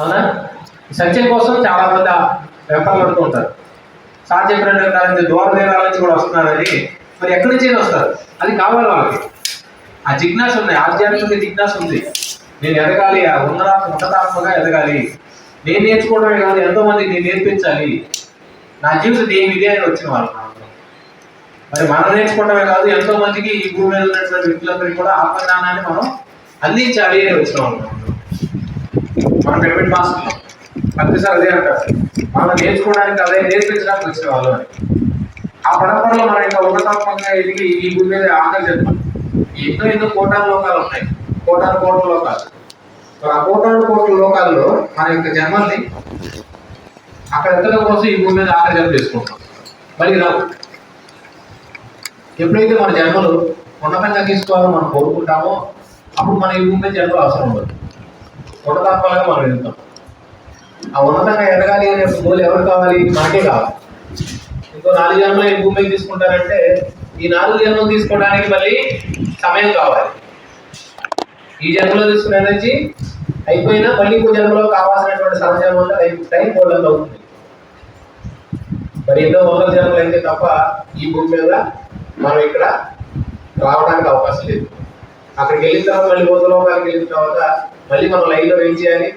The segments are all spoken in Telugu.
అవునా? సత్యం కోసం చాలా మంది వ్యాపారాలు పడుతూ ఉంటారు. సార్ చెప్పినట్టు దూర దేశాల నుంచి కూడా వస్తున్నారని, మరి ఎక్కడి నుంచి వస్తారు? అది కావాలి వాళ్ళకి. ఆ జిజ్ఞాస ఉన్నాయి, ఆధ్యాత్మిక జిజ్ఞాస ఉంది. నేను ఎదగాలి, ఆ ఉన్నతాత్మగా ఎదగాలి, నేను నేర్చుకోవడమే కాదు ఎంతో మందికి నేను నేర్పించాలి, నా జీవితం ఇదే అని వచ్చిన వాళ్ళు. మరి మనం నేర్చుకోవడమే కాదు ఎంతో మందికి ఈ భూమి మీద ఉన్నటువంటి వ్యక్తులందరికీ కూడా ఆత్మజ్ఞానాన్ని మనం అందించాలి అని వచ్చిన వాళ్ళు. మన డెబిట్ మాస్టర్ ప్రతిసారి అదే అంటారు, మనం నేర్చుకోవడానికి అదే నేర్పించడానికి వచ్చిన వాళ్ళు అని. ఆ పరంపరలో మనం ఇంకా ఉన్నతాత్మకంగా ఎదిగి ఈ భూమి మీద ఆకలి చెప్తాం. ఎన్నో కోటాను లోకాలు ఉన్నాయి, కోట్ల లోకాలు. ఆ కోట్ల లోకాల్లో మన యొక్క జన్మల్ని అక్కడ ఎత్తడం కోసం ఈ భూమి మీద ఆకలి జన్మ చేసుకుంటాం. మళ్ళీ రావు. ఎప్పుడైతే మన జన్మలు ఉన్నతంగా తీసుకోవాలని మనం కోరుకుంటామో అప్పుడు మన ఈ భూమి మీద జన్మలు అవసరం ఉండదు. ఉన్నతాత్మలుగా మనం ఎదుగుతాం. ఆ ఉన్నతంగా ఎదగాలి అనే గోల్ ఎవరు కావాలి? మనకే కావాలి. ఇంకో 4 జన్మలు ఈ భూమి మీద తీసుకుంటారంటే ఈ 4 జన్మలు తీసుకోవడానికి మళ్ళీ సమయం కావాలి. ఈ జన్మలో తీసుకునే ఎనర్జీ అయిపోయినా మళ్ళీ ఇంకో జన్మలో కావాల్సినటువంటి సహజం వల్ల టైం పోవడం అవుతుంది. మరి ఎన్నో 100 జన్మలు అయితే తప్ప ఈ భూమి మీద మనం ఇక్కడ రావడానికి అవకాశం లేదు. అక్కడికి వెళ్ళిన తర్వాత మళ్ళీ లోకానికి వెళ్ళిన తర్వాత మళ్ళీ మనం లైన్లో వెయిట్ చేయాలి,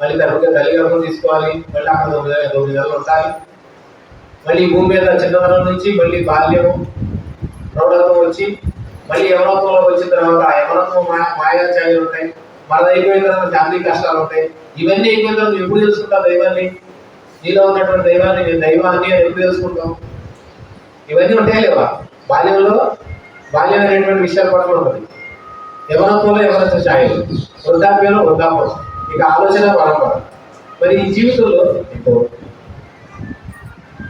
మళ్ళీ తల్లి గర్భం తీసుకోవాలి, మళ్ళీ అక్కడ 9 నెలలు ఉండాలి. మళ్ళీ ఈ భూమి మీద చిన్నతనం నుంచి మళ్ళీ బాల్యము ప్రౌఢత్వం వచ్చి మళ్ళీ యవనత్వంలోకి వచ్చిన తర్వాత ఆ యవనత్వం మాయాచార్యాలు ఉంటాయి. మనది అయిపోయిన తర్వాత ఫ్యామిలీ కష్టాలు ఉంటాయి. ఇవన్నీ అయిపోయిన తర్వాత ఎప్పుడు తెలుసుకుంటాం దైవాన్ని? నీలో ఉన్నటువంటి దైవాన్ని, నేను దైవాన్ని అని ఎప్పుడు తెలుసుకుంటాం? ఇవన్నీ ఉంటాయా లేవా? బాల్యం అనేటువంటి విషయాలు పట్ల ఉంటుంది. యవనత్వంలో యవనత్వ ఛాయలు, వృద్ధాప్యంలో వృద్ధాపం, ఇక ఆలోచన పరంపర. మరి ఈ జీవితంలో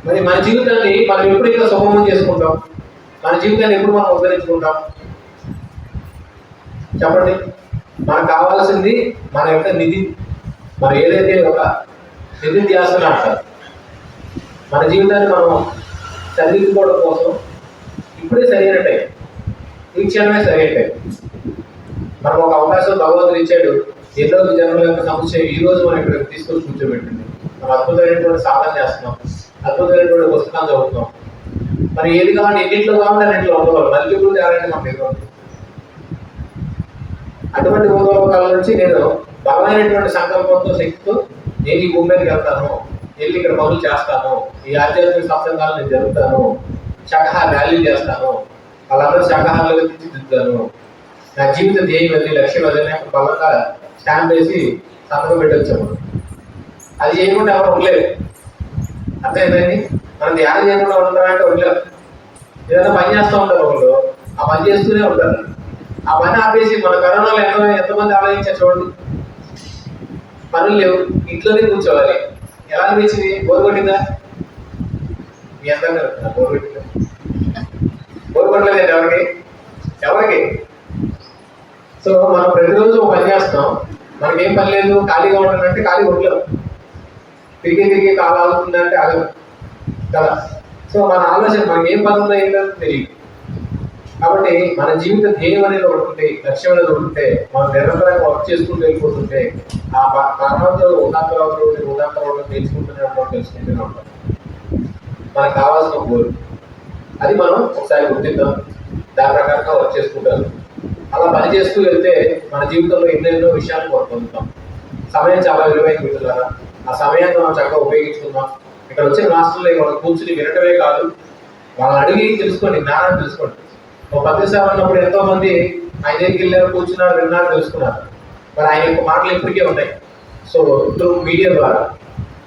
మరి మన జీవితాన్ని మనం ఎప్పుడు ఇంకా సుగమం చేసుకుంటాం? మన జీవితాన్ని ఎప్పుడు మనం ఉద్ధరించుకుంటాం? చెప్పండి. మనకు కావాల్సింది మన యొక్క నిధి. మనం ఏదైతే ఒక నిధి ధ్యాసన అంటారు, మన జీవితాన్ని మనం చదివించుకోవడం కోసం ఇప్పుడే సరైన టైం, ఈ క్షణమే సరైన టైం. మనకు ఒక అవకాశం భగవంతుడు ఇచ్చాడు. ఎన్నో జన్మల యొక్క సమస్య ఈ రోజు మనం ఇక్కడ తీసుకొని కూర్చోబెట్టింది. మనం అద్భుతమైనటువంటి సాధన చేస్తున్నాం, అద్భుతమైనటువంటి పుస్తకాలు చదువుతున్నాం. మరి ఏది కావాలి, ఎన్నింటిలో కావాలి అన్నింటిలో ఉండవాలి. మల్టిపుల్ టాలెంట్ మనకు ఎదురు. అటువంటి ఊహలోకాల నుంచి నేను బలమైనటువంటి సంకల్పంతో, శక్తితో నేను ఈ భూమి మీదకి వెళ్తాను, వెళ్ళి ఇక్కడ పనులు చేస్తాను, ఈ ఆధ్యాత్మిక సత్సంగాలు నేను జరుగుతాను, శాఖాహార ర్యాలీ చేస్తాను, వాళ్ళందరూ శాఖాహారులుగా తీర్చిదిద్దుతాను, నా జీవిత ధ్యేయం వెళ్ళి లక్ష్యం వెళ్ళిన బలంగా స్టాంప్ వేసి సంతకం పెట్టొచ్చాము. అది చేయకుండా ఎవరు ఉండలేదు. అర్థమైందండి? మనం ధ్యానం చేయకుండా ఉంటారంటే ఉండలేదు. ఏదైనా పని చేస్తూ ఉంటారు వాళ్ళు, ఆ పని చేస్తూనే ఉంటారు. ఆ పని ఆపేసి మన కరోనాలో ఎంతమంది ఆలోచించారు చూడండి. పనులు లేవు, ఇంట్లోనే కూర్చోవాలి. ఎలా అనిపించింది? బోరు కొట్టిందా? మీ అందరూ బోరు కొట్టిందా? బోరు కొట్టలేదండి ఎవరికి? సో మనం ప్రతిరోజు ఒక పని చేస్తాం, మనకేం పని లేదు, ఖాళీగా ఉండాలంటే ఖాళీగా ఉండలేము. తిరిగి కాలు ఆగుతుందంటే ఆగదు కదా. సో మన ఆలోచన మనకి ఏం పని ఉందో ఏంటో తెలియదు. కాబట్టి మన జీవిత ధ్యేయం అనేది ఒకటి ఉంటే, లక్ష్యం అనేది ఒకటి ఉంటే, మనం నిరంతరంగా వర్క్ చేసుకుంటూ వెళ్ళిపోతుంటే ఆ కారణంతో ఉదాహరణ తెలుసుకుంటూనే ఉంటాం. మనకు కావాల్సిన గోల్ అది మనం ఒకసారి గుర్తిద్దాం, దాని ప్రకారంగా వర్క్ చేసుకుంటాం. అలా పని చేస్తూ వెళ్తే మన జీవితంలో ఎన్నెన్నో విషయాలు పొందుతాం. సమయం చాలా విలువైన మిత్రులారా, ఆ సమయాన్ని మనం చక్కగా ఉపయోగించుకుందాం. ఇక్కడ వచ్చిన మాస్టర్లు మనం కూర్చుని వినటమే కాదు, వాళ్ళని అడిగి తెలుసుకోండి, జ్ఞానాన్ని తెలుసుకోండి. ఒక 10 సేవ ఉన్నప్పుడు ఎంతో మంది ఆయన దగ్గరికి వెళ్ళారు, కూర్చున్నారు, విన్నారు, తెలుసుకున్నారు. మరి ఆయన యొక్క మాటలు ఇప్పటికే ఉన్నాయి. సో త్రూ మీడియా ద్వారా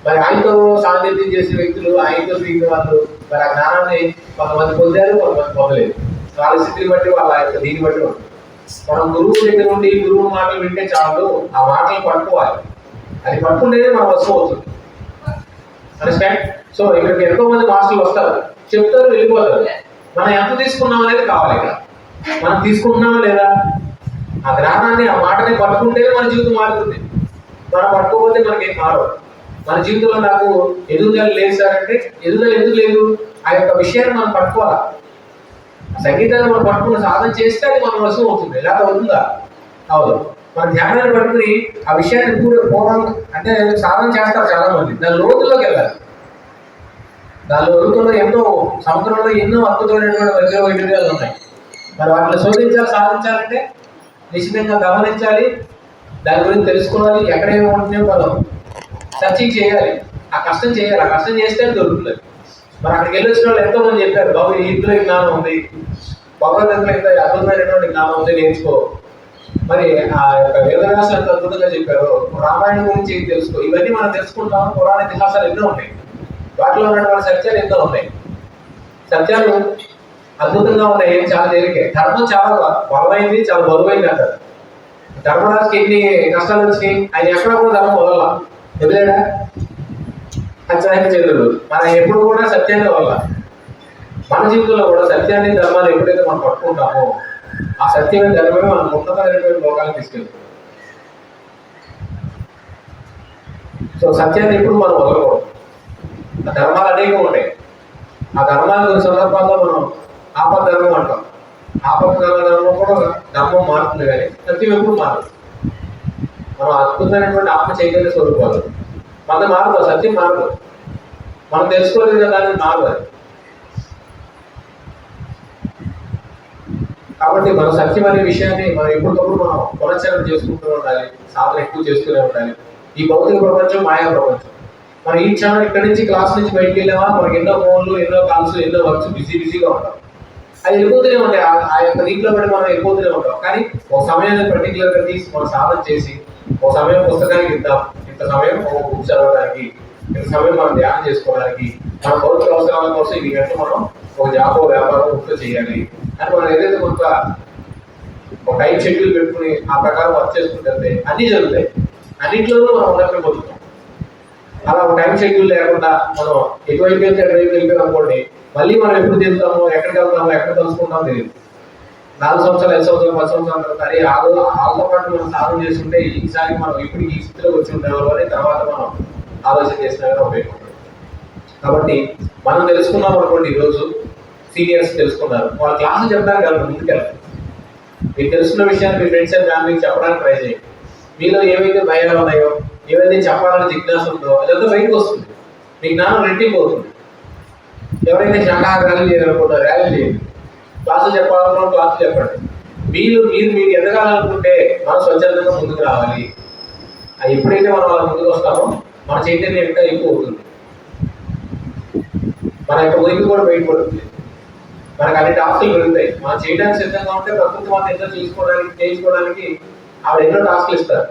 మరి ఆయనతో సాన్నిధ్యం చేసే వ్యక్తులు, ఆయనతో తిరిగిన వాళ్ళు మరి ఆ జ్ఞానాన్ని కొంతమంది పొందారు, కొంతమంది పొందలేదు. వాళ్ళ స్థితిని బట్టి, వాళ్ళ యొక్క దీన్ని బట్టి ఉంటుంది. మనం గురువు దగ్గర నుండి గురువు మాటలు వింటే చాలు, ఆ మాటలు పట్టుకోవాలి. అది పట్టుకుంటేనే మనం వస్తువు అవుతుంది. అండర్స్టాండ్? సో ఇక్కడికి ఎంతో మంది మాస్టర్లు వస్తారు, చెప్తారు, వెళ్ళిపోతారు. మనం ఎంత తీసుకున్నాం అనేది కావాలి. ఇక్కడ మనం తీసుకుంటున్నామా లేదా? ఆ జ్ఞానాన్ని, ఆ మాటని పట్టుకుంటేనే మన జీవితం మారుతుంది. మనం పట్టుకోకపోతే మనకేం మారదు. మన జీవితంలో నాకు ఎదుగుదల లేదు సార్ అంటే, ఎదుగుదల ఎందుకు లేదు? ఆ యొక్క విషయాన్ని మనం పట్టుకోవాలి. సంగీతాన్ని మనం పట్టుకున్న సాధన చేస్తే అది మన వశం అవుతుంది. లేకపోతే అవుతుందా? అవదు. మన ధ్యానాన్ని పట్టుకుని ఆ విషయాన్ని పూర్వం అంటే సాధన చేస్తారు చాలా మంది. దాని లోతుల్లోకి వెళ్ళాలి. దాని లోతుల్లో ఎన్నో సముద్రంలో ఎన్నో అద్భుతమైనటువంటి వైద్యాలు ఉన్నాయి. మరి వాటిని శోధించాలి, సాధించాలంటే నిశ్చితంగా గమనించాలి, దాని గురించి తెలుసుకోవాలి, ఎక్కడేమి ఉంటుందో మనం సర్చింగ్ చేయాలి, ఆ కష్టం చేయాలి. ఆ కష్టం చేస్తే దొరుకుతుంది. మరి అక్కడికి వెళ్ళి వచ్చిన వాళ్ళు ఎంతో మంది చెప్పారు, బాబు ఇంట్లో జ్ఞానం ఉంది, భగవద్గీతలో ఇంత అద్భుతమైనటువంటి జ్ఞానం ఉంది, నేర్చుకో. మరి ఆ యొక్క వేదవ్యాసులు ఎంత అద్భుతంగా చెప్పారు, రామాయణం గురించి తెలుసుకో. ఇవన్నీ మనం తెలుసుకుంటాం. పురాణ ఇతిహాసాలు ఎన్నో ఉన్నాయి, వాటిలో ఉన్నటువంటి సత్యాలు ఎన్నో ఉన్నాయి. సత్యాలు అద్భుతంగా ఉన్నాయి, చాలా తేలికే. ధర్మం చాలా బలమైంది, చాలా బరువైంది అంటారు. ధర్మరాజుకి ఎన్ని కష్టాలు వచ్చినాయి, ఆయన ఎక్కడ కూడా ధర్మం వదల వదిలేడా? అచ్చమైన చంద్రుడు. మనం ఎప్పుడు కూడా సత్యాన్ని వల్ల మన జీవితంలో కూడా సత్యాన్ని ధర్మాన్ని ఎప్పుడైతే మనం పట్టుకుంటామో ఆ సత్యమైన ధర్మమే మనం ఉన్నతమైనటువంటి లోకాలను తీసుకెళ్తాం. సో సత్యాన్ని ఎప్పుడు మనం వదలకూడదు. ఆ ధర్మాలు అనేకం ఉంటాయి. ఆ ధర్మాలు కొన్ని సందర్భాల్లో మనం ఆపద్ధర్మం అంటాం. ఆపద్ధర్మం కూడా ధర్మం మారుతుంది, కానీ సత్యం ఎప్పుడు మారదు. మనం అద్భుతమైనటువంటి ఆత్మ చైతన్య స్వరూపాలు. మన మారదు, సత్యం మారదు. మనం తెలుసుకోలేదు కదా అని మారదు. కాబట్టి మన సత్యం అనే విషయాన్ని మనం ఎప్పటికప్పుడు మనం పునశ్చరణ చేసుకుంటూ ఉండాలి, సాధన ఎక్కువ చేస్తూనే ఉండాలి. ఈ భౌతిక ప్రపంచం మాయా ప్రపంచం. మనం ఈ క్షణం ఇక్కడి నుంచి క్లాస్ నుంచి బయటికి వెళ్ళామా, మనకి ఎన్నో ఫోన్లు, ఎన్నో కాల్స్, ఎన్నో వర్క్స్, బిజీగా ఉంటాం. అది వెళ్ళిపోతూనే ఉంటాయి. ఆ యొక్క దీంట్లో పడి మనం వెళ్ళిపోతూనే ఉంటాం. కానీ ఒక సమయాన్ని పర్టికులర్గా తీసి మనం సాధన చేసి ఒక సమయం పుస్తకానికి ఇద్దాం, ఇంత సమయం ఒక బుక్ చదవడానికి, ఇంత సమయం మనం ధ్యానం చేసుకోవడానికి, మన భౌతిక అవసరాల కోసం ఇది గంట మనం ఒక జాబో వ్యాపారం ముఖ్యం చేయాలి అని మనం ఏదైతే కొంత ఒక టైం షెడ్యూల్ పెట్టుకుని ఆ ప్రకారం వర్క్ చేసుకుంటే అన్నీ జరుగుతాయి. అన్నింటిలోనూ మనం ఉన్నట్లు పొందుతాం. అలా ఒక టైం షెడ్యూల్ లేకుండా మనం ఎటువైపు వెళ్తే ఎటువైపు వెళ్ళిపోయాం అనుకోండి, మళ్ళీ మనం ఎప్పుడు తిరుగుతామో, ఎక్కడికి వెళ్తామో, ఎక్కడ కలుసుకుంటామో తెలియదు. 4 సంవత్సరాలు, 5 సంవత్సరాలు, 10 సంవత్సరాల తర్వాత అరే వాళ్ళతో పాటు మనం సాధన చేస్తుంటే ఈసారి మనం ఇప్పుడు ఈ స్థితిలోకి వచ్చి ఉండేవాళ్ళు అని తర్వాత మనం ఆలోచన చేసినా ఉపయోగపడుతుంది. కాబట్టి మనం తెలుసుకున్నాం అనుకోండి, ఈరోజు సీనియర్స్ తెలుసుకున్నారు, వాళ్ళ క్లాసులు చెప్పడానికి వాళ్ళు ముందుకెళ్ళాలి. మీకు తెలుసుకున్న విషయాన్ని మీ ఫ్రెండ్స్ అండ్ ఫ్యామిలీకి చెప్పడానికి ట్రై చేయండి. మీలో ఏవైతే భయాలు ఉన్నాయో, ఏవైతే చెప్పాలని జిజ్ఞాస ఉందో అదంతా బయటకు వస్తుంది. మీ జ్ఞానం రెట్టింపు అవుతుంది. ఎవరైతే శాఖాహార ర్యాలీ చేయాలనుకుంటారో ర్యాలీ చేయండి, క్లాసులు చెప్పాలనుకున్న క్లాసులు చెప్పండి. మీరు ఎదగాలనుకుంటే మనం స్వచ్ఛందంగా ముందుకు రావాలి. అది ఎప్పుడైతే మనం వాళ్ళ ముందుకు వస్తామో మన చైతన్యం ఇంకా ఎక్కువ అవుతుంది, మన యొక్క ఉనికి కూడా బయటపడుతుంది, మనకు అన్ని టాస్కులు పెరుగుతాయి. మనం చేయడానికి సిద్ధంగా ఉంటే ప్రకృతి మనం ఎంతో చేయించుకోవడానికి ఆవిడ ఎన్నో టాస్కులు ఇస్తారు.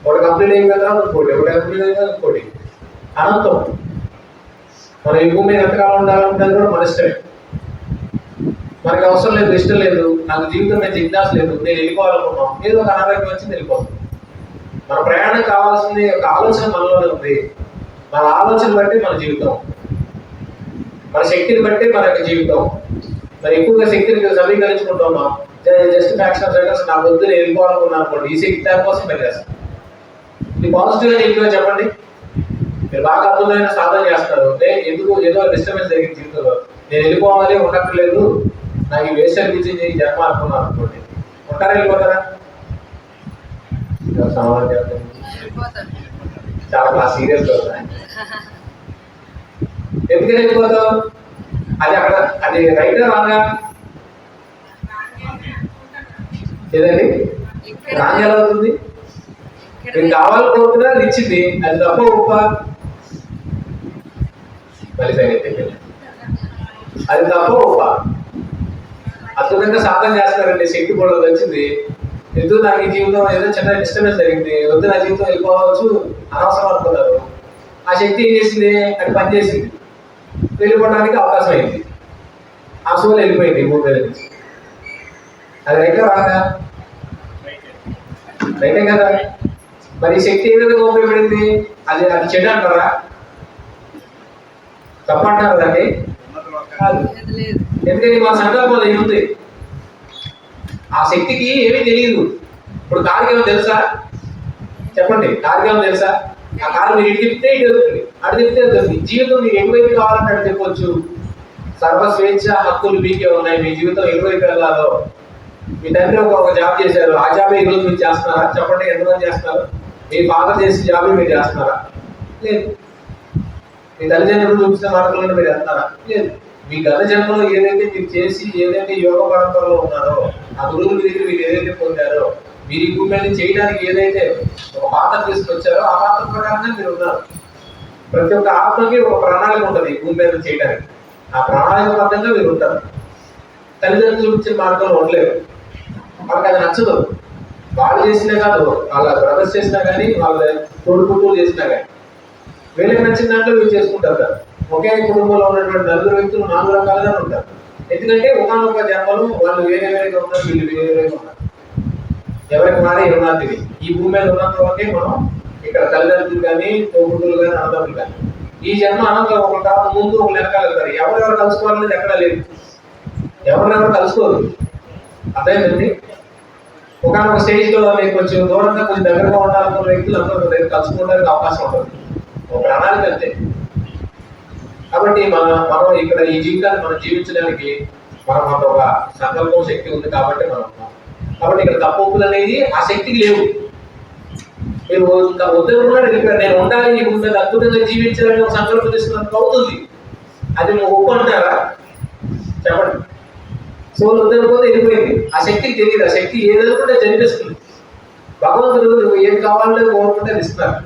ఒకటి కంప్లీట్ అయిన కదా ఇంకోటి, ఒకటి కంప్లీట్ అయిన కదా ఇంకోటి. అనంతం. మనం ఈ భూమి మీద ఎంతకాలం ఉండాలనుకున్నది కూడా మన ఇష్టమే. మనకి అవసరం లేదు, ఇష్టం లేదు, నాకు జీవితం మీద జిజ్ఞాస లేదు, నేను వెళ్ళిపోవాలనుకున్నాం, ఏదో ఒక అనారోగ్యం వచ్చింది వెళ్ళిపోతుంది. మన ప్రయాణం కావాల్సింది ఒక ఆలోచన మనలోనే ఉంది. మన ఆలోచన బట్టి మన జీవితం, మన శక్తిని బట్టి మన యొక్క జీవితం. మరి ఎక్కువగా శక్తిని సమీకరించుకుంటున్నాం. జస్ట్ ఫ్యాక్షన్ సెకండ్స్ నాకు వద్దు, నేను వెళ్ళిపోవాలనుకున్నాను అనుకోండి, ఈ శక్తి దానికోసం పనిచేస్తాను. ఇది పాజిటివ్గా ఇంట్లో చెప్పండి. మీరు బాగా అద్భుతమైన సాధన చేస్తారు, ఎందుకు ఏదో డిస్టర్బెన్స్ జరిగింది జీవితంలో, నేను వెళ్ళిపోవాలి, ఉండక్కర్లేదు, నాకు ఈ వేస్ట్ అనిపించింది, జన్మ అనుకున్నాను అనుకోండి, ఉంటారా వెళ్ళిపోతారా? చాలా సీరియస్ అవుతాయి. ఎందుకని వెళ్ళిపోతావు? అది అక్కడ అది రైట్ రాగా ఏదండి రాంగ్ ఎలా అవుతుంది? మీకు కావాలి కోరుతున్నా అది ఇచ్చింది, అది తప్ప ఉప్ప మళ్ళీ అది తప్ప ఉప్ప. అద్భుతంగా సాధన చేస్తారండి, శక్తి కూడా వచ్చింది. ఎందుకు నాకు ఈ జీవితం ఏదో చిన్న డిస్టర్బెన్స్ జరిగింది, వద్దు నా జీవితం వెళ్ళిపోవచ్చు అనవసరం అనుకున్నారు. ఆ శక్తి ఏం చేసింది? అది పనిచేసింది, వెళ్ళిపోవడానికి అవకాశం అయింది. ఆ సోల్ వెళ్ళిపోయింది భూమి మీద నుంచి. అది రైటే రాగా? రైటే కదా. మరి ఈ శక్తి ఏ విధంగా ఉపయోగపడింది? అది చెడు అంటారా? తప్పంటారు కదండి? కాదు. ఎందుకంటే మా సంకల్పంలో ఏముంది? ఆ శక్తికి ఏమీ తెలియదు. ఇప్పుడు కారుకి ఏమో తెలుసా? చెప్పండి, కారుకి ఏమో తెలుసా? ఆ కారు మీరు ఇటు తిప్పితే ఇటు వెళ్తుంది, అటు తిప్పితే వెళ్తుంది. జీవితం మీకు ఎటువైపు కావాలంటే అటు చెప్పవచ్చు. సర్వ స్వేచ్ఛ హక్కులు మీకే ఉన్నాయి. మీ జీవితం ఎటువైపు వెళ్ళాలో మీ తండ్రి ఒక జాబ్ చేశారు, ఆ జాబే ఈరోజు మీరు చేస్తున్నారా? చెప్పండి, ఎంతమంది చేస్తున్నారు? మీ ఫాదర్ చేసే జాబే మీరు చేస్తున్నారా? లేదు. మీ తల్లిదండ్రులు చూపించిన మార్గంలో మీరు వెళ్తారా? లేదు. మీ గత జన్మలో ఏదైతే మీరు చేసి ఏదైతే యోగ పరంపరలో ఉన్నారో, ఆ గురువుల దగ్గర మీరు ఏదైతే పొందారో, మీరు ఈ భూమి మీద చేయడానికి ఏదైతే ఒక పాత్ర తీసుకొచ్చారో ఆ పాత్ర ప్రకారంగా మీరు ఉన్నారు. ప్రతి ఒక్క ఆత్మకి ఒక ప్రణాళిక ఉంటుంది ఈ భూమి మీద చేయడానికి. ఆ ప్రణాళికబద్ధంగా మీరు ఉంటారు. తల్లిదండ్రులు చూపించిన మార్గంలో ఉండలేరు. వాళ్ళకి అది నచ్చదు. వాళ్ళు చేసినా కాదు, వాళ్ళ బ్రదర్స్ చేసినా కానీ, వాళ్ళ తోడుపుట్టులు చేసినా కానీ వీళ్ళకి నచ్చిన దాంట్లో వీళ్ళు చేసుకుంటారు కదా. ఒకే కుటుంబంలో ఉన్నటువంటి నలుగురు వ్యక్తులు 4 రకాలుగా ఉంటారు. ఎందుకంటే ఒకనొక జన్మలు వాళ్ళు వేరే వేరేగా ఉన్నారు, వీళ్ళు వేరే వేరేగా ఉన్నారు. ఎవరికి వారే ఉన్నది. ఈ భూమి మీద ఉన్నంత వరకే మనం ఇక్కడ తల్లిదండ్రులు కానీ, తోడుపుట్టులు కానీ, అన్నదమ్ములు కానీ. ఈ జన్మ అనంతరం ఒక కాదు ముందు ఒక వెనకాల వెళ్తారు. ఎవరెవరు కలుసుకోవాలనేది ఎక్కడా లేదు. ఎవరెవరు కలుసుకోరు. అర్థమైందండి? ఒకనొక స్టేజ్ లో మీకు కొంచెం దూరంగా కొంచెం దగ్గరగా ఉండాలనుకున్న వ్యక్తులు అందరూ దగ్గర కలుసుకోవడానికి అవకాశం ఉంటుంది. ఒక ప్రణాళిక అంతే. కాబట్టి మనం ఇక్కడ ఈ జీవితాన్ని మనం జీవించడానికి మనకు ఒక సంకల్పం శక్తి ఉంది కాబట్టి కాబట్టి ఇక్కడ తప్పులు అనేది ఆ శక్తికి లేవు. మీరు వద్దనుకున్నారు వెళ్ళిపోయారు. నేను ఉండాలి, ఈ భూమి మీద అద్భుతంగా జీవించాలని ఒక సంకల్పం తీసుకున్నందుకు అవుతుంది. అది నువ్వు ఒప్పు అంటారా? చెప్పండి. సోలు వద్దనుకోతే వెళ్ళిపోయింది. ఆ శక్తికి తెలియదు. ఆ శక్తి ఏదనుకుంటే జరిపిస్తుంది. భగవంతుడు నువ్వు ఏం కావాలో కోరుకుంటే ఇస్తున్నారు.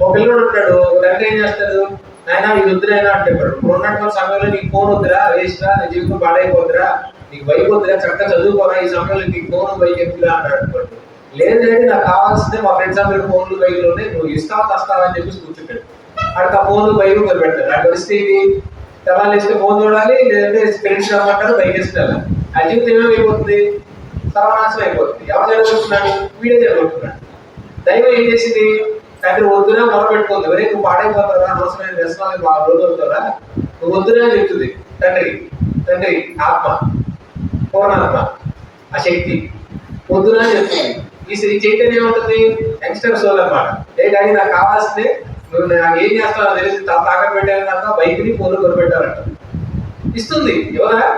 ఒక పిల్లడు ఉంటాడు, తండ్రి ఏం చేస్తాడు? నాయన ఇది వద్దునైనా అంటే ఇప్పుడు ఉన్నటువంటి సమయంలో నీకు ఫోన్ వద్దురా, వేసిరా, నీ జీవితం పాడైపోద్దురా, నీకు బైక్ వద్దురా, చక్కగా చదువుకోరా, ఈ సమయంలో నీకు ఫోన్ బైక్ ఎందుకురా అంటాడు అనుకోండి. లేదంటే నాకు కావాల్సిందే మా ఫ్రెండ్స్ అందరూ ఫోన్లు బైక్లు ఉన్నాయి, నువ్వు ఇస్తావా వస్తావా అని చెప్పేసి కూర్చుంటాడు. అక్కడ ఆ ఫోన్ బైక్ కొని పెడతాడు. అక్కడ వస్తే ఇది తెల్లాలు వేస్తే ఫోన్ చూడాలి, లేదంటే ఫ్రెండ్స్ రమ్మంటారు, బైక్ వేసుకెళ్ళాలి. ఆ జీవితం ఏమైపోతుంది? సర్వనాశనం అయిపోతుంది. ఎవరు జరగబోతున్నాడు? వీడే జరగబోతున్నాడు. దైవం ఏం చేసింది? తండ్రి వద్దురా మొదలుపెట్టుకుంది. ఎవరే నువ్వు పాడైపోతారా, అనవసరమైన వ్యసనాలకు బాగా రోజు అవుతారా, నువ్వు వద్దురా అని చెప్తుంది తండ్రి ఆత్మ, పూర్ణాత్మ, ఆ శక్తి వద్దురా అని చెప్తుంది. ఈ చైతన్యం ఏమంటుంది? యంగ్స్టర్ సోల్ అనమాట. ఏ కానీ నాకు కావాల్సిందే, నువ్వు నాకు ఏం చేస్తావు తెలిసి తాకట్టు పెట్టారన్నాక బైక్ని ఫోన్లు కొనిపెట్టారంట. ఇస్తుంది. ఎవరా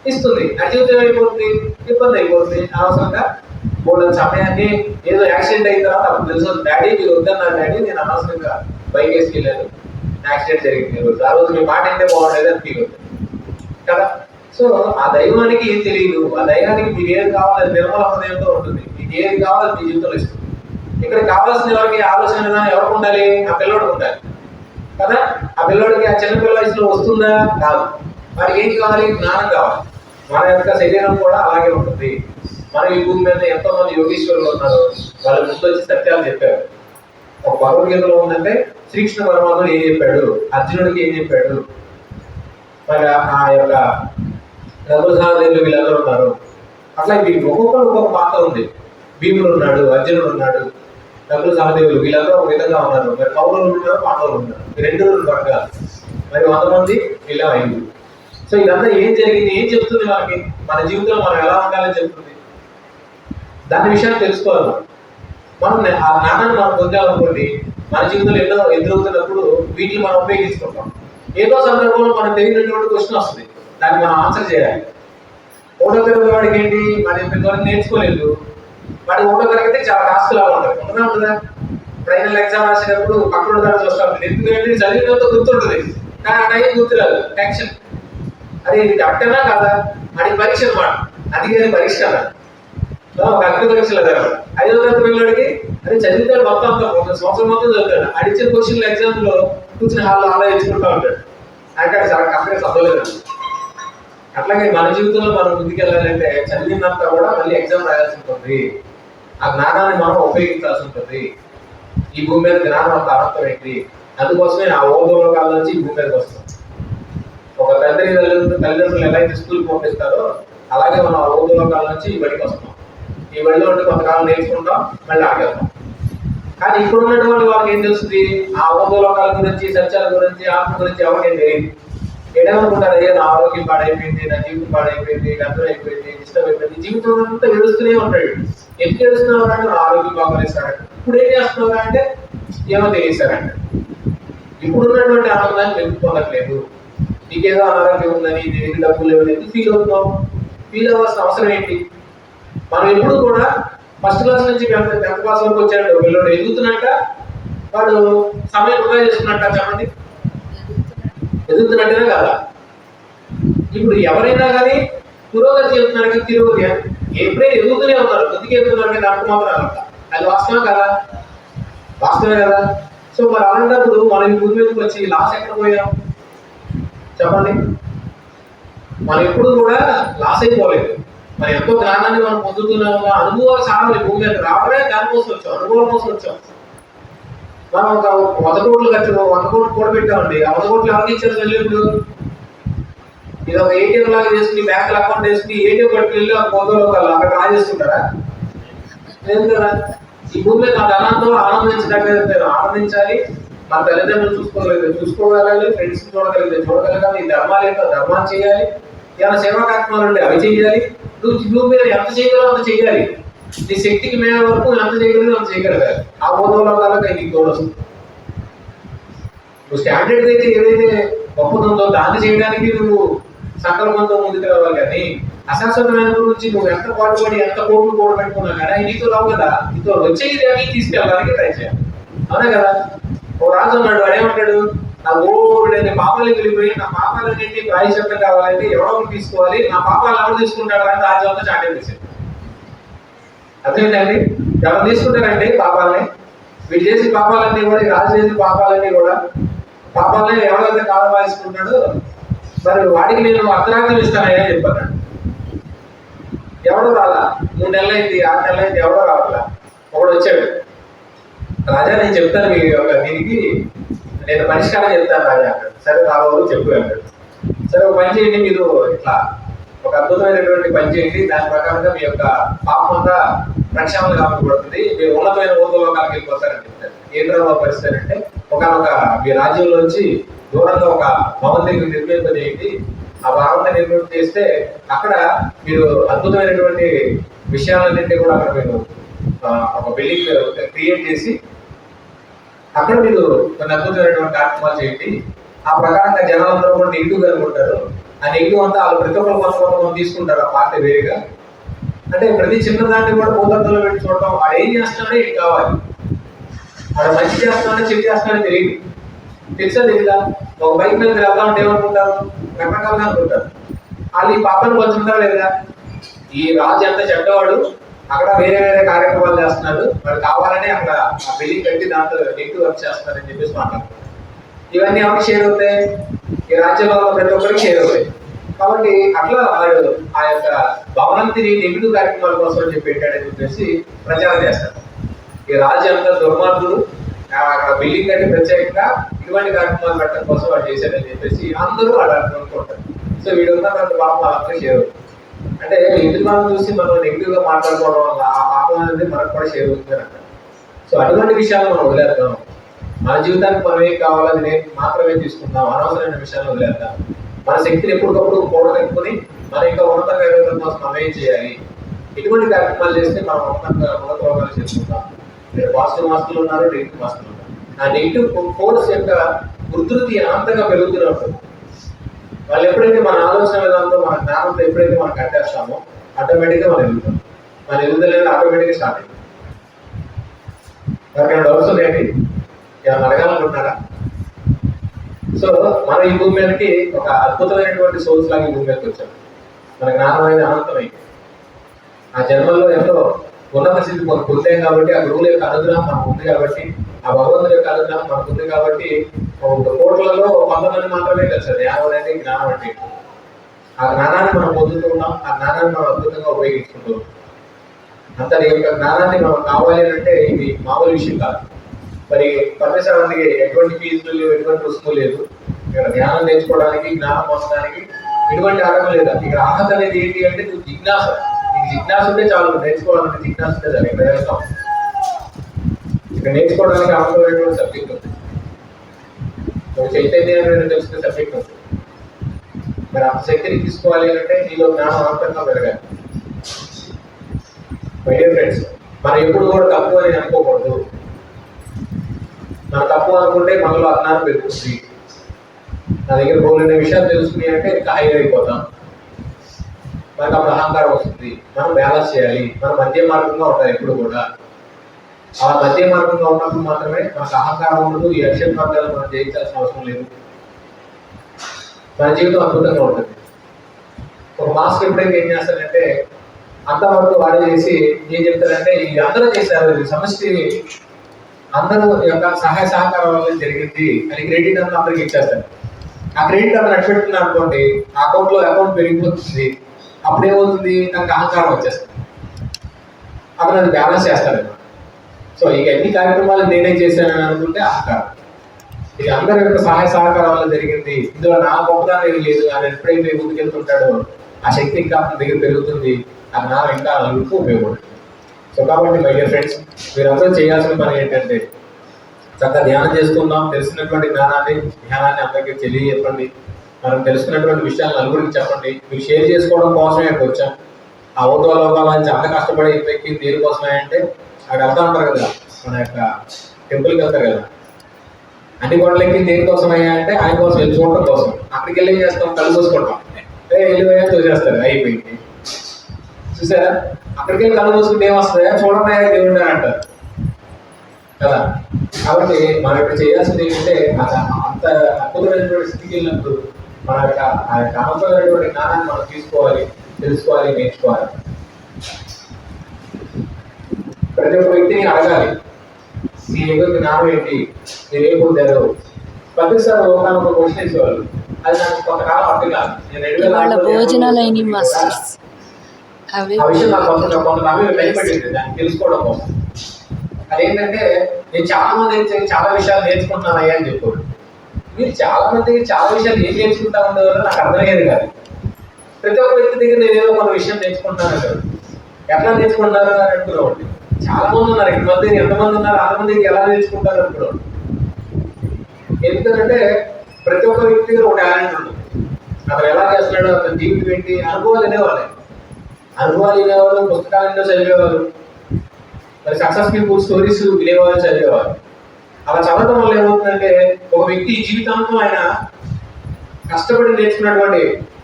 ఇస్తుంది? ఆ జీవితం అయిపోతుంది, ఇబ్బంది అయిపోతుంది. అనవసరంగా మూడు సమయాన్ని ఏదో యాక్సిడెంట్ అయిన తర్వాత అప్పుడు తెలుసు, డాడీ మీరు వద్దన్నారు డాడీ, నేను అనవసరంగా బైక్ వేసుకెళ్ళాను, యాక్సిడెంట్ జరిగింది. ఆ రోజు మీ మాట అంటే బాగుండేది అని ఫీల్ అవుతుంది కదా. సో ఆ దైవానికి ఏం తెలియదు. ఆ దైవానికి మీకు ఏది కావాలని నిర్మల హృదయంతో ఉంటుంది. మీకు ఏది కావాలని మీ జీవితంలో ఇస్తుంది. ఇక్కడ కావాల్సిన ఎవరికి ఆలోచన విధానం ఎవరికి ఉండాలి? ఆ పిల్లోడికి ఉండాలి కదా. ఆ పిల్లోడికి ఆ చిన్నపిల్ల వయసులో వస్తుందా? కాదు. వాడికి ఏం కావాలి? జ్ఞానం కావాలి. మన యొక్క శరీరం కూడా అలాగే ఉంటుంది. మనం ఈ భూమి మీద ఎంతో మంది యోగీశ్వరులు ఉన్నారు. వాళ్ళ ముందు వచ్చి సత్యాలు చెప్పారు. ఒక భగవద్గీతలో ఉందంటే శ్రీకృష్ణ పరమాత్ముడు ఏం చెప్పాడు, అర్జునుడికి ఏం చెప్పాడు, మరి ఆ యొక్క రఘుసాదేవులు వీళ్ళందరూ ఉన్నారు. అట్లా ఒక్కొక్కరు ఒక్కొక్క పాత్ర ఉంది. భీముడు ఉన్నాడు, అర్జునుడు ఉన్నాడు, రఘులు సహదేవులు వీళ్ళందరూ ఒక విధంగా ఉన్నారు. మరి కౌరవులు ఉన్నారు, పాండవులు ఉన్నారు. 2 వర్గాలు, మరి 100 మంది, వీళ్ళ 5. సో ఇదంతా ఏం జరిగింది, ఏం చెప్తుంది మనకి? మన జీవితంలో మనం ఎలా ఉండాలని చెప్తుంది. దాని విషయాన్ని తెలుసుకోవాలి. మనం ఆ జ్ఞానాన్ని మనం పొందాలనుకోండి, మన జీవితంలో ఎన్నో ఎదురవుతున్నప్పుడు వీటిని మనం ఉపయోగించుకుంటాం. ఏదో సందర్భంలో మనకు తెలియనటువంటి క్వశ్చన్ వస్తుంది, దాన్ని మనం ఆన్సర్ చేయాలి. 1వ తరగతి వాడికి ఏంటి, వాడి ఇంతవరకు నేర్చుకోలేదు. వాడి 1వ తరగతి చాలా టాస్క్లా ఉంటుంది. ఉంటుందా? ఫైనల్ ఎగ్జామ్ రాసేటప్పుడు పక్కన దాన్ని చూస్తాం. ఎందుకంటే చదివినంత గుర్తుంటుంది, కానీ ఆ టైం గుర్తురాదు. టెన్షన్, అదే ఇది కరెక్టేనా కాదా? అది పరీక్ష అనమాట. అది కానీ పరీక్ష కదా, ఒక అగ్ని పరీక్షలు కదా. 5వ తరగతి పిల్లడికి అది చదివితే మొత్తం ఒక సంవత్సరం మొత్తం చదువుతాడు. అడిచిన క్వశ్చన్లు ఎగ్జామ్ లో కూర్చుని హాల్లో ఆలోచించుకుంటూ ఉంటాడు. అక్కడ చాలా కరెక్ట్గా చదవలేదు. అట్లాగే మన జీవితంలో మనం ముందుకెళ్ళాలంటే చదివినంతా కూడా మళ్ళీ ఎగ్జామ్ రాయాల్సి ఉంటుంది. ఆ జ్ఞానాన్ని మనం ఉపయోగించాల్సి ఉంటుంది. ఈ భూమి మీద జ్ఞానం అంత అనంతం ఏంటి? అందుకోసమే ఆ ఓదోల కాలం నుంచి ఈ భూమి మీదకి వస్తాం. ఒక తల్లిదండ్రులు ఎలా అయితే స్కూల్కి పంపిస్తారో అలాగే మనం ఆ ఓదోల కాలం నుంచి ఈ బడికి వస్తాం. ఈ బడిలో ఉంటే కొంతకాలం నేర్చుకుంటాం, మళ్ళీ ఆగేస్తాం. కానీ ఇప్పుడు ఉన్నటువంటి వాళ్ళకి ఏం తెలుస్తుంది? ఆ ఓదోలోకాల గురించి, సత్యాల గురించి, ఆత్మ గురించి ఎవరికేం తెలియదు. ఏడేమనుకుంటారు? అయ్యా నా ఆరోగ్యం పాడైపోయింది, నా జీవితం పాడైపోయింది, అర్థం అయిపోయింది, ఇష్టం అయిపోయింది. జీవితం అంతా ఏడుస్తూనే ఉంటాడు. ఎందుకు ఏడుస్తున్నావు అంటే నా ఆరోగ్యం బాగోలేస్తారంట. ఇప్పుడు ఏం చేస్తున్నావు అంటే ఏమో తెలియస్తారంట. ఇప్పుడున్నటువంటి ఆనందాన్ని వెతుకు పొందట్లేదు. నీకేదో అనారోగ్యం ఉందని, దీనికి డబ్బులు లేవని ఎందుకు ఫీల్ అవుతున్నావు? ఫీల్ అవ్వాల్సిన అవసరం ఏంటి? మనం ఎప్పుడు కూడా ఫస్ట్ క్లాస్ నుంచి 10th క్లాస్ వరకు వచ్చాడు పిల్లడు ఎదుగుతున్నట్ట వాడు సమయం వృధా చేస్తున్నట్ట చెప్పండి, ఎదుగుతున్నట్టుగా కాదా? ఇప్పుడు ఎవరైనా కానీ పురోగతి చెందుతున్నారు కదా, తిరోగతి ఎప్పుడైనా ఎదుగుతూనే ఉన్నారు, ఎందుకు ఎదుగుతున్నారు కదా దాంట్లో మాత్రం అలా అది వాస్తవం కదా, వాస్తవమే కదా. సో మరి అలాంటప్పుడు మనం ఈ భూమి మీదకి వచ్చి లాస్ ఎక్కడ పోయాం చెప్పండి? మనం ఎప్పుడు కూడా లాస్ అయిపోలేదు. మరి ఎంతో జ్ఞానాన్ని మనం పొందుతున్నాము, అనుభవాలు సారాలి భూమి మీద రావడమే దానికోసం వచ్చాం, అనుభవం కోసం వచ్చాం. మనం ఒక 100 కోట్లు ఖర్చు 100 కోట్లు కూడబెట్టామండి, ఆ 100 కోట్లు ఎవరికి ఇచ్చారు వెళ్ళినప్పుడు? ఇది ఒక ఏటీఎం లాగా చేసుకుని బ్యాంక్ అకౌంట్ వేసుకుని ఏటీఎం పట్టుకు వెళ్ళి ఒక 100 రూపాయలు అక్కడ డ్రా చేసుకుంటారా? లేదు కదా. ఈ భూమి మీద నా ధనంతో ఆనందించడానికి ఆనందించాలి, మన తల్లిదండ్రులు చూసుకోగలగాలి, ఫ్రెండ్స్ చూడగలగాలి, ఈ ధర్మాలు ఏంటో ధర్మాలు చేయాలి, ఏమైనా సేవా కార్యక్రమాలు ఉంటే అవి చేయాలి. నువ్వు భూమి మీద ఎంత చేయగలవు అంత చేయాలి, నీ శక్తికి మేర వరకు ఎంత చేయగలవు అంత చేయగలగాలి. ఆ 100 రూపాయలకి నీకు తోడొస్తుంది. నువ్వు స్టాండర్డ్ అయితే ఏదైతే గొప్పతుందో దాన్ని చేయడానికి నువ్వు సంకల్పంతో ముందుకు రావాలి. కానీ అశాశ్వతమైన గురించి నువ్వు ఎంత పాటుపడి ఎంత కోట్లు కూడబెట్టుకున్నా కానీ నీతో రావు కదా, నీతో వచ్చేది అని తీసుకెళ్ళడానికి ట్రై చేయాలి, అవునా కదా. ఓ రాజు ఉన్నాడు, వాడేమంటాడు, నా ఓడి పాపాలు వెళ్ళిపోయి నా పాపాలన్నింటినీ ప్రాయశ్చిత్తం కావాలంటే ఎవరో తీసుకోవాలి, నా పాపాలు ఎవరు తీసుకుంటాడు అని రాజ్యం అంతా చాటే చేశాడు. అర్థమైందండి? ఎవరు తీసుకుంటారండి పాపాలని? వీళ్ళు చేసి పాపాలన్నీ కూడా, రాజు చేసిన పాపాలన్నీ కూడా, పాపాలని ఎవరైతే కాలం వాయించుకుంటాడో మరి వాడికి నేను అర్ధరాజ్యం ఇస్తానయ్యా చెప్పాను. ఎవడో రాలా, 3 నెలలైంది 6 నెలలైంది, ఎవడో రావాలా. ఒకడు వచ్చాడు, రాజా నేను చెప్తాను మీ యొక్క దీనికి నేను పరిష్కారం చెప్తాను రాజా అన్నాడు. సరే రావు చెప్పు అన్నాడు. సరే ఒక పని చేయండి, మీరు ఇట్లా ఒక అద్భుతమైనటువంటి పని చేయండి, దాని ప్రకారంగా మీ యొక్క పాపం అంతా ప్రక్షాళన కాకపోతుంది, మీరు ఉన్నతమైన ఊర్లోకాలకు వెళ్ళిపోతారని చెప్తారు. ఏంటో పరిస్థితి అంటే ఒకనొక మీ రాజ్యంలోంచి దూరంగా ఒక భవంతిని నిర్మింపజేయండి, ఆ భవంతిని నిర్మింప చేస్తే అక్కడ మీరు అద్భుతమైనటువంటి విషయాలన్నింటినీ కూడా అక్కడ మీరు ఒక బిల్డింగ్ క్రియేట్ చేసి అక్కడ మీరు కొన్ని అద్భుతమైనటువంటి కార్యక్రమాలు చేయండి. ఆ ప్రకారంగా జనాలందరూ కూడా నెగిటివ్ అనుకుంటారు, ఆ నెగిటివ్ అంతా వాళ్ళు ప్రతి ఒక్కరు కొంతమంది తీసుకుంటారు ఆ పార్టీ వేరుగా. అంటే ప్రతి చిన్నదాన్ని కూడా భూతత్వంలో పెట్టి చూడటం, వాడు ఏం చేస్తున్నాడో ఏం కావాలి, వాడు మంచి చేస్తున్నాడో చెడు చేస్తున్నాడో తెలియదు, తెలుసా తెలీదా? ఒక బైక్ మీద వెళ్తా ఉంటే ఏమనుకుంటారు, రకరకాలుగా అనుకుంటారు. వాళ్ళు ఈ పాపను పంచుకుంటారు లేదా? ఈ రాజు ఎంత చెడ్డవాడు, అక్కడ వేరే వేరే కార్యక్రమాలు చేస్తున్నాడు, వాడు కావాలని అక్కడ ఆ బిల్డింగ్ కట్టి దాంట్లో నెగిటివ్ వర్క్ చేస్తున్నారని చెప్పేసి మాట్లాడుతారు. ఇవన్నీ ఎవరికి షేర్ అవుతాయి? ఈ రాజ్యంలో ప్రతి ఒక్కరికి షేర్ అవుతాయి. కాబట్టి అట్లా వాడు ఆ యొక్క భవనంతిని నెగిటివ్ కార్యక్రమాల కోసం అని చెప్పి పెట్టాడని చెప్పేసి ప్రచారం చేస్తారు. ఈ రాజు అంత దుర్మార్గుడు, అక్కడ బిల్డింగ్ కట్టి ప్రత్యేకంగా ఇటువంటి కార్యక్రమాలు పెట్టడం కోసం వాడు చేశాడని చెప్పేసి అందరూ వాడు అనుకుంటారు. సో వీడు ఉన్న పాపం వాళ్ళందరూ షేర్ అవుతుంది. అంటే ఎదుటి మనం చూసి మనం నెగిటివ్ గా మాట్లాడుకోవడం వల్ల ఆ పాపం అనేది మనకు కూడా షేర్ అవుతుంది అని అంటారు. సో అటువంటి విషయాలు మనం వదిలేద్దాం, మన జీవితానికి మనం ఏం కావాలని నేను మాత్రమే తీసుకుందాం, అనవసరమైన విషయాలు వదిలేద్దాం. మన శక్తిని ఎప్పటికప్పుడు కూడగట్టుకుని మన ఇంకా ఉన్నతంగా ఎదగడం కోసం మనం ఏం చేయాలి, ఎటువంటి కార్యక్రమాలు చేస్తే మనం ఉన్నత రోగాలు చేసుకుంటాం. పాజిటివ్ మాస్కులు ఉన్నారు, నెగిటివ్ మాస్కులు ఉన్నారు. ఆ నెగిటివ్ ఫోర్స్ యొక్క ఉధృతి అనంతంగా పెరుగుతూనే ఉంటుంది. వాళ్ళు ఎప్పుడైతే మన ఆలోచన విధానంలో మన జ్ఞానంతో ఎప్పుడైతే మనం కట్టేస్తామో ఆటోమేటిక్గా మనం ఎదుగుతాం. మన ఎదుగుదల ఆటోమేటిక్గా స్టార్ట్ అయింది. ఎవరికైనా డౌట్స్ ఉన్నాయండి? ఏమైనా అడగాలనుకుంటున్నారా? సో మనం ఈ భూమి మీదకి ఒక అద్భుతమైనటువంటి సోర్స్ లాగా ఈ భూమి మీదకి వచ్చాం. మన జ్ఞానం అనేది అనంతమైంది. ఆ జన్మల్లో ఎంతో ఉన్నత స్థితి మనకు పొందాం కాబట్టి, ఆ గురువుల యొక్క అనుగ్రహం మనకు ఉంది కాబట్టి, ఆ భగవంతుడి యొక్క అనుగ్రహం మనకు ఉంది కాబట్టి, కోట్లలో 100 మంది మాత్రమే తెలుసు జ్ఞానం అనేది, జ్ఞానం అంటే. ఆ జ్ఞానాన్ని మనం పొందుతూ ఉన్నాం, ఆ జ్ఞానాన్ని మనం అద్భుతంగా ఉపయోగించుకుంటూ ఉన్నాం. అంత యొక్క జ్ఞానాన్ని మనం కావాలి అంటే ఇది మామూలు విషయం కాదు. మరి పరమేశ్వరానికి ఎటువంటి ఫీజులు లేవు, ఎటువంటి రుసుము లేదు. ఇక్కడ జ్ఞానం నేర్చుకోవడానికి, జ్ఞానం పొందడానికి ఎటువంటి ఆటం లేదు. ఇక్కడ అర్హత అనేది ఏంటి అంటే నువ్వు జిజ్ఞాస, నీకు జిజ్ఞాస ఉంటే చాలు, నేర్చుకోవాలంటే జిజ్ఞాస ఉంటే చాలు. ఇక్కడ వెళ్తాం, ఇక్కడ నేర్చుకోవడానికి అవసరమైనటువంటి సబ్జెక్ట్ ఉంది, ఒక చైతన్యమైన తెలిసిన సబ్జెక్ట్ ఉంది. మరి ఆ శక్తిని తీసుకోవాలి అంటే నీలో జ్ఞానం అనంతంగా పెరగాలి. మై డియర్ ఫ్రెండ్స్, మనం ఎప్పుడు కూడా తప్పు అని అనుకోకూడదు. మన తప్పు అనుకుంటే మనలో అజ్ఞానం పెరుగుతుంది. నా దగ్గర బోలైన విషయాలు తెలుసుకుని అంటే ఇంకా హైర్ అయిపోతాం. మనకు అప్పుడు అహంకారం వస్తుంది. మనం బ్యాలెన్స్ చేయాలి, మనం మధ్య మార్గంగా ఉండాలి ఎప్పుడు కూడా. ఆ మధ్య మార్గంగా ఉన్నప్పుడు మాత్రమే మనకు అహంకారం ఉండదు, ఈ అక్షర మార్గాలు మనం జయించాల్సిన అవసరం లేదు, మన జీవితం అద్భుతంగా ఉంటుంది. ఒక మాస్క్ ఎప్పుడైతే ఏం చేస్తాడంటే అంతవరకు వాడే చేసి ఏం చెప్తారంటే ఇది అందరూ చేశారు, ఇది సమష్టి అందరూ యొక్క సహాయ సహకారం వల్ల జరిగింది అని క్రెడిట్ అంతా అందరికి ఇచ్చేస్తారు. ఆ క్రెడిట్ అంతా నడిపెట్టుకున్నారు అనుకోండి, ఆ అకౌంట్ పెరిగిపోతుంది. అప్పుడేమవుతుంది, తనకు అహంకారం వచ్చేస్తుంది, అతను అది బ్యాలెన్స్ చేస్తాడు. సో ఇక ఎన్ని కార్యక్రమాలు నేనే చేశానని అనుకుంటే అహంకారం. ఇది అందరి యొక్క సహాయ సహకారం వల్ల జరిగింది, ఇందులో నా గొప్పదానం ఏమి లేదు అని ఎప్పుడైతే ముందుకెళ్తుంటాడో ఆ శక్తి ఇంకా అతని దగ్గర పెరుగుతుంది, ఆ జ్ఞానం ఇంకా ఎక్కువ ఉపయోగపడుతుంది. సో కాబట్టి మై డియర్ ఫ్రెండ్స్, మీరందరూ చేయాల్సిన పని ఏంటంటే చక్కగా ధ్యానం చేసుకుందాం, తెలిసినటువంటి జ్ఞానాన్ని అందరికీ తెలియజెప్పండి. మనం తెలుసుకున్నటువంటి విషయాలు నలుగురికి చెప్పండి. మీరు షేర్ చేసుకోవడం కోసమే అక్కడికి వచ్చాం. ఆ ఊర్వలోకాల నుంచి అంత కష్టపడి వ్యక్తి దేనికోసమే అంటే అక్కడ వెళ్తా ఉంటారు కదా, మన యొక్క టెంపుల్కి వెళ్తారు కదా, అన్ని గొడవలకి దేనికోసమయ్యా అంటే ఆయన కోసం వెళ్ళి చూడటం కోసం. అక్కడికి వెళ్ళి ఏం చేస్తాం, కళ్ళు మూసుకుంటాం, వెళ్ళిపోయా తోచేస్తారు, అయిపోయింది. చూసారా, అక్కడికి వెళ్ళి కళ్ళు మూసుకుంటే ఏమొస్తాయా, చూడండి దేవుడు అంటారు కదా. కాబట్టి మనం ఇక్కడ చేయాల్సింది ఏంటంటే అంత అద్భుతమైనటువంటి స్థితికి వెళ్ళినప్పుడు మన యొక్క ఆ యొక్క అనంతమైనటువంటి జ్ఞానాన్ని మనం తీసుకోవాలి, తెలుసుకోవాలి, నేర్చుకోవాలి. ప్రతి ఒక్క వ్యక్తిని అడగాలి, మీ యొక్క జ్ఞానం ఏంటి, మీరు ఏం పొందారు. ప్రతిసారి ఒక క్వశ్చన్ ఇచ్చేవాళ్ళు, అది నాకు కొంతకాలం అర్థం కాదు. నేను ఆ విషయం నాకు కొంత సమయం టైం పట్టింది దాన్ని తెలుసుకోవడం కోసం. అదేంటంటే నేను చాలా మంది చాలా విషయాలు నేర్చుకుంటున్నానయ్యా అని చెప్పాడు. మీరు చాలా మంది చాలా విషయాలు ఏం నేర్చుకుంటా ఉండేవారో నాకు అర్థమయ్యేది కాదు. ప్రతి ఒక్క వ్యక్తి దగ్గర నేను ఏదో ఒక విషయం నేర్చుకుంటున్నాను అంటారు. ఎట్లా నేర్చుకుంటారు అని అనుకునేవాడి. చాలా మంది ఉన్నారు, ఇక్కడ మంది ఎంతమంది ఉన్నారు, అంతమందికి ఎలా నేర్చుకుంటారు అనుకునేవాడు. ఎందుకంటే ప్రతి ఒక్క వ్యక్తి దగ్గర ఒక టాలెంట్ ఉంటుంది. అతను ఎలా చేస్తున్నాడో, అతని జీవితం ఏంటి, అనుభవాలు వినేవాళ్ళే. అనుభవాలు వినేవాళ్ళు, పుస్తకాలలో చదివేవారు, మరి సక్సెస్ పీపుల్ స్టోరీస్ వినేవాళ్ళు, చదివేవారు. అలా చదవడం వల్ల ఏమవుతుందంటే ఒక వ్యక్తి జీవితాంతం ఆయన కష్టపడి నేర్చుకున్నటువంటి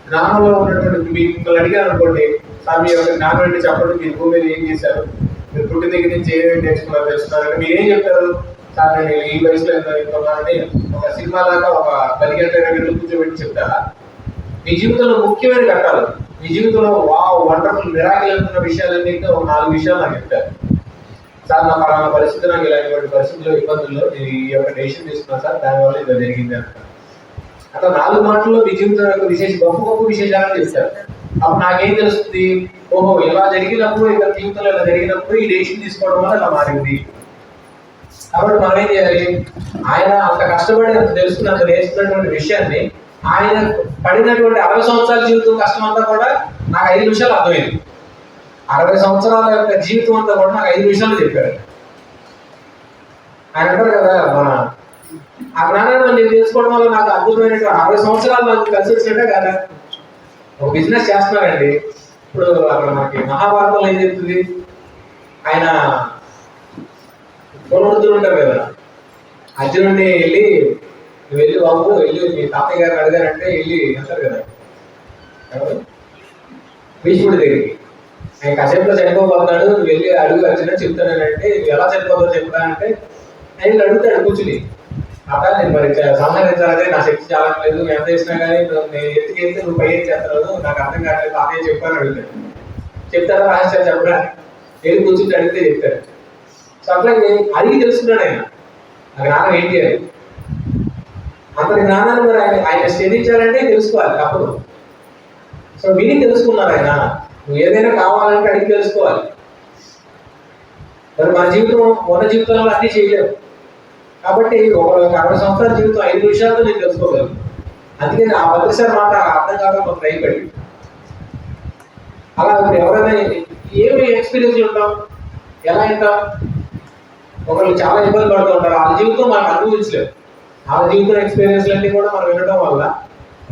జ్ఞానంలో ఉన్నటువంటి మిమ్మల్ని అడిగారు అనుకోండి, సార్ మీ యొక్క జ్ఞానం ఏంటి చెప్పండి, మీరు భూమి మీద ఏం చేశారు, మీరు పుట్టి దగ్గర నుంచి ఏమేమి నేర్చుకున్నారు తెలుసుకున్నారు, మీరు ఏం చెప్తారు, సార్ నేను ఈ వయసులో ఎంతున్నానని ఒక సినిమా దాకా ఒక 10 గంటల 20 గంటలు కూర్చోబెట్టి చెప్తారా? మీ జీవితంలో ముఖ్యమైన ఘట్టాలు, మీ జీవితంలో వండర్ఫుల్ మిరాకిల్ అనుకున్న విషయాలన్నీ ఒక 4 విషయాలు నాకు చెప్తారు. సార్ నా పలానా పరిస్థితి, నాకు ఇలాంటి పరిస్థితుల్లో ఇబ్బందుల్లో నేను ఈ యొక్క డెసిషన్ తీసుకున్నాను సార్, దానివల్ల ఇలా జరిగింది అంటారు. అట్లా 4 మాటల్లో మీ జీవితం యొక్క గొప్ప విశేషాలను చెప్తారు. అప్పుడు నాకేం తెలుస్తుంది, ఓహో ఇలా జరిగినప్పుడు, ఇక్కడ జీవితంలో ఇలా జరిగినప్పుడు ఈ డెసిషన్ తీసుకోవడం వల్ల ఇలా మారింది. కాబట్టి మనం ఏం చేయాలి, ఆయన అంత కష్టపడి అంత తెలుసుకుని అంత నేర్చుకున్నటువంటి విషయాన్ని ఆయన పడినటువంటి 60 సంవత్సరాల జీవితం కష్టం అంతా కూడా నాకు 5 నిమిషాలు అర్థమైంది. 60 సంవత్సరాల యొక్క జీవితం అంతా కూడా నాకు 5 నిమిషాలు చెప్పారు. ఆయన అంటారు కదా, మన ఆ జ్ఞానాన్ని నేను తెలుసుకోవడం వల్ల నాకు అద్భుతమైనటువంటి 60 సంవత్సరాలు నాకు కలిసి వచ్చినట్టే కదా. ఒక బిజినెస్ చేస్తున్నారండి. ఇప్పుడు అక్కడ మనకి మహాభారతంలో ఏం చెప్తుంది, ఆయన పూర్వవృద్ధులు ఉంటారు కదా, అర్జునుడిని వెళ్ళి బాబు వెళ్ళి మీ తాతయ్య గారిని అడిగారంటే వెళ్ళి అంటారు కదా భీష్ముడి దగ్గరికి, ఆయన కాసేపులో చనిపోతున్నాడు, నువ్వు వెళ్ళి అడుగు అర్జున చెప్తానంటే ఎలా చనిపోతావు చెప్తా అంటే ఆయన అడుగుతాడు కూర్చుని, అత నేను మరి సంహరించాలంటే నా శక్తి చాలా లేదు, నువ్వు ఎంత చేసినా కానీ నేను ఎత్తుకెళ్తే నువ్వు పై చేస్తాను, నాకు అర్థం కాలేదు, తాతయ్య చెప్పాను అడుగుతాడు. చెప్తారా రాష్ట్రాలు చెప్పడానికి వెళ్ళి కూర్చుంటే అడిగితే చెప్తాడు. సో అట్లాగే అడిగి తెలుసుకున్నాడు ఆయన ఆ జ్ఞానం ఏంటి అని. అంతటి జ్ఞానాన్ని మరి ఆయన స్థిరించాలంటే తెలుసుకోవాలి అప్పుడు. సో విని తెలుసుకున్నారు ఆయన. నువ్వు ఏదైనా కావాలంటే అడిగి తెలుసుకోవాలి. మరి మన జీవితంలో అన్నీ చేయలేవు. కాబట్టి ఒక 60 సంవత్సరాల జీవితం 5 నిమిషాలతో నేను తెలుసుకోగలను. అందుకని ఆ 10 మాట అర్థం కాక మనం భయపడి అలా ఇప్పుడు ఎవరైనా ఏమి ఎక్స్పీరియన్స్ ఉంటాం, ఎలా ఉంటాం, ఒకళ్ళు చాలా ఇబ్బంది పడుతూ ఉంటారు, వాళ్ళ జీవితం మనం అనుభవించలేము. వాళ్ళ జీవితం ఎక్స్పీరియన్స్లన్నీ కూడా మనం వినడం వల్ల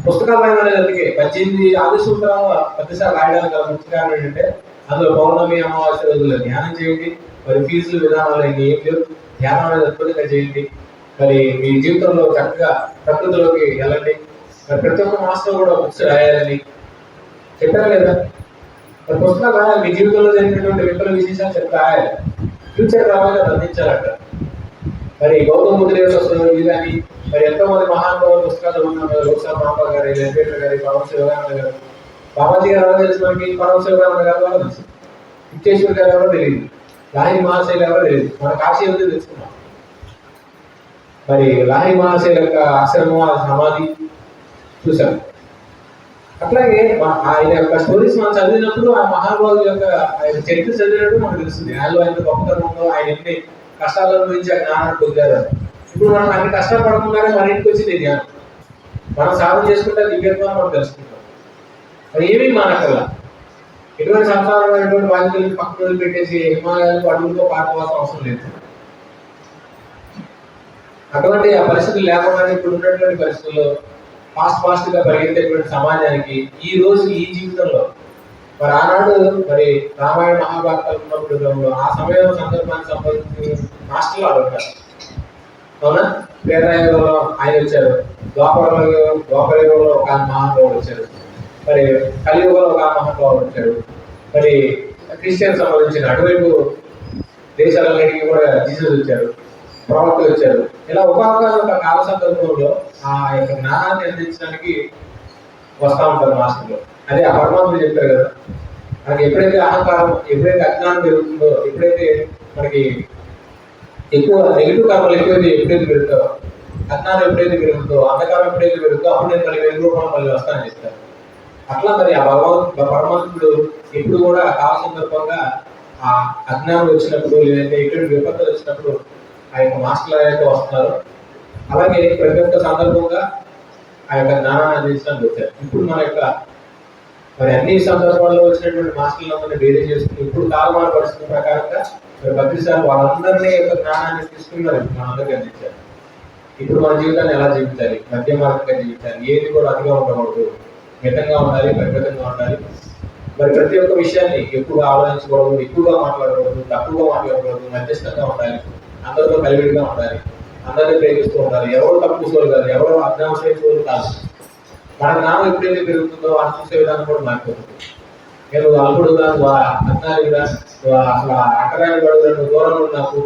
పుస్తకాలు రాయడం అందుకే 18 ఆది సూత్రాలు 10 సార్లు రాయడానికి గల ముఖ్య కారణం ఏంటంటే అందులో పౌర్ణమి అమావాస్య రోజుల్లో ధ్యానం చేయండి. మరి ఫీజులు విధానాలు ఏం లేవు, ధ్యానం అనేది అద్భుతంగా చేయండి. మరి మీ జీవితంలో చక్కగా ప్రకృతిలోకి వెళ్ళండి. మరి ప్రతి ఒక్క మాసంలో కూడా బుక్స్ రాయాలని చెప్పారా లేదా? పుస్తకాలు రాయాలి, మీ జీవితంలో జరిగినటువంటి విఫల విశేషాలు చెప్తే రాయాలి, ఫ్యూచర్ రావాలి అందించాలంట. మరి గౌతమ బుద్ధుడు ఇది కానీ మరి ఎంతో మంది మహానుభావుల పుస్తకాలు ఉన్నారు. లోక్సభ మాంబా గారి, వెంకటేశ్వర గారి, పరమ శివగానంద గారు. బాబాజీ గారు ఎవరో తెలుసు మనకి, పరమ శివగానంద గారు ఎవరో తెలుసు, విశ్వేశ్వర గారు ఎవరో తెలియదు, లాహిరి మహాశైలు ఎవరో తెలియదు, మన కాశీ ఉంది తెలుసుకున్నాం. మరి లాహిరి మహాశైల యొక్క ఆశ్రమం, ఆ సమాధి చూసాం. అట్లాగే ఆయన యొక్క స్టోరీస్ మనం చదివినప్పుడు ఆ మహానుభావుల యొక్క ఆయన చరిత్ర చదివినప్పుడు మనకు తెలుస్తుంది. ఆయనలో ఆయన గొప్పతనం ఉందో, ఆయన ఎన్ని కష్టాల గురించి ఆ జ్ఞానాన్ని పొందారు. ఇప్పుడు మనం అన్ని కష్టాలు పడకుండానే మన ఇంటికి వచ్చింది జ్ఞానం. మనం సాధన చేసుకుంటే దివ్యత్వం మనం తెలుసుకుంటాం. మరి ఏమీ మానకల్లా ఎటువంటి సంసారమైనటువంటి బాధ్యతలు పక్కన వదిలి పెట్టేసి హిమాలయాలకు అడుగుతో పాటుకోవాల్సిన అవసరం లేదు. అటువంటి ఆ పరిస్థితులు లేకుండా ఇప్పుడు ఉన్నటువంటి పరిస్థితుల్లో ఫాస్ట్ గా పరిగెత్తేటువంటి సమాజానికి ఈ రోజు ఈ జీవితంలో మరి ఆనాడు మరి రామాయణ మహాభారతాలు ఉన్నప్పుడు ఆ సమయం సందర్భానికి సంబంధించి మాస్టర్లు అడుగుతారు. అవునా? ప్రేరయుగంలో ఆయన వచ్చారు, ద్వాపరయుగంలో ఒక మహానుభావుడు వచ్చారు, మరి కలియుగంలో ఒక మహానుభావుడు వచ్చాడు, మరి క్రిస్టియన్ సంబంధించిన అటువైపు దేశాలన్నిటికీ కూడా జీసస్ వచ్చారు, ప్రవక్తలు వచ్చారు. ఇలా ఒక కాల సందర్భంలో ఆ యొక్క జ్ఞానాన్ని అందించడానికి వస్తూ ఉంటారు మాస్టర్లు. అదే ఆ పరమాత్ముడు చెప్పారు కదా, మనకి ఎప్పుడైతే అహంకారం, ఎప్పుడైతే అజ్ఞానం పెరుగుతుందో, ఎప్పుడైతే మనకి ఎక్కువ నెగిటివ్ కర్మలు ఎప్పుడైతే పెరుగుతారో, అజ్ఞానం ఎప్పుడైతే పెరుగుతుందో, అంధకారం ఎప్పుడైతే పెరుగుతుందో అప్పుడు నేను మళ్ళీ వెలుగు రూపంలో మళ్ళీ వస్తానని చెప్తాను. అట్లా మరి ఆ పరమాత్ముడు ఎప్పుడు కూడా కాల సందర్భంగా ఆ అజ్ఞానం వచ్చినప్పుడు, లేదంటే ఎటువంటి విపత్తులు వచ్చినప్పుడు ఆ యొక్క మాస్టర్లు అయితే వస్తున్నారు. అలాగే ప్రతి ఒక్క సందర్భంగా ఆ యొక్క జ్ఞానాన్ని అందించడానికి వచ్చారు. ఇప్పుడు మన యొక్క మరి అన్ని సందర్భాల్లో వచ్చినటువంటి మాస్టర్లందరినీ వేరే చేసుకుని ఇప్పుడు కాలమాన పరిస్థితుల ప్రకారంగా మరి భక్తిసారి వాళ్ళందరినీ యొక్క జ్ఞానాన్ని తీసుకున్నారు, మనందరికీ అందించారు. ఇప్పుడు మన జీవితాన్ని ఎలా జీవించాలి, మధ్య మార్గంగా జీవించాలి, ఏది కూడా అతిగా ఉండకూడదు, మితంగా ఉండాలి, పరిమితంగా ఉండాలి. మరి ప్రతి ఒక్క విషయాన్ని ఎక్కువగా ఆలోచించకూడదు, ఎక్కువగా మాట్లాడకూడదు, తక్కువగా మాట్లాడకూడదు, మధ్యస్థంగా ఉండాలి, అందరితో కలివిడిగా ఉండాలి, అందరినీ ప్రేమిస్తూ ఉండాలి. ఎవరు తక్కువ సోలు కాదు, ఎవరు అజ్ఞానమైన సోలు కాదు. మన జ్ఞానం ఎప్పుడైతే పెరుగుతుందో అది చూసే విధానం కూడా మారిపోతుంది. నేను అల్పుడుగా, అజ్ఞానిగా, అసలు అక్కరాని పడుతున్న దూరంలో నాకు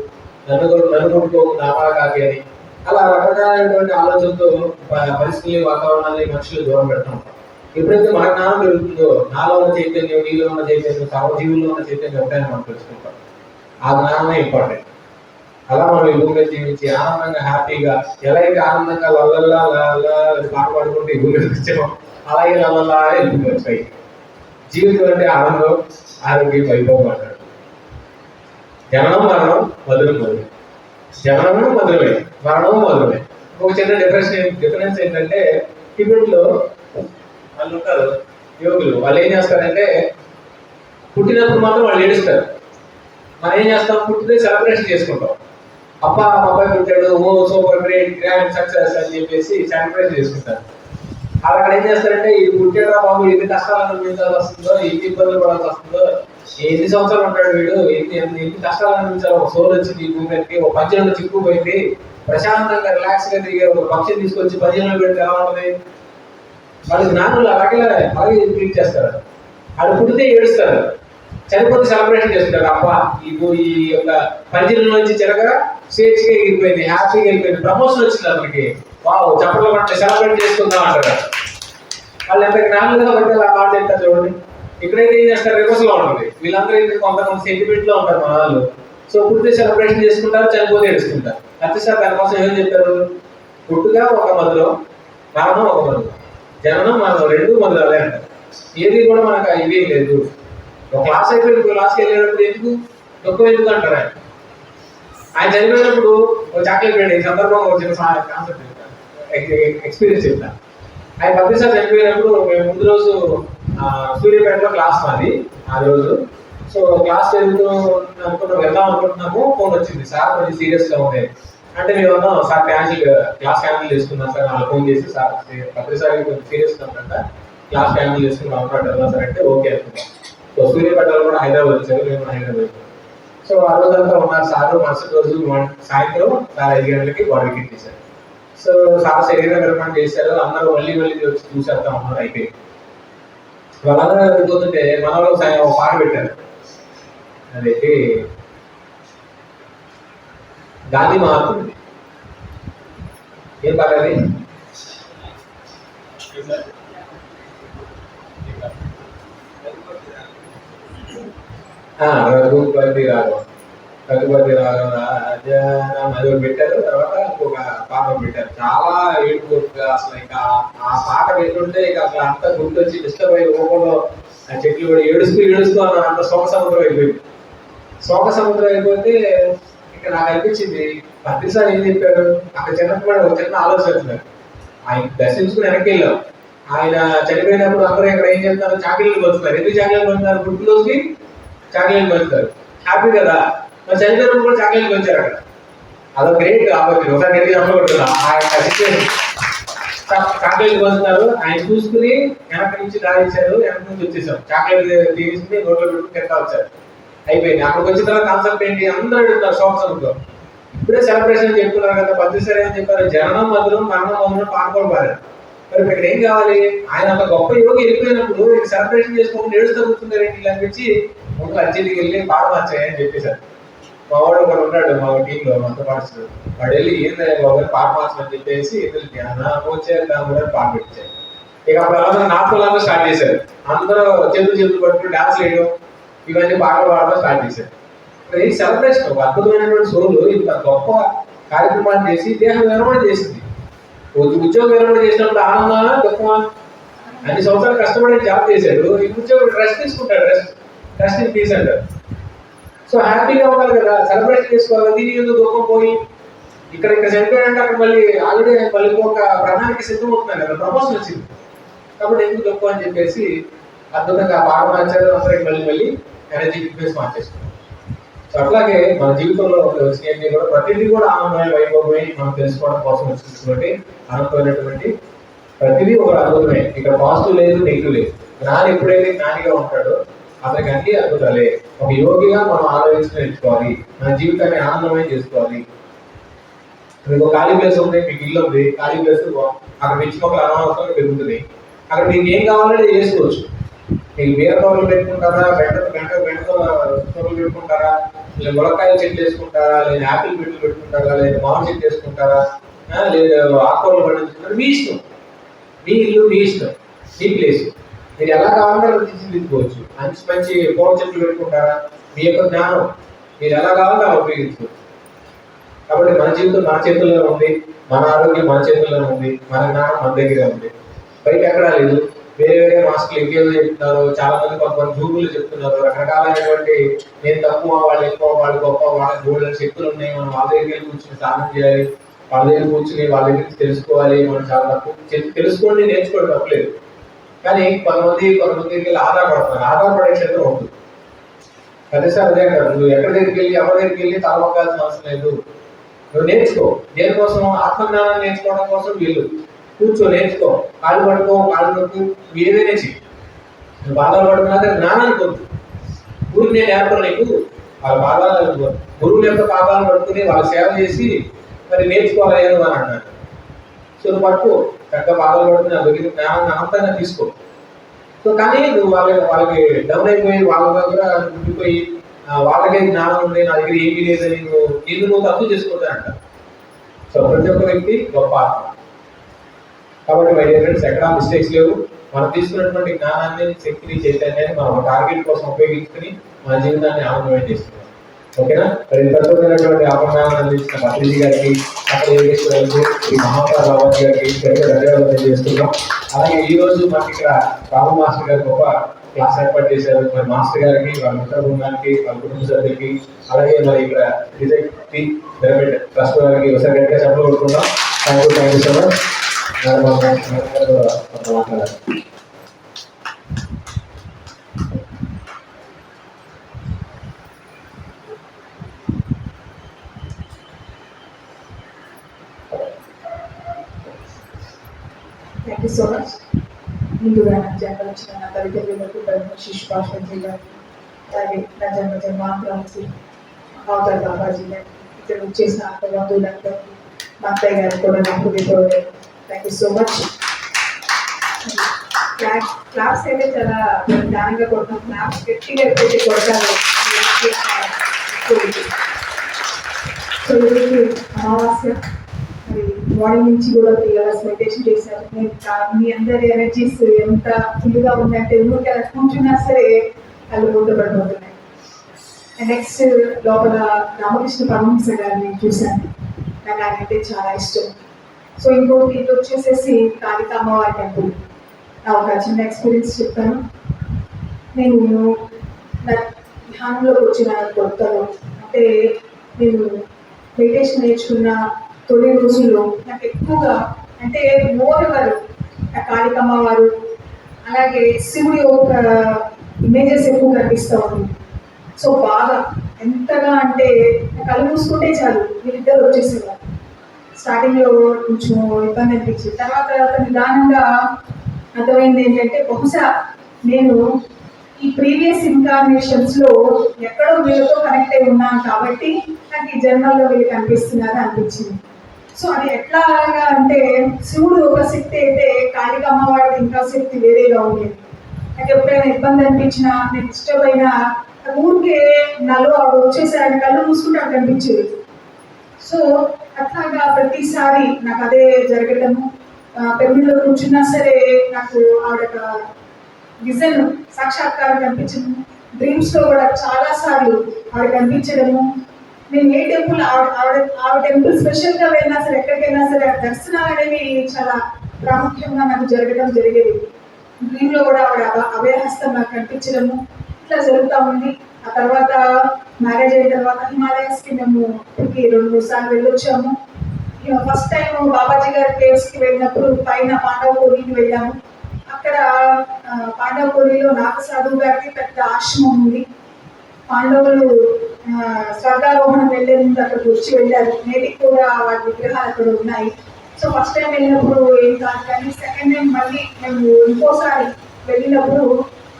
నన్ను కొట్టుకోకుండా నామాల కాకి అని అలా రకరకాలైనటువంటి ఆలోచనతో పరిస్థితులు, వాతావరణాన్ని మనుషులు దూరం పెడతా ఉంటాం. ఎప్పుడైతే మన జ్ఞానం పెరుగుతుందో నాలో ఉన్న చైతన్యం, నీలో ఉన్న చైతన్యం, సర్వజీవుల్లో ఉన్న చైతన్యం ఒకటే మనం తెలుసుకుంటాం. ఆ జ్ఞానమే ఇంపార్టెంట్. అలా మనం ఈ భూమి జీవించి ఆనందంగా, హ్యాపీగా, ఎలా అయితే ఆనందంగా లల్లల్లా పాట పాడుకుంటే ఈ భూమి వచ్చామో అలాగే లల్లల్లా వచ్చాయి. జీవితం అంటే ఆనందం, ఆరోగ్యం, వైభవం అంటాడు. జననం మరణం మధురమే, జననం మధురమే, మరణం మధురమే. ఒక చిన్న డిఫరెన్స్ ఏంటంటే టిబెట్లో వాళ్ళు ఉంటారు యోగులు, వాళ్ళు ఏం చేస్తారంటే పుట్టినప్పుడు మాత్రం వాళ్ళు ఏడుస్తారు. మనం ఏం చేస్తాం, పుట్టితే సెలబ్రేషన్ చేసుకుంటాం. అబ్బా మా అబ్బాయి పుట్టాడు, ఓ సూపర్ గ్రేట్ గ్రాండ్ సక్సెస్ అని చెప్పేసి సెలబ్రేట్ చేసుకుంటారు. అక్కడ ఏం చేస్తారంటే ఇది పుట్టాడా బాబు, ఎన్ని కష్టాలు అనుభవించాల్సి వస్తుందో, ఎన్ని ఇబ్బందులు పడాల్సి వస్తుందో, ఎన్ని సంవత్సరాలు ఉంటాడు వీడు, ఎన్ని కష్టాలు అనుభవించాలి. ఒక సోల్ వచ్చింది ఈ భూమికి, ఒక పంచంలో చిక్కుపోయింది, ప్రశాంతంగా రిలాక్స్ గా తిరిగే ఒక పక్షిని తీసుకొచ్చి పంచంలో పెడితే ఎలా ఉంటుంది? వాళ్ళు జ్ఞానులు అలాగే ట్రీట్ చేస్తారు. అది పుట్టితే ఏడుస్తారు, చనిపోతే సెలబ్రేషన్ చేస్తుంటారు. అబ్బా ఈ యొక్క పంజరం నుంచి చిరగా స్వేచ్ఛగా ఎగిరిపోయింది, హ్యాపీగా వెళ్ళిపోయింది, ప్రమోషన్ వచ్చింది అతనికి, వావ్ చప్పట్లు పట్ల సెలబ్రేట్ చేసుకుందాం అంటారు. వాళ్ళు ఎంత జ్ఞానులుగా కాబట్టి అలా మాట చెప్తారు చూడండి. ఇక్కడైతే ఏం చేస్తారు, రివర్స్ లో ఉంటుంది. వీళ్ళందరూ అయితే కొంతమంది సెంటిమెంట్ లో ఉంటారు మన వాళ్ళు. సో పుట్టితే సెలబ్రేషన్ చేసుకుంటారు, చనిపోతే ఏడుస్తుంటారు. ప్రతిసారి దానికోసం ఏం చెప్పారు, పుట్టుగా ఒక మధురం, మరణం ఒక మధురం, జననం మనం రెండు మధురాలే అంటారు. ఏది కూడా మనకు ఇవేం లేదు. ఒక క్లాస్ అయిపోయి క్లాస్కి వెళ్ళేటప్పుడు ఎందుకు దుఃఖం ఎందుకు అంటారు. ఆయన చనిపోయినప్పుడు ఒక చాక్లెట్ వేయండి. ఈ సందర్భంగా ఒక చిన్న కాన్సెప్ట్ ఎక్స్పీరియన్స్ చెప్తాను. ఆయన ప్రతిసారి చనిపోయినప్పుడు మేము ముందు రోజు సూర్యాపేటలో క్లాస్ మాది ఆ రోజు. సో క్లాస్ వెళ్దాం అనుకుంటున్నాము, ఫోన్ వచ్చింది, సార్ కొంచెం సీరియస్ గా ఉంది అంటే మేము అన్నాం, సార్ క్లాస్ క్యాన్సిల్ చేసుకున్నాం సార్. వాళ్ళు ఫోన్ చేసి సార్ ప్రతిసారి కొంచెం సీరియస్ గా ఉందంట, క్లాస్ క్యాన్సిల్ చేసుకున్నాం వెళ్దాం సార్ అంటే ఓకే అనుకున్నాం. సో సూర్యాపేటలో కూడా హైదరాబాద్ వచ్చారు, మేము హైదరాబాద్. సో ఆ రోజంతా ఉన్నారు సార్. మరుసటి రోజు సాయంత్రం సార్ 5 గంటలకి బాడీ వికెట్ చేశారు. సో సార్ శరీర విరమణ చేశారు. అందరూ మళ్ళీ వచ్చి చూసేస్తా ఉన్నారు. అయిపోయింది. వాళ్ళందరూ వెళ్ళిపోతుంటే మన వాళ్ళు ఒక పాట పెట్టారు, అదేంటి గాంధీ మహాత్ముడు. ఏం పాట అది? రఘుపతి రాఘవ, రఘుపతి రాఘవ రాజారాం అది ఒకటి పెట్టారు. తర్వాత ఇంకొక పాట పెట్టారు, చాలా ఏడుపు. అసలు ఇంకా ఆ పాట వింటుంటే ఇక అసలు అంతా గుర్తొచ్చి డిస్టర్బ్ అయ్యి రూపంలో ఆ చెట్లు కూడా ఏడుస్తూ ఏడుస్తూ అన్నారు. అంత శోక సముద్రం అయిపోయింది. శోక సముద్రం అయిపోతే ఇక నాకు అనిపించింది, పత్రిసారి ఏం చెప్పారు, అక్కడ చిన్నప్పుడు ఒక చిన్న ఆలోచన వచ్చినారు. ఆయన దర్శించుకుని వెనక్కి వెళ్ళాం. ఆయన చనిపోయినప్పుడు అందరూ ఇక్కడ ఏం చేస్తారు, చాక్లెట్లు పంచుతారు. ఎందుకు చాక్లెట్లు పంచుతారు? పుట్టినరోజుకి చాక్లెట్లు పంచుతారు, హ్యాపీ కదా. మరి చనిపోయినప్పుడు కూడా చాక్లెట్లు పంచారు అక్కడ. అదొక గ్రేట్ ఆపర్చునిటీ. ఒకసారి ఎగ్జాంపుల్ కొడుతున్నా, ఆయన సిచ్యువేషన్ చాక్లెట్లు పంచుతారు. ఆయన చూసుకుని వెనక నుంచి దాయించారు, వెనక నుంచి వచ్చేసాం. చాక్లెట్ తీసుకుని నోట్లో పెట్టుకుని తింటా వచ్చారు. అయిపోయింది. అక్కడికి వచ్చిన తర్వాత కాన్సెప్ట్ ఏంటి, అందరూ అడుగుతారు శోక సముద్రం. ఇప్పుడే సెలబ్రేషన్ చెప్తున్నారు కదా, పత్రిసారి ఏమని చెప్పారు, జననం మధురం మరణం మధురం పాడుకోవడం పాడారు. మరి ఇక్కడ ఏం కావాలి, ఆయన అంత గొప్ప యోగి వెళ్ళిపోయినప్పుడు సెలబ్రేషన్ చేసుకోకుండా ఏడుస్తూ కూర్చున్నారు ఏంటి ఇలా అనిపించి ముందు అర్జెంట్కి వెళ్ళి పాట మార్చాయని చెప్పేశారు. మా వాడు ఒకడు ఉన్నాడు మా టీంలో, మాతో పాటు. వాడు వెళ్ళి ఏంటంటే బాబు పాట మార్చమని చెప్పేసి వచ్చే పాట పెట్టారు. ఇక అప్పుడు అందరూ నాటకాలు స్టార్ట్ చేశారు. అందరూ చేతులు పట్టుకుని డాన్స్ వేయడం, ఇవన్నీ పాటలు పాడడం స్టార్ట్ చేశారు. ఈ సెలబ్రేషన్ ఒక అద్భుతమైనటువంటి సోలు ఇంత గొప్ప కార్యక్రమాన్ని చేసి దేహం విరమణ చేసింది. ఉద్యోగం విరమణ చేసినప్పుడు ఆనందమా దుఃఖమా? అన్ని సంవత్సరాలు కష్టపడి జాబ్ చేశాడు, ఈ ఉద్యోగం రెస్ట్ తీసుకుంటాడు, రెస్ట్ పీస్ అంటారు. సో హ్యాపీగా ఉండాలి కదా, సెలబ్రేషన్ చేసుకోవాలి. దీనికి ఎందుకు దుఃఖం పోయి ఇక్కడ చనిపోయాడంటే అక్కడ మళ్ళీ ఆల్రెడీ మళ్ళీ ఒక ప్రణాళిక సిద్ధం అవుతున్నాయి కదా, ప్రమోషన్ వచ్చింది కాబట్టి ఎందుకు దుఃఖం అని చెప్పేసి అద్భుతంగా పాట మార్చారు. అందరికి మళ్ళీ ఎనర్జీ ఫిట్నెస్ మార్చేసుకున్నాం. సో అట్లాగే మన జీవితంలో వచ్చినవి కూడా ప్రతిదీ కూడా ఆనందమై వైభవమై మనం తెలుసుకోవడం కోసం వచ్చినటువంటి అనంతమైనటువంటి ప్రతిదీ ఒక అద్భుతమే. ఇక్కడ పాజిటివ్ లేదు, నెగిటివ్ లేదు. జ్ఞాని ఎప్పుడైతే జ్ఞానిగా ఉంటాడో అతనికి అన్ని అద్భుతాలే. ఒక యోగిగా మనం ఆలోచించి నేర్చుకోవాలి, మన జీవితాన్ని ఆనందమై చేసుకోవాలి. మీకు ఖాళీ ప్లేస్ ఉంది, మీకు ఇల్లు ఉంది, ఖాళీ ప్లేస్ అక్కడ పిచ్చి మొక్కలు అనవసరంగా పెరుగుతుంది. అక్కడ మీకు ఏం కావాలంటే చేసుకోవచ్చు. మీకు బీర తోటలు పెట్టుకుంటారా, బెండ తోటలు పెట్టుకుంటారా, లేదా ములక్కాయల చెట్లు వేసుకుంటారా, లేదా యాపిల్ చెట్లు పెట్టుకుంటారా, లేదా మామిడి చెట్లు వేసుకుంటారా, లేదా ఆకుకూరలు పండించుకుంటారా, మీ ఇష్టం. మీ ఇల్లు మీ ఇష్టం, మీ ప్లేస్. మీరు ఎలా కావాలంటే అలా తీర్చిదిద్దుకోవచ్చు. మంచి మంచి పూల చెట్లు పెట్టుకుంటారా, మీ యొక్క జ్ఞానం మీరు ఎలా కావాలంటే అలా ఉపయోగించుకోవచ్చు. కాబట్టి మన జీవితం మన చేతుల్లో ఉంది, మన ఆరోగ్యం మన చేతుల్లో ఉంది, మన జ్ఞానం మన దగ్గరే ఉంది, బయట ఎక్కడా లేదు. వేరే వేరే మాస్కులు ఇంకేదో చెప్తున్నారు, చాలా మంది కొంతమంది గ్రూపులు చెప్తున్నారు రకరకాలైనటువంటి, నేను తక్కువ వాళ్ళు ఎక్కువ వాళ్ళు గొప్ప, వాళ్ళకి గోల్డెన్ శక్తులు ఉన్నాయి, మనం వాళ్ళ దగ్గర కూర్చుని సాధన చేయాలి, వాళ్ళ దగ్గర కూర్చుని వాళ్ళ దగ్గర తెలుసుకోవాలి, మనం చాలా తక్కువ తెలుసుకోండి, నేర్చుకోవడం తప్పలేదు. కానీ కొంతమందికి ఆధారపడుతున్నారు, ఆధారపడే క్షేత్రం ఉంటుంది. ప్రతిసారి అదే కాదు, నువ్వు ఎక్కడి దగ్గరికి వెళ్ళి ఎవరి దగ్గరికి వెళ్ళి తలవకాల్సిన అవసరం లేదు. నువ్వు నేర్చుకో. దేనికోసం? ఆత్మజ్ఞానాన్ని నేర్చుకోవడం కోసం వీళ్ళు కూర్చో, నేర్చుకో, కాళ్ళు పడుకో, కాళ్ళు నొక్కు, ఏదైనా చెయ్యి. నువ్వు బాధలు పడుతున్నా జ్ఞానాన్ని పొందు. గురువు నేను ఏర్పడు, నీకు వాళ్ళ బాధాలు గురువుల యొక్క పాదాలు పడుకుని వాళ్ళ సేవ చేసి మరి నేర్చుకోలేదు అని అన్నాడు. సో నువ్వు పట్టుకో, పెద్ద బాధలు పడుకుని ఆ దగ్గర జ్ఞానాన్ని అంతంగా తీసుకో. సో కానీ నువ్వు వాళ్ళకి డౌన్ అయిపోయి వాళ్ళ దగ్గర ఉండిపోయి వాళ్ళకే జ్ఞానం ఉంది, నా దగ్గర ఏమీ లేదని నువ్వు తప్పు చేసుకుంటానంట. సో ప్రతి ఒక్క వ్యక్తి గొప్ప ఆత్మ. కాబట్టి మై డియర్ ఫ్రెండ్స్, ఎక్కడా మిస్టేక్స్ లేవు. మనం తీసుకున్నటువంటి జ్ఞానాన్ని, శక్తిని, చైతన్యాన్ని మనం టార్గెట్ కోసం ఉపయోగించుకుని మన జీవితాన్ని ఆనందమయం చేస్తున్నాం. ఓకేనా? మరి ప్రస్తుతమైనటువంటి ఆభరణాలను అందించిన పత్రిజీ గారికి, అక్కడ యోగేశ్వరులకు, ఈ మహాప్రభు రావత్ గారికి ధన్యవాదాలు తెలియజేస్తున్నాం. అలాగే ఈ రోజు మనకి ఇక్కడ రాము మాస్టర్ గారు గొప్ప క్లాస్ ఏర్పాటు చేశారు. మరి మాస్టర్ గారికి, వాళ్ళ మిత్ర బృందానికి, వాళ్ళ కుటుంబ సభ్యులకి, అలాగే మరి ఇక్కడ డిజైన్ పిరమిడ్ ట్రస్ట్ గారికి ఒకసారి గట్టిగా చెప్పలు కొట్టుకుంటాం. Thank you so much. మాట్లాడారు. Thank you so much. ముందుగా నా జన్మనిచ్చిన నా తల్లిదండ్రులకు, శిశుపాశ్వతి గారికి, అలాగే నా జన్మాంతరానికి అవతార్ బాబాజీ గారికి, ఇక్కడ వచ్చేసిన అక్క బంధువులందరికీ, మా అత్తయ్య గారికి కూడా నా హృదయపూర్వక thank you so much. Claps అయితే చాలా దానిగా కొడతాం, క్లాప్స్ గట్టిగా పెట్టి కొడతారు. సో ఈరోజు అమావాస్య, మరి మార్నింగ్ నుంచి కూడా 3 hours మెడిటేషన్ చేశారు. నేను మీ అందరి ఎనర్జీస్ ఎంత ఫుల్గా ఉందంటే ఊరికి అలా కూర్చున్నా సరే కళ్ళు మూతపడిపోతున్నాయి. నెక్స్ట్ లోపల రామకృష్ణ పరమహంస గారిని చూశాను, నాకు ఆయన అంటే చాలా ఇష్టం. సో ఇంకోటి ఇది వచ్చేసేసి కాళికా అమ్మవారి టెంపుల్. నా ఒక చిన్న ఎక్స్పీరియన్స్ చెప్తాను. నేను నా ధ్యానంలోకి వచ్చిన కొత్తలో, అంటే నేను మెడిటేషన్ నేర్చుకున్న తొలి రోజుల్లో నాకు ఎక్కువగా అంటే మోరవరు కాళికమ్మ వారు, అలాగే శివుడి ఒక ఇమేజెస్ ఎక్కువ కనిపిస్తూ ఉంది. సో బాగా ఎంతగా అంటే కళ్ళు మూసుకుంటే చాలు వీళ్ళిద్దరు వచ్చేసేవారు. స్టార్టింగ్లో కొంచెం ఇబ్బంది అనిపించింది, తర్వాత నిదానంగా అర్థమైంది ఏంటంటే బహుశా నేను ఈ ప్రీవియస్ ఇన్కార్నేషన్స్లో ఎక్కడో వీళ్ళతో కనెక్ట్ అయి ఉన్నాను కాబట్టి నాకు ఈ జన్మల్లో వీళ్ళు కనిపిస్తున్నారు అనిపించింది. సో అది ఎట్లాగా అంటే శివుడు ఒక శక్తి అయితే కాళిక అమ్మవారి ఇంకా శక్తి వేరేగా ఉండేది. నాకు ఎప్పుడైనా ఇబ్బంది అనిపించినా, నేను డిస్టర్బ్ అయినా ఊరికే నాలో ఆవిడ వచ్చేసారి కళ్ళు మూసుకుంటే అక్కడ కనిపించేది. సో అట్లాగా ప్రతిసారి నాకు అదే జరగటము. పెళ్లిలో కూర్చున్నా సరే నాకు ఆవిడ విజన్ సాక్షాత్కారం కనిపించడము, డ్రీమ్స్లో కూడా చాలాసార్లు ఆవిడ కనిపించడము. నేను ఏ టెంపుల్ ఆవిడ టెంపుల్ స్పెషల్గా వెళ్ళినా సరే, ఎక్కడికైనా సరే దర్శనాలు అనేవి చాలా ప్రాముఖ్యంగా నాకు జరగడం జరిగేది. డ్రీమ్లో కూడా ఆవిడ అభయహస్తం నాకు కనిపించడము ఇట్లా జరుగుతూ ఉంది. ఆ తర్వాత మ్యారేజ్ అయిన తర్వాత హిమాలయస్కి మేము ఇప్పటికి 2-3 సార్లు వెళ్ళొచ్చాము. ఫస్ట్ టైం బాబాజీ గారి కేవ్స్కి వెళ్ళినప్పుడు పైన పాండవపూరికి వెళ్ళాము. అక్కడ పాండవపూరిలో నాగసాధువు గారికి పెద్ద ఆశ్రమం ఉంది. పాండవులు స్వర్గారోహణం వెళ్ళే ముందు అక్కడికి వచ్చి వెళ్ళారు. నేటికి కూడా వాటి విగ్రహాలు అక్కడ ఉన్నాయి. సో ఫస్ట్ టైం వెళ్ళినప్పుడు ఏం కాదు, కానీ సెకండ్ టైం మళ్ళీ మేము ఇంకోసారి వెళ్ళినప్పుడు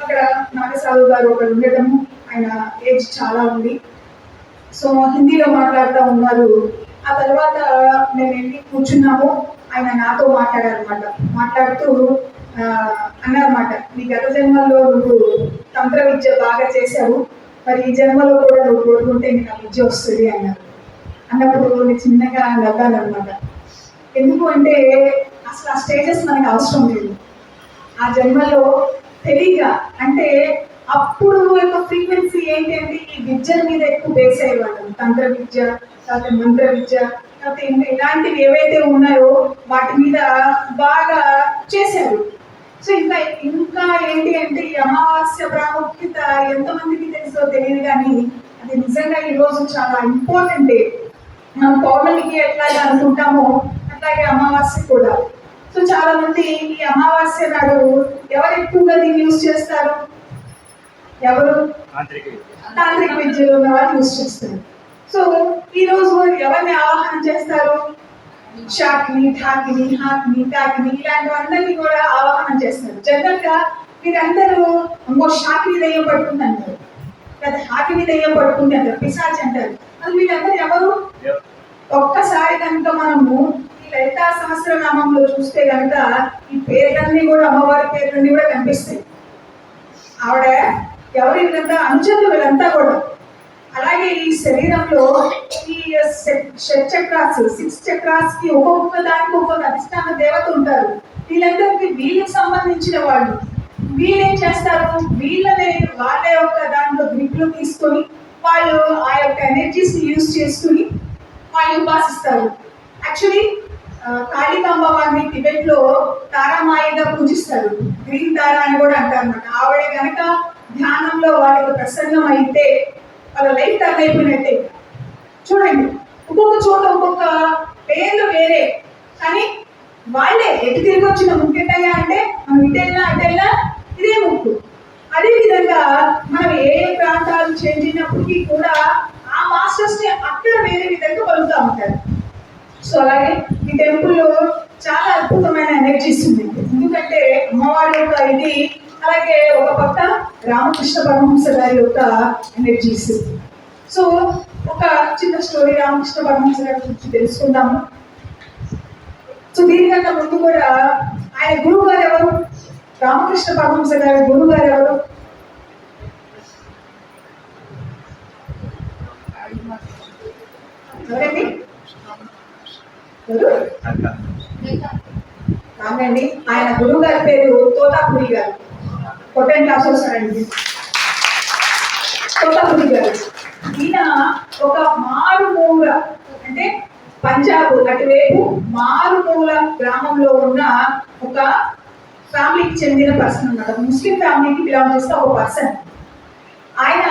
అక్కడ నాగసాధువు గారు ఒకరు ఉండటము. ఆయన ఏజ్ చాలా ఉంది. సో హిందీలో మాట్లాడుతూ ఉన్నారు. ఆ తర్వాత మేము వెళ్ళి కూర్చున్నాము. ఆయన నాతో మాట్లాడారనమాట. మాట్లాడుతూ అన్నారన్నమాట, నీ గత జన్మల్లో నువ్వు తంత్ర విద్య బాగా చేశావు, మరి ఈ జన్మలో కూడా నువ్వు కోరుకుంటే నీకు ఆ విద్య వస్తుంది అన్నారు. అన్నప్పుడు నేను చిన్నగా నవ్వానమాట. ఎందుకు అంటే అసలు ఆ స్టేజెస్ మనకు అవసరం లేదు. ఆ జన్మలో తెలియగా అంటే అప్పుడు యొక్క ఫ్రీక్వెన్సీ ఏంటి అంటే ఈ విద్యల మీద ఎక్కువ బేస్ అయ్యేవాళ్ళం. తంత్ర విద్య, లేకపోతే మంత్ర విద్య, లేకపోతే ఇలాంటివి ఏవైతే ఉన్నాయో వాటి మీద బాగా చేశారు. సో ఇంకా ఏంటి అంటే ఈ అమావాస్య ప్రాముఖ్యత ఎంతమందికి తెలుసో తెలియదు, కానీ అది నిజంగా ఈరోజు చాలా ఇంపార్టెంట్ డే. మనం పౌర్ణమికి ఎట్లాగే అనుకుంటామో అట్లాగే అమావాస్య కూడా. సో చాలా మంది ఈ అమావాస్య నాడు ఎవరు ఎక్కువగా దీన్ని యూజ్ చేస్తారు? ఎవరు? తాంత్రిక విద్యలో ఉన్న వాళ్ళు యూజ్ చేస్తారు. సో ఈ రోజు ఎవరిని ఆవాహన చేస్తారు? షాకిని, ఠాకిని, హాకిని, తాకిని ఇలాంటివన్నీ కూడా ఆవాహన చేస్తారు. జనరల్ గా మీరందరూ షాకిని దయ్యం పడుతుంది అంటారు, లేదా హాకిని దయ్యం పడుతుంది అంటారు, పిశాచి అంటారు. అది వీళ్ళందరూ ఎవరు? ఒక్కసారి కనుక మనము ఈ లలితా సహస్రనామంలో చూస్తే కనుక ఈ పేర్లన్నీ కూడా అమ్మవారి పేర్లన్నీ కూడా కనిపిస్తాయి. ఆవిడ ఎవరి వీళ్ళంతా అనుచరులు, వీళ్ళంతా కూడా. అలాగే ఈ శరీరంలో ఈ 6 చక్రాస్ కి ఒక్కొక్క దానికి ఒక్కొక్క అధిష్టాన దేవత ఉంటారు. వీళ్ళందరికీ వీళ్ళకి సంబంధించిన వాళ్ళు. వీళ్ళు ఏం చేస్తారు? వాళ్ళ యొక్క దాంట్లో గ్రిప్లు తీసుకొని వాళ్ళు ఆ యొక్క ఎనర్జీస్ యూజ్ చేసుకుని వాళ్ళు ఉపాసిస్తారు. యాక్చువల్లీ కాళికాంబ వారిని టిబెట్ లో తారామాయిగా పూజిస్తారు. గ్రీన్ తారా అని కూడా అంటారు అన్నమాట. ఆవిడ కనుక ధ్యానంలో వాళ్ళకి ప్రసన్నం అయితే వాళ్ళ లైఫ్ టర్న్ అయిపోయినట్టే. చూడండి, ఒక్కొక్క చోట ఒక్కొక్క పేర్లు వేరే, కానీ వాళ్ళే ఎటు తిరిగి వచ్చిన ముఖ్యంగా అంటే మనం ఇటెళ్ళినా అటెళ్ళినా ఇదే ముక్కు. అదేవిధంగా మనం ఏ ప్రాంతాలు చెందినప్పటికీ కూడా ఆ మాస్టర్స్ ని అక్కడ వేరే విధంగా పలుకుతూ ఉంటారు. సో అలాగే ఈ టెంపుల్లో చాలా అద్భుతమైన ఎనర్జీస్ ఉన్నాయి. ఎందుకంటే అమ్మవారి యొక్క ఇది, అలాగే ఒక పక్క రామకృష్ణ పరమహంస గారి యొక్క ఎనర్జీస్. సో ఒక చిన్న స్టోరీ రామకృష్ణ పరమహంస గారి గురించి తెలుసుకుందాము. సో దీనికన్నా ముందు కూడా ఆయన గురువు గారు ఎవరు? రామకృష్ణ పరమహంస గారి గురువు గారు ఎవరు? ఎవరండి? ఎవరు? కాదండి, ఆయన గురువు గారి పేరు తోతాపురి గారు. కొట్టని క్లాస్ వస్తారండి తోతాపురి గారు. ఈయన ఒక మారుమూల, అంటే పంజాబ్ అటువైపు మారుమూల గ్రామంలో ఉన్న ఒక ఫ్యామిలీకి చెందిన పర్సన్ అన్నమాట. ముస్లిం ఫ్యామిలీకి బిలాంగ్ చేస్తే ఒక పర్సన్. ఆయన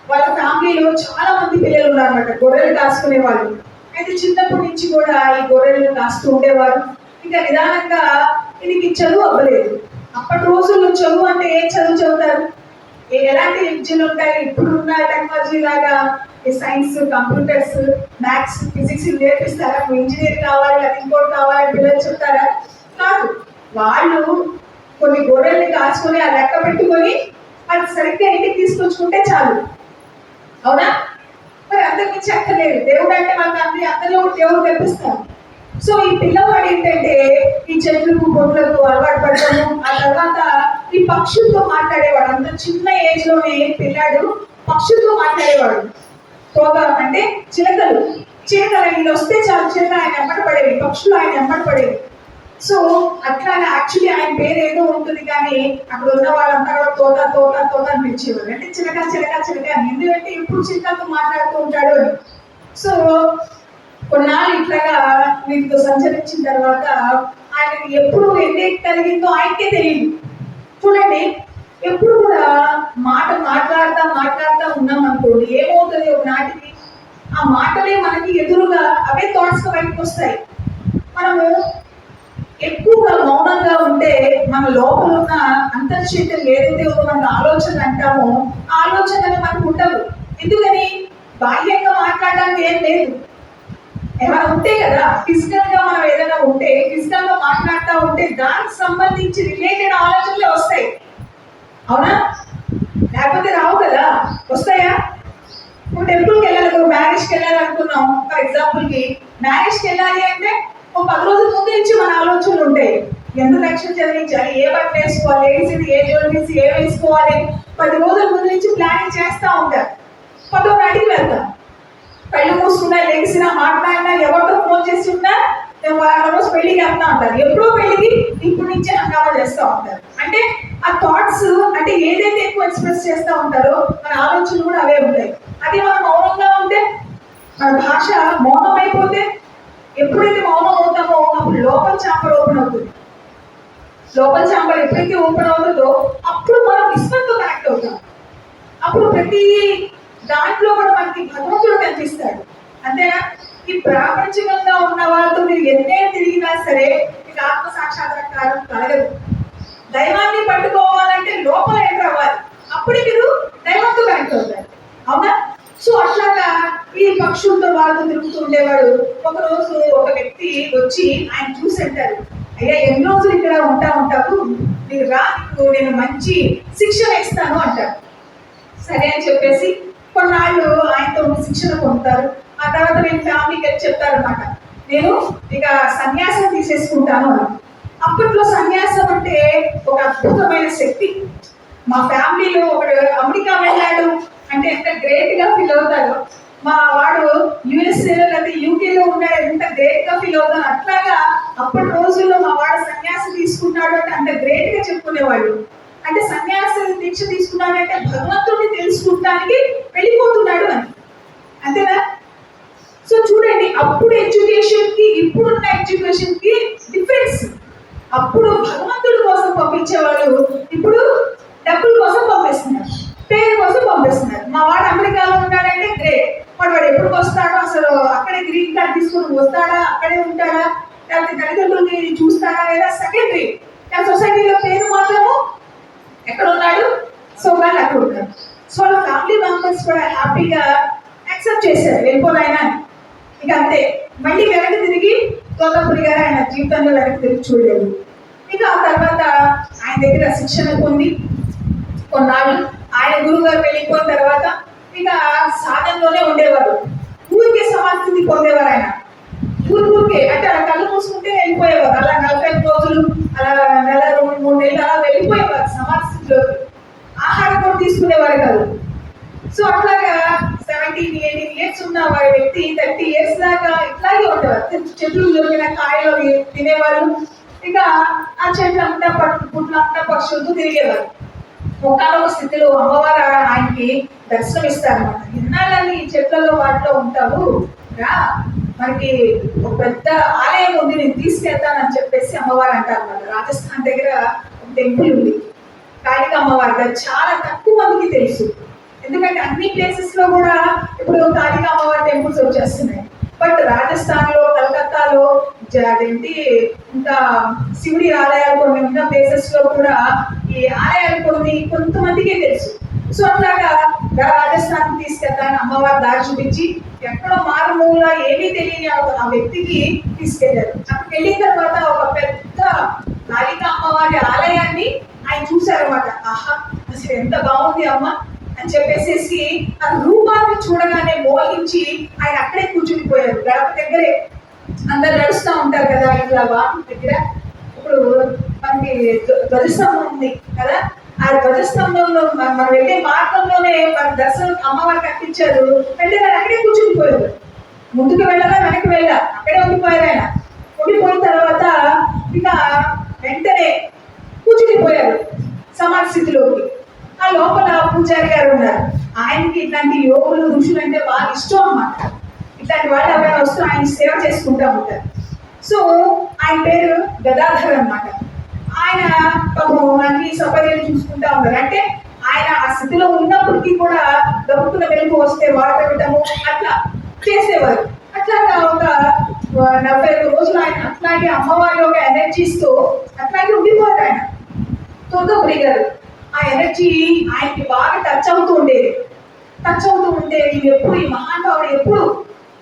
వాళ్ళ ఫ్యామిలీలో చాలా మంది పిల్లలు ఉన్నారన్నమాట, గొర్రెలు కాసుకునే వాళ్ళు. అయితే చిన్నప్పటి నుంచి కూడా ఈ గొర్రెలను కాస్తూ ఉండేవారు. ఇంకా నిదానంగా దీనికి చదువు అవ్వలేదు. అప్పటి రోజుల్లో చదువు అంటే ఏ చదువు చదువుతారు, ఎలాంటి విద్యలు ఉంటాయి? ఇప్పుడున్న టెక్నాలజీ లాగా సైన్స్, కంప్యూటర్స్, మ్యాథ్స్, ఫిజిక్స్ నేర్పిస్తారా? ఇంజనీర్ కావాలి, అది ఇంకోటి కావాలి పిల్లలు చెప్తారా? కాదు. వాళ్ళు కొన్ని గొర్రెల్ని కాసుకొని ఆ లెక్క పెట్టుకొని అది సరిగ్గా ఇంటికి తీసుకొచ్చుకుంటే చాలు. అవునా? మరి అంతకుమించి అక్కర్లేదు. దేవుడు అంటే మనకు అందరిలో దేవుడు కల్పిస్తాం. సో ఈ పిల్లవాడు ఏంటంటే ఈ చెట్లకు పొట్లకు అలవాటు పడతాము. ఆ తర్వాత ఈ పక్షులతో మాట్లాడేవాడు. అంత చిన్న ఏజ్ లోనే పిల్లాడు పక్షులతో మాట్లాడేవాడు. తోక అంటే చిలకలు ఆయన వస్తే చాలు, చిలకలు ఆయన వెంబడి పడేవి, పక్షులు ఆయన వెంబడి పడేవి. సో అట్లానే యాక్చువల్లీ ఆయన పేరు ఏదో ఉంటుంది, కానీ అక్కడ ఉన్న వాళ్ళంతా కూడా తోట తోట తోట అని పిలిచేవారు. అంటే చిలక చిలక చిలక అని. ఎందుకంటే ఇప్పుడు చిలకలతో మాట్లాడుతూ ఉంటాడు అని. సో కొన్నాళ్ళు ఇట్లాగా వీటితో సంచరించిన తర్వాత ఆయనకి ఎప్పుడు ఎన్నేటి కలిగిందో ఆయనకే తెలియదు. చూడండి, ఎప్పుడు కూడా మాట్లాడుతా ఉన్నాం అనుకోండి, ఏమవుతుంది ఒక నాటికి ఆ మాటలే మనకి ఎదురుగా అవే థాట్స్ బయటకు వస్తాయి. మనము ఎక్కువగా మౌనంగా ఉంటే మన లోపల ఉన్న అంతర్చైతం ఏదైతే ఉందో మన ఆలోచన అంటామో ఆ ఆలోచనలు మనకు ఉండవు. ఎందుకని? బాహ్యంగా మాట్లాడడానికి ఏం లేదు. ఏమైనా ఉంటే కదా, ఫిజికల్ గా మనం ఏదైనా ఉంటే, ఫిజికల్ గా మాట్లాడుతూ ఉంటే దానికి సంబంధించి రిలేటెడ్ ఆలోచనలే వస్తాయి. అవునా? లేకపోతే రావు కదా. వస్తాయా? ఇప్పుడు టెంపుల్కి వెళ్ళాలి, మ్యారేజ్కి వెళ్ళాలి అనుకున్నాం. ఫర్ ఎగ్జాంపుల్కి మ్యారేజ్కి వెళ్ళాలి అంటే ఒక 10 రోజుల ముందు నుంచి మన ఆలోచనలు ఉంటాయి. ఎంత రక్షణ చదివించాలి, ఏ బట్టలు వేసుకోవాలి, లేడీస్ ఏ జ్యువెలరీస్ ఏ వేసుకోవాలి, 10 రోజుల ముందు నుంచి ప్లానింగ్ చేస్తూ ఉంటారు. 10వ నాటికి వెళ్తాం. కళ్ళు మూసుకున్నా, లేచినా, మాట్లాడినా, ఎవరితో ఫోన్ చేసి ఉన్నా రోజు పెళ్లికి వెళ్తా ఉంటారు. ఎప్పుడో పెళ్లికి ఇప్పటి నుంచే హంగామా చేస్తూ ఉంటారు. అంటే ఆ థాట్స్ అంటే ఏదైతే ఎక్కువ ఎక్స్ప్రెస్ చేస్తూ ఉంటారో మన ఆలోచనలు కూడా అవే ఉంటాయి. అది మనం మౌనంగా ఉంటే, మన భాష మౌనం అయిపోతే, ఎప్పుడైతే మౌనం అవుతామో అప్పుడు లోపల చాంబర్ ఓపెన్ అవుతుంది. లోపల చాంబర్ ఎప్పుడైతే ఓపెన్ అవుతుందో అప్పుడు మనం విశ్వంతో కనెక్ట్ అవుతాం. అప్పుడు ప్రతి దాంట్లో కూడా మనకి భగవంతుడు కనిపిస్తాడు. అంతేనా? ఈ ప్రాపంచికంగా ఉన్న వాళ్ళతో మీరు ఎన్నే తిరిగినా సరే మీకు ఆత్మ సాక్షాత్కారం కలగదు. దైవాన్ని పట్టుకోవాలంటే లోపల ఎంటర్ అవ్వాలి, అప్పుడే మీరు దైవంతో కనెక్ట్ అవుతారు. అవునా? సో అట్లాగా ఈ పక్షులతో వాళ్ళతో తిరుగుతూ ఉండేవాడు. ఒకరోజు ఒక వ్యక్తి వచ్చి ఆయన చూసి అంటారు, అయ్యా ఎన్ని రోజులు ఇక్కడ ఉంటావు, నీకు రా, నేను మంచి శిక్షణ ఇస్తాను అంటారు. సరే అని చెప్పేసి కొన్నాళ్ళు ఆయనతో శిక్షణ పొందుతారు. ఆ తర్వాత నేను ఫ్యామిలీకి వెళ్ళి చెప్తారనమాట, నేను ఇక సన్యాసం తీసేసుకుంటాను అని. అప్పట్లో సన్యాసం అంటే ఒక అద్భుతమైన శక్తి. మా ఫ్యామిలీలో ఒకడు అమెరికా వెళ్ళాడు అంటే ఎంత గ్రేట్ గా ఫీల్ అవుతారో, మా వాడు యుఎస్ఏ లేదా యూకేలో ఉన్నాడు ఎంత గ్రేట్ గా ఫీల్ అవుతారు. అట్లాగా అప్పటి రోజుల్లో మా వాడు సన్యాసం తీసుకున్నాడు అంటే అంత గ్రేట్ గా చెప్పుకునేవాడు. అంటే సన్యాస దీక్ష తీసుకున్నాడంటే భగవంతుడిని తెలుసుకుంటానికి వెళ్ళిపోతున్నాడు అని. అంతేనా? సో చూడండి, అప్పుడు ఎడ్యుకేషన్ కి ఇప్పుడున్న ఎడ్యుకేషన్ కి డిఫరెన్స్. అప్పుడు భగవంతుడి కోసం పంపించేవాళ్ళు, ఇప్పుడు డబ్బుల కోసం పంపిస్తున్నారు, పేరు కోసం పంపిస్తున్నారు. మా వాడు అమెరికాలో ఉన్నాడంటే గ్రేట్, వాడు ఎప్పుడు వస్తాడో, అసలు అక్కడే గ్రీన్ కార్డ్ తీసుకుని వస్తాడా, అక్కడే ఉంటాడా, లేకపోతే తల్లిదండ్రులని చూస్తాడా లేదా సెకండరీ. కానీ సొసైటీలో పేరు మాత్రము ఎక్కడ ఉన్నాడు, సో వాళ్ళు అక్కడ ఉంటారు. సో వాళ్ళ ఫ్యామిలీ మెంబర్స్ కూడా హ్యాపీగా యాక్సెప్ట్ చేశారు, వెళ్ళిపోయినా. ఇక అంతే, మళ్ళీ వెనక్కి తిరిగి తోతాపురి గారు ఆయన జీవితంలో వెనక్కి తిరిగి చూడలేదు. ఇక ఆ తర్వాత ఆయన దగ్గర శిక్షణ పొంది కొన్నాళ్ళు ఆయన గురువు గారు వెళ్ళిపోయిన తర్వాత ఇక సాధనలోనే ఉండేవారు. ఊరికే సమాధిని పొందేవారు ఆయన. ఊరికే అంటే అలా కళ్ళు మూసుకుంటే వెళ్ళిపోయేవారు. అలా 45 రోజులు, అలా నెల 2-3 నెలలు అలా స్థితిలోకి. ఆహారం కూడా తీసుకునేవారు కాదు. సో అట్లాగా 17-18 ఇయర్స్ ఉన్న వారి వ్యక్తి 30 ఇయర్స్ దాకా ఇట్లాగే ఉండేవారు. చెట్లు దొరికిన కాయలు తినేవారు. ఇక ఆ చెట్లు అంతా పుట్లు అంతా పక్షులతో తిరిగేవారు. ఒకనొక స్థితిలో అమ్మవారు ఆయనకి దర్శనం ఇస్తారన్నమాట. ఎన్నాళ్ళని ఈ చెట్లలో వాటిలో ఉంటావు రా, మనకి ఒక పెద్ద ఆలయం ఉంది, నేను తీసుకెళ్తానని చెప్పేసి అమ్మవారు అంటారు అన్నమాట. రాజస్థాన్ దగ్గర ఒక టెంపుల్ ఉంది, కాళికా అమ్మవారి. అది చాలా తక్కువ మందికి తెలుసు. ఎందుకంటే అన్ని ప్లేసెస్ లో కూడా ఇప్పుడు కాళికా అమ్మవారి టెంపుల్స్ వచ్చేస్తున్నాయి. బట్ రాజస్థాన్ లో, కలకత్తాలో అదేంటి ఇంకా శివుడి ఆలయాలు కొన్ని ఉన్న ప్లేసెస్ లో కూడా ఈ ఆలయాలు కొంతమందికే తెలుసు. సో అట్లాగా రాజస్థాన్ తీసుకెళ్తాను అమ్మవారి దారి చూపించి ఎక్కడో మారుమూల ఏమీ తెలియని ఆ వ్యక్తికి తీసుకెళ్లారు. అక్కడికి వెళ్ళిన తర్వాత ఒక పెద్ద కాళికా అమ్మవారి ఆలయాన్ని ఆయన చూశారన్నమాట. ఆహా, అసలు ఎంత బాగుంది అమ్మ అని చెప్పేసి ఆ రూపాన్ని చూడగానే మోహించి ఆయన అక్కడే కూర్చునిపోయారు. గడప దగ్గరే అందరు నడుస్తూ ఉంటారు కదా ఇట్లా వాటి దగ్గర. ఇప్పుడు మనకి ధ్వజస్తంభం ఉంది కదా, ఆ ధ్వజస్తంభంలో మనం వెళ్ళే మార్గంలోనే మన దర్శనం అమ్మవారు కట్టించారు. అంటే ఆయన అక్కడే కూర్చునిపోయారు. ముందుకు వెళ్ళగా వెనక్కి వెళ్ళా అక్కడే ఉండిపోయారు. ఆయన ఉండిపోయిన తర్వాత ఇక వెంటనే కూర్చునిపోయారు సమాధి స్థితిలోకి. ఆ లోపల పూజారి గారు ఉన్నారు. ఆయనకి ఇట్లాంటి యోగులు, ఋషులు అంటే బాగా ఇష్టం అన్నమాట. ఇట్లాంటి వాళ్ళు ఎవరైనా వస్తూ ఆయన సేవ చేసుకుంటూ ఉంటారు. సో ఆయన పేరు గదాధర్ అన్నమాట. ఆయన అన్ని సౌకర్యాలు చూసుకుంటా ఉన్నారు. అంటే ఆయన ఆ స్థితిలో ఉన్నప్పటికీ కూడా దొరుకుతున్న వెలుగు వస్తే వాటర్ ఇవ్వటము అట్లా చేసేవారు. అట్లాగా ఒక 40 రోజులు ఆయన అట్లాగే అమ్మవారి యొక్క ఎనర్జీస్తో అట్లాగే ఉండిపోయారు. ఆయన తోటపురి గారు ఆ ఎనర్జీ ఆయనకి బాగా టచ్ అవుతూ ఉండేది. టచ్ అవుతూ ఉంటే నేను ఎప్పుడు ఈ మహానుభావుడు ఎప్పుడు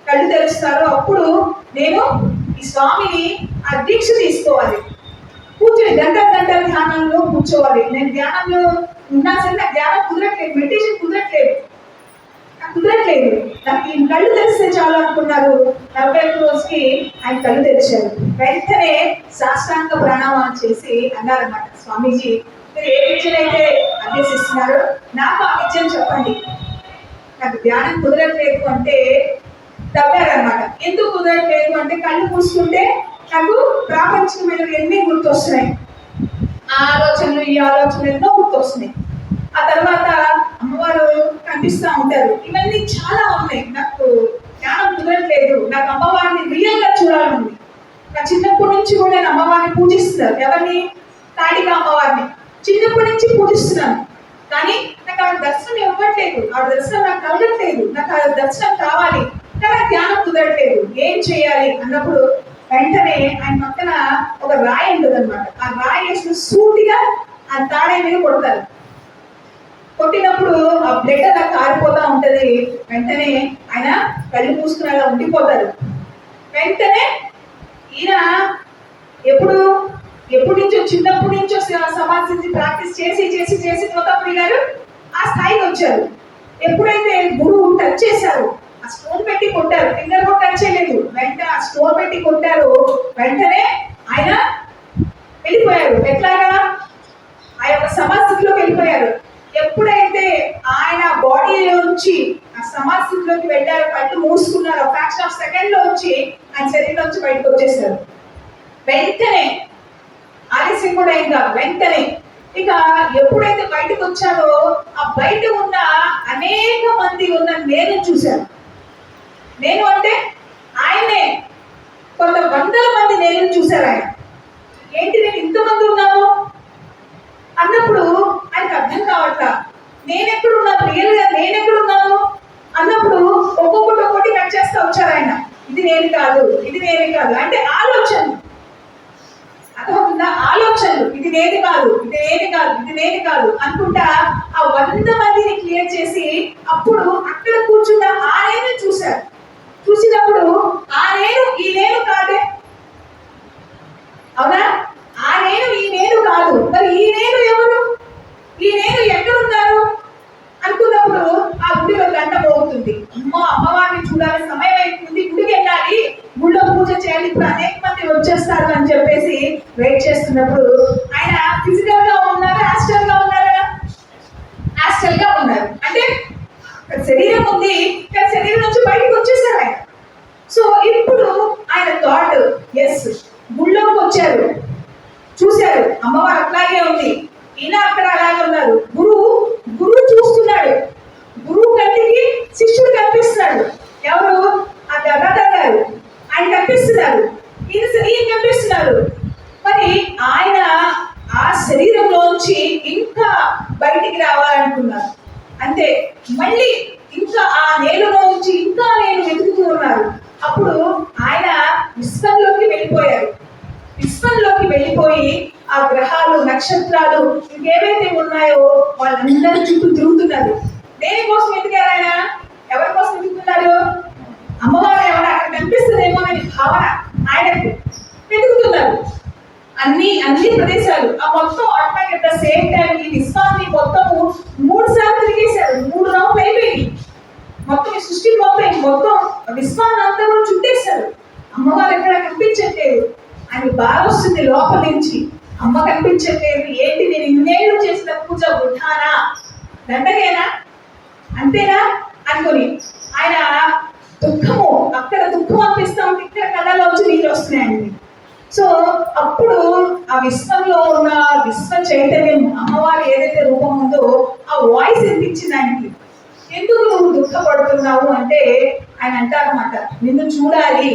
కళ్ళు తెరుస్తారో అప్పుడు నేను ఈ స్వామిని ఆ దీక్ష తీసుకోవాలి, కూర్చొని గంటల ధ్యానంలో కూర్చోవాలి. నేను ధ్యానంలో ఉన్నా సరే నాకు ధ్యానం కుదరట్లేదు, మెడిటేషన్ కుదరట్లేదు, నాకు కుదరట్లేదు. నాకు ఈ కళ్ళు తెరిస్తే చాలు అనుకున్నారు. 41 రోజుకి ఆయన కళ్ళు తెరిచారు. వెంటనే సాష్టాంగ ప్రణామాలు చేసి అన్నారన్నమాట, స్వామీజీ మీరు ఏ విద్యను అయితే అభ్యసిస్తున్నారో నాకు ఆ విద్యను చెప్పండి, నాకు ధ్యానం కుదరట్లేదు అంటే తవ్వారనమాట. ఎందుకు కుదరట్లేదు అంటే కళ్ళు మూసుకుంటే నాకు ప్రాపంచికమైన ఎన్ని గుర్తొస్తున్నాయి, ఆ ఆలోచనలు ఈ ఆలోచనలు ఎన్నో గుర్తొస్తున్నాయి. ఆ తర్వాత అమ్మవారు కనిపిస్తూ ఉంటారు. ఇవన్నీ చాలా ఉన్నాయి. నాకు జ్ఞానం కుదరట్లేదు, నాకు అమ్మవారిని రియల్గా చూడాలని. నా చిన్నప్పటి నుంచి కూడా నేను అమ్మవారిని పూజిస్తున్నాను. ఎవరిని? కాళికా అమ్మవారిని చిన్నప్పటి నుంచి పూజిస్తున్నాను. కానీ నాకు ఆవిడ దర్శనం ఇవ్వట్లేదు, ఆవిడ దర్శనం నాకు కలగట్లేదు, నాకు ఆ దర్శనం కావాలి, కానీ ధ్యానం కుదరట్లేదు, ఏం చేయాలి అన్నప్పుడు వెంటనే ఆయన పక్కన ఒక రాయి ఉంటుంది అనమాట. ఆ రాయి వేసిన సూటిగా ఆ తాడే మీద కొడతారు. కొట్టినప్పుడు ఆ బ్లడ్ అలా కారిపోతా ఉంటది. వెంటనే ఆయన కళ్ళు మూసుకుని అలా ఉండిపోతారు. వెంటనే ఈయన ఎప్పటి నుంచో చిన్నప్పటి నుంచో సమాధి ప్రాక్టీస్ చేసి చేసి చేసి తోతాపురి గారు ఆ స్థాయికి వచ్చారు. ఎప్పుడైతే గురువు టచ్ చేశారు, ఆ స్టోన్ పెట్టి కొట్టారు, ఫింగర్ కూడా టచ్ చేయలేదు, వెంటనే ఆ స్టోన్ పెట్టి కొట్టారు. వెంటనే ఆయన వెళ్ళిపోయారు. ఎట్లాగా? ఆ యొక్క సమాధిలోకి వెళ్ళిపోయారు. ఎప్పుడైతే ఆయన బాడీలో నుంచి ఆ సమాధిలోకి వెళ్ళారో, కళ్ళు మూసుకున్నారో, ఫ్రాక్షన్ ఆఫ్ సెకండ్ లో వచ్చి ఆయన శరీరం నుంచి బయటకు వచ్చేసారు. వెంటనే ఆలస్యం కూడా ఇంకా వెంటనే ఇక ఎప్పుడైతే బయటకు వచ్చారో ఆ బయట ఉన్న అనేక మంది ఉన్న నేను చూశాను. నేను అంటే ఆయనే కొంత వందల మంది నేను చూశారు. ఆయన ఏంటి నేను ఇంతమంది ఉన్నాను అన్నప్పుడు ఆయనకు అర్థం కావట్లా. నేనెక్కడున్నాను, రియల్గా నేనెక్కడున్నాను అన్నప్పుడు ఒక్కొక్కటి కట్ చేస్తా వచ్చారు ఆయన. ఇది నేను కాదు, ఇది నేనే కాదు అంటే ఆలోచనలు, అర్థమవుతుందా? ఆలోచనలు, ఇది నేనే కాదు, ఇది నేనే కాదు, ఇది నేనే కాదు అనుకుంటా ఆ 100 మందిని క్లియర్ చేసి అప్పుడు అక్కడ కూర్చున్న ఆ నేను చూశారు. చూసినప్పుడు ఆ నేను ఈ నేను కాదే, అవునా? ఆ నేను ఈ నేను కాదు, మరి ఈ నేను ఎవరు, ఈ నేను ఎక్కడున్నారు అనుకున్నప్పుడు ఆ గుడిలో గంట మోగుతుంది. అమ్మవారిని చూడాలి, సమయం అయిపోతుంది, గుడికి వెళ్ళాలి, గుడిలో పూజ చేయాలి, ఇప్పుడు అనేక మంది వచ్చేస్తారు అని చెప్పేసి వెయిట్ చేస్తున్నప్పుడు ఆయన ఫిజికల్ గా ఉన్నారా, ఆస్ట్రల్ గా ఉన్నారా? శరీరం ఉంది, కానీ శరీరం నుంచి బయటకు వచ్చేసారు ఆయన. సో ఇప్పుడు ఆయన థాట్, ఎస్, గుళ్ళోకి వచ్చారు, చూశారు అమ్మవారు అట్లాగే ఉంది, ఈయన అక్కడ అలాగే ఉన్నారు. గురువు చూస్తున్నాడు, గురువు కంటికి శిష్యుడు కనిపిస్తున్నాడు. ఎవరు? ఆ గదాధర్ గారు, ఆయన కనిపిస్తున్నారు, ఈయన కనిపిస్తున్నారు. మరి ఆయన ఆ శరీరంలోంచి ఇంకా బయటికి రావాలనుకున్నారు. అంతే, మళ్ళీ ఇంకా ఆ నేలలోంచి ఇంకా నేను వెతుకుతూ ఉన్నారు. అప్పుడు ఆయన విశ్వంలోకి వెళ్ళిపోయారు. విశ్వంలోకి వెళ్ళిపోయి ఆ గ్రహాలు, నక్షత్రాలు, ఇంకేవైతే ఉన్నాయో వాళ్ళందరూ చుట్టూ తిరుగుతున్నారు. దేనికోసం వెతికారు ఆయన? ఎవరి కోసం వెతుకుతున్నారు? అమ్మవారు ఎవరు అక్కడ కనిపిస్తుందేమో అనే భావన ఆయనకు, వెతుకుతున్నారు. అన్ని ప్రదేశాలు ఆ మొత్తం అట్ ద సేమ్ టైం ఈ విశ్వాన్ని మొత్తము 3 సార్లు తిరిగేశారు. 3 రౌండ్లు అయిపోయింది. మొత్తం ఈ సృష్టి మొత్తం విశ్వాన్ని అంతా కూడా చుట్టేశారు. అమ్మవారు ఎక్కడ కనిపించట్లేదు. ఆయన బాగా వస్తుంది లోపల నుంచి, అమ్మ కనిపించట్లేదు. ఏంటి, నేను ఇన్నేళ్ళు చేసిన పూజ వృధానా, దండగేనా, అంతేనా అనుకుని ఆయన దుఃఖము, అక్కడ దుఃఖం అనిపిస్తా ఉంటే ఇక్కడ కళ్ళలోంచి నీళ్ళు వస్తున్నాయండి. సో అప్పుడు ఆ విశ్వంలో ఉన్న విశ్వ చైతన్యం, అమ్మవారు ఏదైతే రూపం ఉందో ఆ వాయిస్ వినిపించింది ఆయనకి. ఎందుకు నువ్వు దుఃఖపడుతున్నావు అంటే ఆయన అంటారన్నమాట, నిన్ను చూడాలి.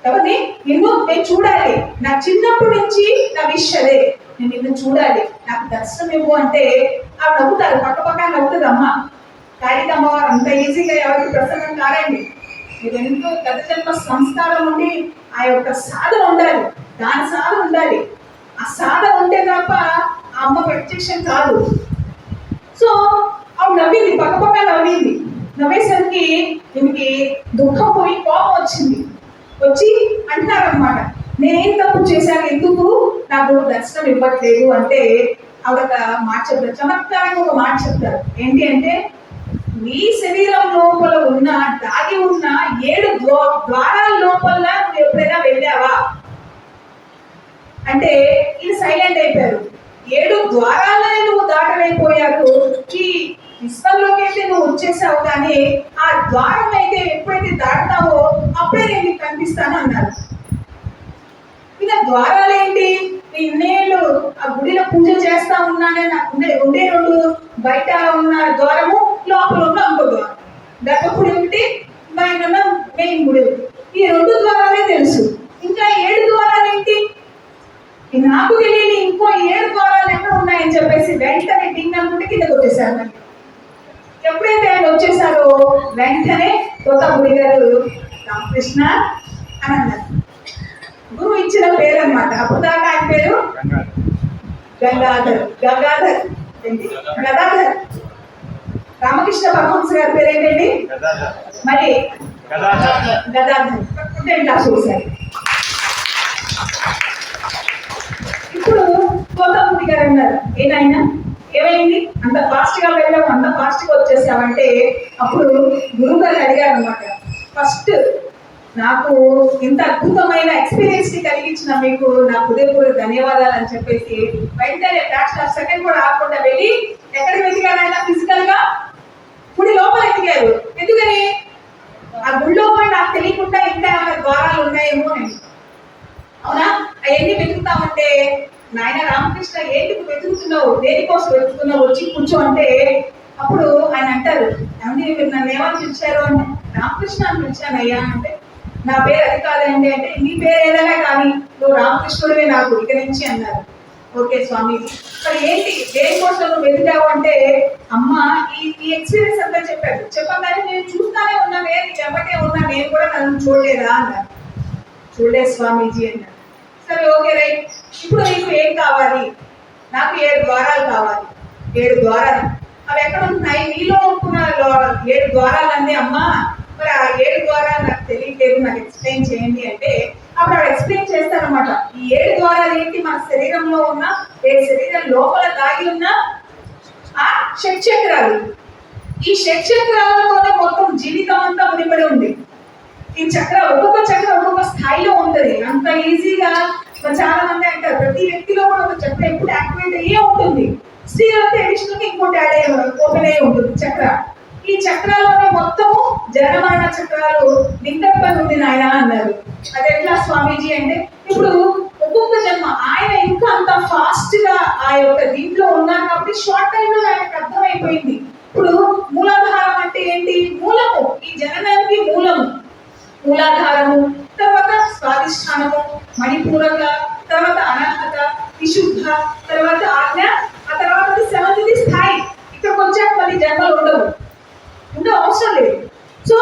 ఎవరిని? నేను చూడాలి. నా చిన్నప్పటి నుంచి నా విష్ అదే, నేను నిన్ను చూడాలి, నాకు దర్శనం ఇవ్వు అంటే ఆవిడ నవ్వుతారు, పక్క నవ్వుతుంది అమ్మ. కాళిక అమ్మవారు అంత ఈజీగా ఎవరికి ప్రసన్నం కారండి. మీరు ఎంతో గత జన్మ సంస్కారం ఉండి ఆ యొక్క సాధన ఉండాలి, దాని సాధన ఉండాలి. ఆ సాధన ఉంటే తప్ప ఆ అమ్మ ప్రత్యక్షం కాదు. సో ఆవిడ నవ్వింది, పక్క నవ్వింది. నవ్వేసరికి దీనికి దుఃఖం పోయి కోపం వచ్చింది. వచ్చి అంటారనమాట, నేనేం తప్పు చేశాను, ఎందుకు నాకు దర్శనం ఇవ్వట్లేదు అంటే ఆవిడ మాట చెప్తారు, చమత్కారంగా ఒక మాట చెప్తారు. ఏంటి అంటే, నీ శరీరం లోపల ఉన్న దాగి ఉన్న 7 ద్వారాల లోపల నువ్వు ఎప్పుడైనా వెళ్ళావా అంటే ఇది సైలెంట్ అయిపోయారు. 7 ద్వారాలనే నువ్వు దాటలేకపోయారు. ఈ విశ్వంలోకి అయితే నువ్వు వచ్చేసావు, కానీ ఆ ద్వారం అయితే ఎప్పుడైతే దాటుతావో అప్పుడే నేను నీకు కనిపిస్తాను అన్నారు. ఇలా ద్వారాలేంటి? ఇన్నేళ్ళు ఆ గుడిలో పూజ చేస్తా ఉన్నానే, నాకు ఉండే 2 బయట ఉన్న ద్వారము, లోపల ఉన్న ఇంకో ద్వారం, గర్భగుడి ఒకటి, బయట ఉన్న మెయిన్ గుడి. ఈ 2 ద్వారాలే తెలుసు. ఇంకా 7 ద్వారాలు ఏంటి? నాకు తెలియని ఇంకో 7 ద్వారాలు ఎక్కడ ఉన్నాయని చెప్పేసి వెంటనే డింగ్ అనుకుంటే కిందకు వచ్చేసారు. ఎప్పుడైతే ఆయన వచ్చేసారో వెంటనే గౌతముడి గారు రామకృష్ణ అని అన్నారు. గురువు ఇచ్చిన పేరు అనమాట. అప్పుడు దాకా ఆయన పేరు గంగాధర్. రామకృష్ణ పరమహంస గారి పేరు ఏంటండి? మరి గదాధర్. చూశారు. ఇప్పుడు గౌతముడి గారు అన్నారు, ఏనాయన ఏమైంది, అంత ఫాస్ట్ గా వెళ్ళాము, అంత ఫాస్ట్ గా వచ్చేసామంటే అప్పుడు గురువు గారు అడిగారు అనమాట, ఫస్ట్ నాకు ఇంత అద్భుతమైన ఎక్స్పీరియన్స్ ని కలిగించిన మీకు నా హృదయపూర్వక ధన్యవాదాలు అని చెప్పేసి వెంటనే ఫ్రాక్షన్ ఆఫ్ సెకండ్ కూడా ఆగకుండా వెళ్ళి ఎక్కడ వెతికారైనా ఫిజికల్ గా గుడి లోపల ఎతికారు. ఎందుకని? ఆ గుడి లోపల నాకు తెలియకుండా ఇంకా ఏమైనా ద్వారాలు ఉన్నాయేమో అని. అవునా? అవన్నీ వెతుకుతామంటే, నాయన రామకృష్ణ ఏంటి వెతుకుతున్నావు, దేనికోసం వెతుకుతున్నావు, వచ్చి కూర్చో అంటే అప్పుడు ఆయన అంటారు, ఏమంటే మీరు నన్ను ఏమని పిలిచారు అంటే, రామకృష్ణ అని పిలిచానయ్యా అంటే, నా పేరు అది కాదండి అంటే, నీ పేరు ఏదైనా కానీ నువ్వు రామకృష్ణుడివే నాకు ఇక నుంచి అన్నారు. ఓకే స్వామీజీ, మరి ఏంటి, దేనికోసం నువ్వు వెతికావు అంటే, అమ్మ ఈ ఎక్స్పీరియన్స్ అంతా చెప్పారు. చెప్పగానే నేను చూస్తానే ఉన్నానే, నీ వెంబటే ఉన్నా, నేను కూడా నన్ను చూడలేదా అన్నారు. చూడలేదు స్వామీజీ అన్నారు. సరే ఓకే రైట్, ఇప్పుడు నీకు ఏం కావాలి? నాకు 7 ద్వారాలు కావాలి. 7 ద్వారాలు అవి ఎక్కడ ఉంటున్నాయి? నీలో ఉంటున్న 7 ద్వారాలు అంది అమ్మ. మరి ఆ 7 ద్వారాలు నాకు తెలియలేదు, నాకు ఎక్స్ప్లెయిన్ చేయండి అంటే అప్పుడు ఆవిడ ఎక్స్ప్లెయిన్ చేస్తారనమాట. ఈ 7 ద్వారాలు ఏంటి? మన శరీరంలో ఉన్న, శరీరం లోపల దాగి ఉన్న ఆ షట్చక్రాలు. ఈ షట్చక్రాలతోనే మొత్తం జీవితం అంతా ముడిపడి ఉంది. ఈ చక్ర, ఒక్కొక్క చక్ర ఒక్కొక్క స్థాయిలో ఉంటుంది. అంత ఈజీగా చాలా మంది అంటారు, ప్రతి వ్యక్తిలో కూడా ఒక చక్ర ఎప్పుడు యాక్టివేట్ అయ్యే ఉంటుంది. స్త్రీలతో అడిషనల్ గా ఇంకోటి ఓపెన్ అయ్యి ఉంటుంది చక్ర. ఈ చక్రాల్లోనే మొత్తము జనమరణ చక్రాలు నిండపడి ఉంది నాయన అన్నారు. అది ఎట్లా స్వామీజీ అంటే, ఇప్పుడు ఒక్కొక్క జన్మ ఆయన ఇంకా అంత ఫాస్ట్ గా ఆ యొక్క దీంట్లో ఉన్నారు కాబట్టి షార్ట్ టైం లో ఆయనకు అర్థమైపోయింది. ఇప్పుడు మూలాధారం అంటే ఏంటి? మూలము, ఈ జననానికి మూలము, మూలాధారము, తర్వాత స్వాధిష్టానము, మణిపూరక, తర్వాత అనర్హత, విశుద్ధ, తర్వాత ఆజ్ఞ, ఆ తర్వాత 7th స్థాయి. ఇక్కడికి వచ్చాక మళ్ళీ జన్మలు ఉండే అవసరం లేదు. సో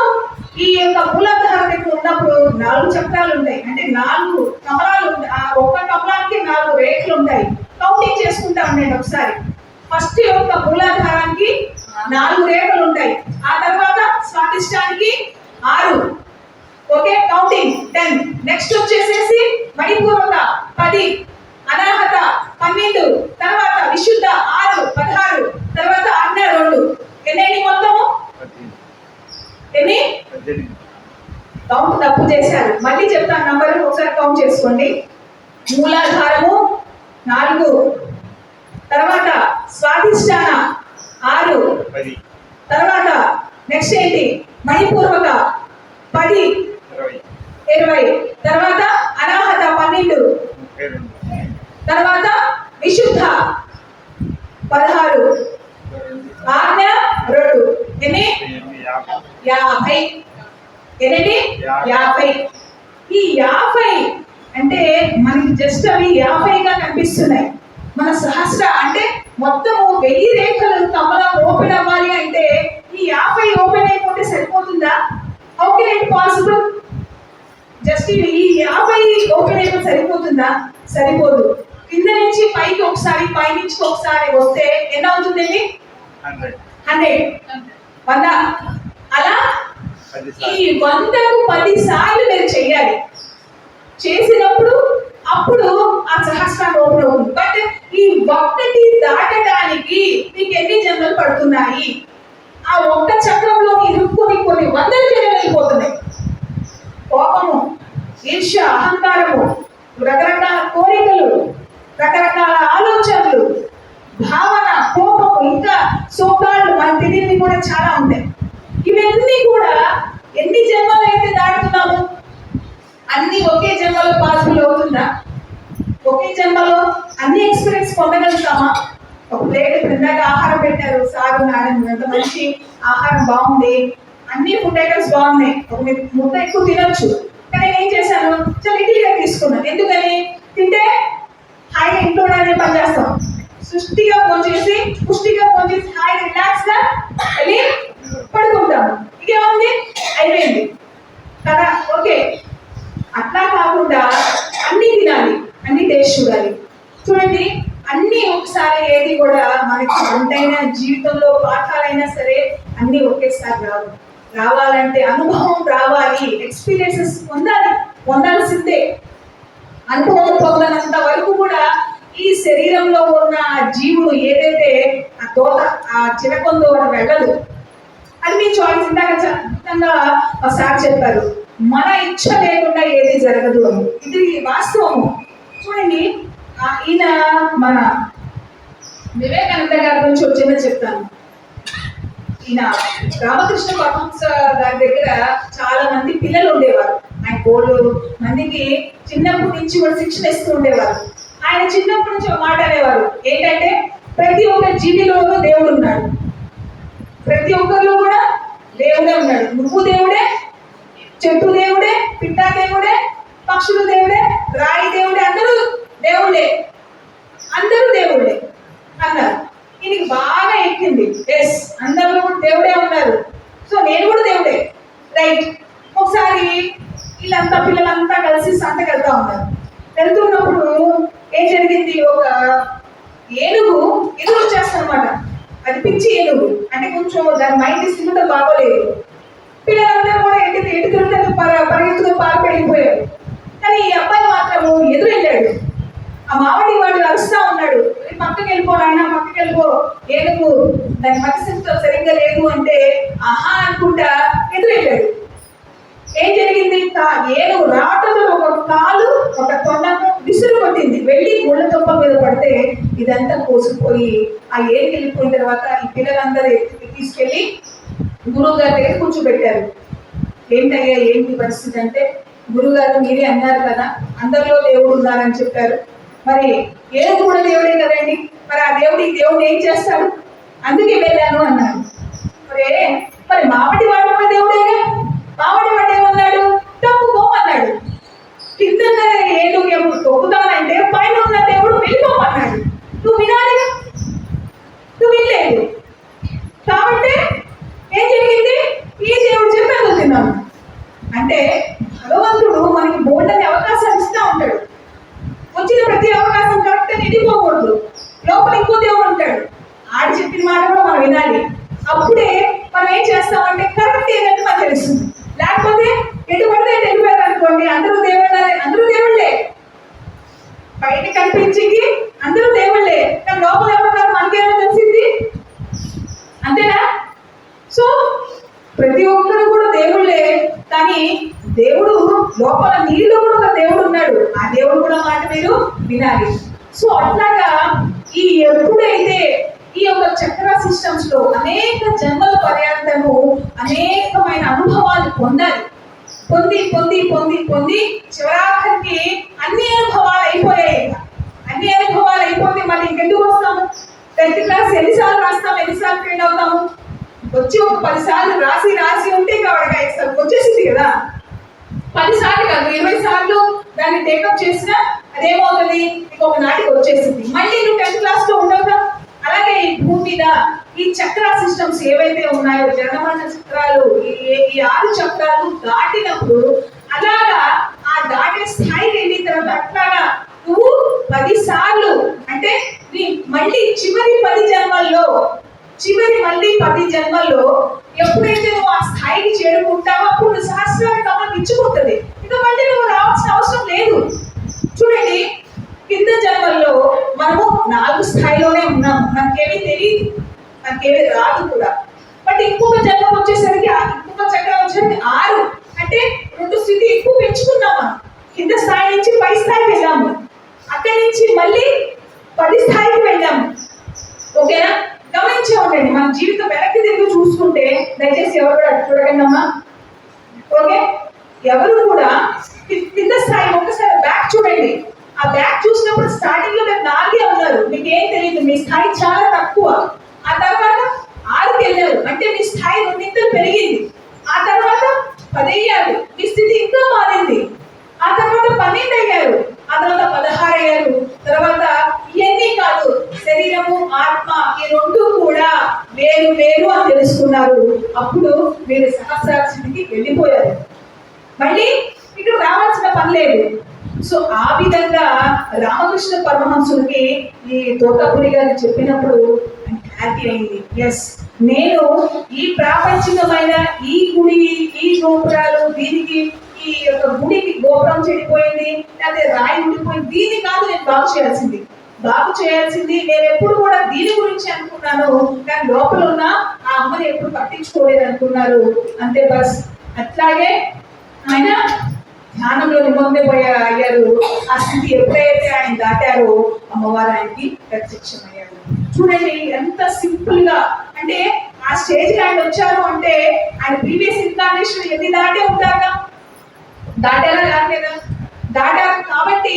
ఈ యొక్క మూలాధార దగ్గర ఉన్నప్పుడు 4 చక్రాలు ఉంటాయి, అంటే 4 కమలాలు ఉంటాయి. ఆ ఒక్క కమలానికి 4 రేఖలు ఉంటాయి. కౌంటింగ్ చేసుకుంటా ఉండండి ఒకసారి. ఫస్ట్ యొక్క మూలాధారానికి 4 రేఖలు ఉంటాయి, ఆ తర్వాత స్వాధిష్టానికి 6. Okay, counting 10. నెక్స్ట్ వచ్చేసేసి మణిపూరక 10, అనర్హత 12, తర్వాత విశుద్ధ 6, 16, తర్వాత ఆజ్ఞ 2. ఎన్ని మొత్తము? ఎన్ని? కౌంట్ తప్పు చేశారు. మళ్ళీ చెప్తాను నంబర్, ఒకసారి కౌంట్ చేసుకోండి. మూలాధారము 4, తర్వాత స్వాధిష్టాన 6, తర్వాత నెక్స్ట్ ఏంటి? మణిపూర్వక 10, 20, తర్వాత అనాహత 12, తర్వాత విశుద్ధ 16, ఆజ్ఞ 2. ఎన్ని? 50. ఎన్ని? 50. ఈ 50 అంటే మనకి జస్ట్ అవి 50గా కనిపిస్తున్నాయి. మన సహస్ర అంటే మొత్తము 1000 రేఖలు కమలం ఓపెన్ అవ్వాలి అంటే ఈ 50 ఓపెన్ అయిపోతే సరిపోతుందా? How can it possible? Just ఈ 50 ఓపెన్ అయిపోతే సరిపోతుందా? సరిపోదు. కింద నుంచి పైకి ఒకసారి, పై నుంచి ఒకసారి వస్తే ఎన్ని అవుతుందండి? 100. 100. అలా ఈ 100కు 10 సార్లు మీరు చెయ్యాలి. చేసినప్పుడు అప్పుడు ఆ సహస్రాన్ని ఓపెన్ అవుతుంది. బట్ ఈ 1 దాటడానికి మీకు ఎన్ని జన్మలు పడుతున్నాయి? ఆ ఒక్క చక్రంలో ఇరుక్కుని కొన్ని 100 జన్మలు వెళ్ళిపోతున్నాయి. కోపము, ఈర్ష్య, అహంకారము, రకరకాల కోరికలు, రకరకాల ఆలోచనలు, భావన, కోపము, ఇంకా సోకాళ్ళు మన తెలియని కూడా చాలా ఉంటాయి. ఇవన్నీ కూడా ఎన్ని జన్మలు అయితే దాటుతున్నాము? అన్ని ఒకే జన్మలో పాసిబుల్ అవుతుందా? ఒకే జన్మలో అన్ని ఎక్స్పీరియన్స్ పొందగలుగుతామా? ఒక ప్లేట్ క్రిందాక ఆహారం పెట్టారు సారు మేడం, ఎంత మంచి ఆహారం బాగుంది, అన్ని ఫుడ్ ఐటమ్స్ బాగున్నాయి, ఒక ముద్ద ఎక్కువ తినొచ్చు. కానీ నేను ఏం చేశాను? చాలా లిటిల్గా తీసుకున్నాను. ఎందుకని? తింటే హాయిగా ఇంట్లోనే పని చేస్తాం, పుష్టిగా భోంచేసి హాయిగా రిలాక్స్ గా వెళ్ళి పడుకుంటాము. ఇదేముంది? అయిపోయింది కదా. ఓకే, అట్లా కాకుండా అన్ని తినాలి, అన్ని టేస్ట్ చూడాలి. చూడండి, అన్ని ఒకసారి ఏది కూడా మనకి వంటైనా జీవితంలో పాఠాలైనా సరే అన్ని ఒకేసారి రావాలంటే అనుభవం రావాలి, ఎక్స్పీరియన్సెస్ పొందాల్సిందే. అనుభవం పొందనంత వరకు కూడా ఈ శరీరంలో ఉన్న జీవుడు ఏదైతే ఆ చిరకొందో అని వెళ్ళదు. అది మీ చాయిస్. ఇందాక ఖచ్చితంగా సార్ చెప్పారు, మన ఇచ్చ లేకుండా ఏది జరగదు అని. ఇది వాస్తవము. చూడండి, ఈయన మన వివేకానంద గారి గురించి వచ్చిందని చెప్తాను. ఈయన రామకృష్ణ పరమహంస గారి దగ్గర చాలా మంది పిల్లలు ఉండేవారు. ఆయన 3 మందికి చిన్నప్పటి నుంచి కూడా శిక్షణ ఇస్తూ ఉండేవారు. ఆయన చిన్నప్పటి నుంచి ఒక మాట అనేవారు, ఏంటంటే ప్రతి ఒక్క జీవిలోనూ దేవుడు ఉన్నాడు, ప్రతి ఒక్కరిలో కూడా దేవుడే ఉన్నాడు. నువ్వు దేవుడే, చెట్టు దేవుడే, పిట్ట దేవుడే, పక్షులు దేవుడే, రాయి దేవుడే, అందరూ దేవుడే అన్నారు. ఈయనకి బాగా ఎక్కింది. ఎస్, అందరిలో కూడా దేవుడే ఉన్నారు, సో నేను కూడా దేవుడే, రైట్. ఒకసారి వీళ్ళంతా పిల్లలంతా కలిసి సంతకి వెళ్తా ఉన్నారు. వెళ్తున్నప్పుడు ఏం జరిగింది? ఒక ఏనుగు ఎదురు వచ్చేస్తానమాట. అది పిచ్చి ఏనుగు, అంటే కొంచెం దాని మైండ్ డిస్ట్రిబ్యూటర్ బాగోలేదు. పిల్లలందరూ కూడా ఎటు తిరుగుతూ పరిగెత్తుతూ పార్కు వెళ్ళిపోయారు. కానీ ఈ అబ్బాయి మాత్రము ఎదురు వెళ్ళాడు. ఆ మామిడి వాడు అరుస్తా ఉన్నాడు, పక్కకి వెళ్ళిపో ఆయన, పక్కకి వెళ్ళిపో, ఏనుగు దాని మత్స్యంతో సరిగ్గా లేదు అంటే ఆహా అనుకుంటా ఎదురు వెళ్ళాడు. ఏం జరిగింది? ఏనుగు రాటతో ఒక కాలు ఒక తొండను విసురు కొట్టింది, వెళ్ళి ముళ్ళ తొప్ప మీద పడితే ఇదంతా కోసుకుపోయి ఆ ఏనుగు వెళ్ళిపోయిన తర్వాత ఈ పిల్లలందరూ తీసుకెళ్ళి గురువు గారి దగ్గర కూర్చోబెట్టారు. ఏంటయ్యా ఏంటి పరిస్థితి అంటే, గురువు గారు మీరే అన్నారు కదా అందరిలో దేవుడు ఉన్నారని చెప్పారు, మరి ఏనుగు కూడా దేవుడే కదండి, మరి ఆ దేవుడు ఏం చేస్తాడు, అందుకే వెళ్ళాను అన్నాడు. మరి మామిడి వాడు కూడా దేవుడేగా, మామిడి వాడు ఏమన్నాడు, తప్పుకోమన్నాడు. కింద ఏనుగు ఎప్పుడు తొక్కుతానంటే పైన ఉన్న దేవుడు వెళ్ళిపోమన్నాడు. నువ్వు వినాలిగా, నువ్వు వినలేదు కాబట్టి ఏం జరిగింది, ఈ దేవుడు చెప్పాను తిన్నాను అంటే భగవంతుడు మనకి బోల్డని అవకాశాలు ఇస్తూ ఉంటాడు. వచ్చిన ప్రతి అవకాశం కరెక్ట్ నిండిపోకూడదు, లోపల ఇంకో దేవుడు ఉంటాడు, ఆడు చెప్పిన మాట కూడా మనం వినాలి. అప్పుడే మనం ఏం చేస్తామంటే కరెక్ట్ ఏంటంటే మనకు తెలుస్తుంది. లేకపోతే ఎటు పడితే వెళ్ళిపోయారు అనుకోండి, అందరూ దేవుళ్ళే, బయట కనిపించేకి అందరూ దేవుళ్ళే, కానీ లోపల ఎవరున్నారు మనకేమో తెలిసింది, అంతేనా? సో ప్రతి ఒక్కరు కూడా దేవుళ్ళే, కానీ దేవుడు లోపల నీళ్ళు కూడా ఒక దేవుడు ఉన్నాడు, ఆ దేవుడు కూడా మాట మీరు వినాలి. సో అట్లాగా ఎప్పుడైతే ఈ యొక్క చక్ర సిస్టమ్స్ లో అనేక జన్మల పర్యంతము అనేకమైన అనుభవాలు పొందాలి. పొంది పొంది పొంది పొంది చివరాఖరికి అన్ని అనుభవాలు అయిపోయాయి. అన్ని అనుభవాలు అయిపోతే మళ్ళీ ఇంకెందుకు వస్తాము? 10th క్లాస్ ఎన్నిసార్లు రాస్తాము, ఎన్నిసార్లు ఫెయిల్ అవుతాము? వచ్చి ఒక 10 సార్లు రాసి ఉంటే కాబట్టి వచ్చేసింది కదా. 10 సార్లు కాదు, 20 సార్లు దాన్ని టేకప్ చేసినా అదేమవుతుంది, ఇంకొక నాటికి వచ్చేసింది. మళ్ళీ నువ్వు 10th క్లాస్ లో ఉండవుగా. అలాగే ఈ భూమి మీద ఈ చక్ర సిస్టమ్స్ ఏవైతే ఉన్నాయో, జనమరణ చక్రాలు, ఈ 6 చక్రాలు దాటినప్పుడు అలాగా ఆ దాటే స్థాయికి వెళ్ళిన తర్వాత అట్లాగా నువ్వు 10 సార్లు అంటే మళ్ళీ చివరి 10 జన్మల్లో ఎప్పుడైతే నువ్వు ఆ స్థాయికి చేరుకుంటావో అప్పుడు సహస్రానికి అమ్మ ఇచ్చుకుంటుంది. ఇక మళ్ళీ నువ్వు రావాల్సిన అవసరం లేదు. చూడండి, కింద జన్మల్లో మనము 4 స్థాయిలోనే ఉన్నాము, మనకేమీ తెలియదు, మనకేమీ రాదు కూడా. బట్ ఇంకొక జన్మకు వచ్చేసరికి ఇంకొక చక్రం వచ్చేసరికి 6 అంటే 2 స్థితి ఎక్కువ పెంచుకున్నాం. మనం కింద స్థాయి నుంచి పై స్థాయికి వెళ్ళాము, అక్కడి నుంచి మళ్ళీ 10 స్థాయికి వెళ్ళాము. ఓకేనా? గమనించే ఉండండి, మన జీవితం వెనక్కి తిరిగి చూసుకుంటే దయచేసి ఎవరు కూడా చూడకండి అమ్మా. ఓకే, ఎవరు కూడా కింద స్థాయి ఒకసారి బ్యాక్ చూడండి. ఆ బ్యాక్ చూసినప్పుడు స్టార్టింగ్ లో మీరు 4 ఉన్నారు, మీకు ఏం తెలియదు, మీ స్థాయి చాలా తక్కువ. ఆ తర్వాత 6కి వెళ్ళారు అంటే మీ స్థాయి 2 పెరిగింది. ఆ తర్వాత 10 అయ్యారు, మీ స్థితి ఇంకా మారింది. ఆ తర్వాత 12 అయ్యారు, ఆ తర్వాత 16 అయ్యారు. తర్వాత ఇవన్నీ కాదు, శరీరము ఆత్మ ఈ 2 కూడా వేరు వేరు అని తెలుసుకున్నారు. అప్పుడు మీరు సహస్రాక్షికి వెళ్ళిపోయారు, మళ్ళీ ఇక్కడ రావాల్సిన పని లేదు. సో ఆ విధంగా రామకృష్ణ పరమహంసుడికి ఈ తోటపురి గారు చెప్పినప్పుడు హ్యాపీ అయింది. ఎస్, నేను ఈ ప్రాపంచికమైన ఈ గుడి, ఈ గోపురాలు, దీనికి ఈ యొక్క గుడికి గోపురం చెడిపోయింది, లేకపోతే రాయి ఉండిపోయింది, దీన్ని కాదు నేను బాగు చేయాల్సింది. నేను ఎప్పుడు కూడా దీని గురించి అనుకున్నాను, కానీ లోపల ఉన్న ఆ అమ్మని ఎప్పుడు పట్టించుకోలేదు అనుకున్నారు. అంతే బస్. అట్లాగే ఆయన ధ్యానంలో నిమగ్నమయ్యారు. ఆ స్థితి ఎప్పుడైతే ఆయన దాటారో అమ్మవారు ఆయనకి ప్రత్యక్షమయ్యారు. చూడండి ఎంత సింపుల్ గా, అంటే ఆ స్టేజ్ ఆయన వచ్చారు అంటే ఆయన ప్రీవియస్ ఇన్కార్నేషన్ ఎన్ని దాటే ఉంటారా, దాటారా కాలేదా? దాటారు కాబట్టి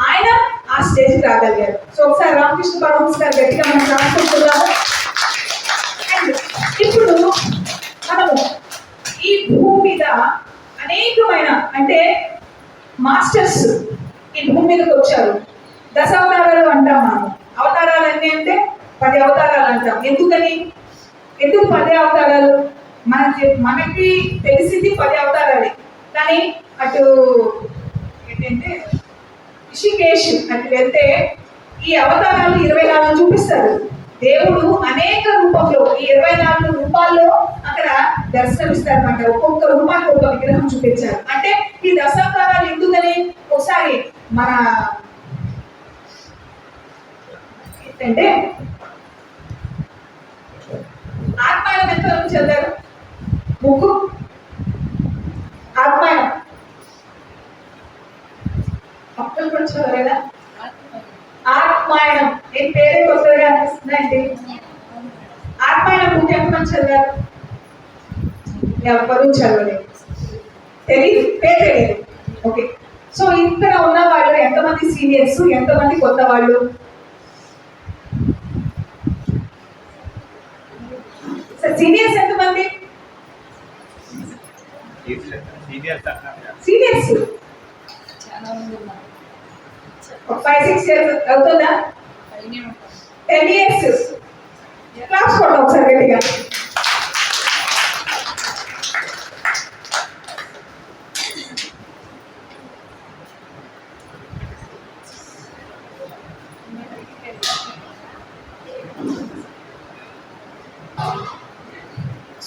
ఆయన ఆ స్టేజ్కి రాగలిగారు. సో ఒకసారి రామకృష్ణ పరమహంస గారు గట్టిగా మనం రాసుకుంటున్నాము. అండ్ ఇప్పుడు మనము ఈ భూమి మీద అనేకమైన అంటే మాస్టర్స్ ఈ భూమి మీదకి వచ్చారు. దశావతారాలు అంటాం మనం. అవతారాలు అన్నీ అంటే 10 అవతారాలు అంటాం. ఎందుకు 10 అవతారాలు? మనకి తెలిసింది 10 అవతారాలే, కానీ అటు ఏంటంటే ఋషికేశ్ అటు వెళ్తే ఈ అవతారాలు 24 చూపిస్తారు. దేవుడు అనేక రూపంలో ఈ 24 రూపాల్లో అక్కడ దర్శనమిస్తారన్నమాట. ఒక్కొక్క రూపానికి ఒక విగ్రహం చూపించారు. అంటే ఈ దశావతారాలు ఎందుకని ఒకసారి మన ఏంటంటే ఆత్మాయనం ఎంతవరకు చదివారు? ముగ్గు ఆత్మాయనం ఒక్కరు కూడా చదవలేదా? ఆత్మాయణం ఏం పేరే కొత్తగా అనిపిస్తుందండి. ఆత్మాయణం బుక్ ఎంతమంది చదివారు? ఎవరు చదవలేదు, తెలియదు, పేరు తెలియదు. ఓకే, సో ఇక్కడ ఉన్న వాళ్ళు ఎంతమంది సీనియర్స్, ఎంతమంది కొత్త వాళ్ళు? సీనియర్స్ ఎంతమంది? సీనియర్స్ ఒక 5-6 ఇయర్స్ అవుతుందా? 10 ఇయర్స్. క్లాస్ కొట్ట ఒకసారి గట్టిగా.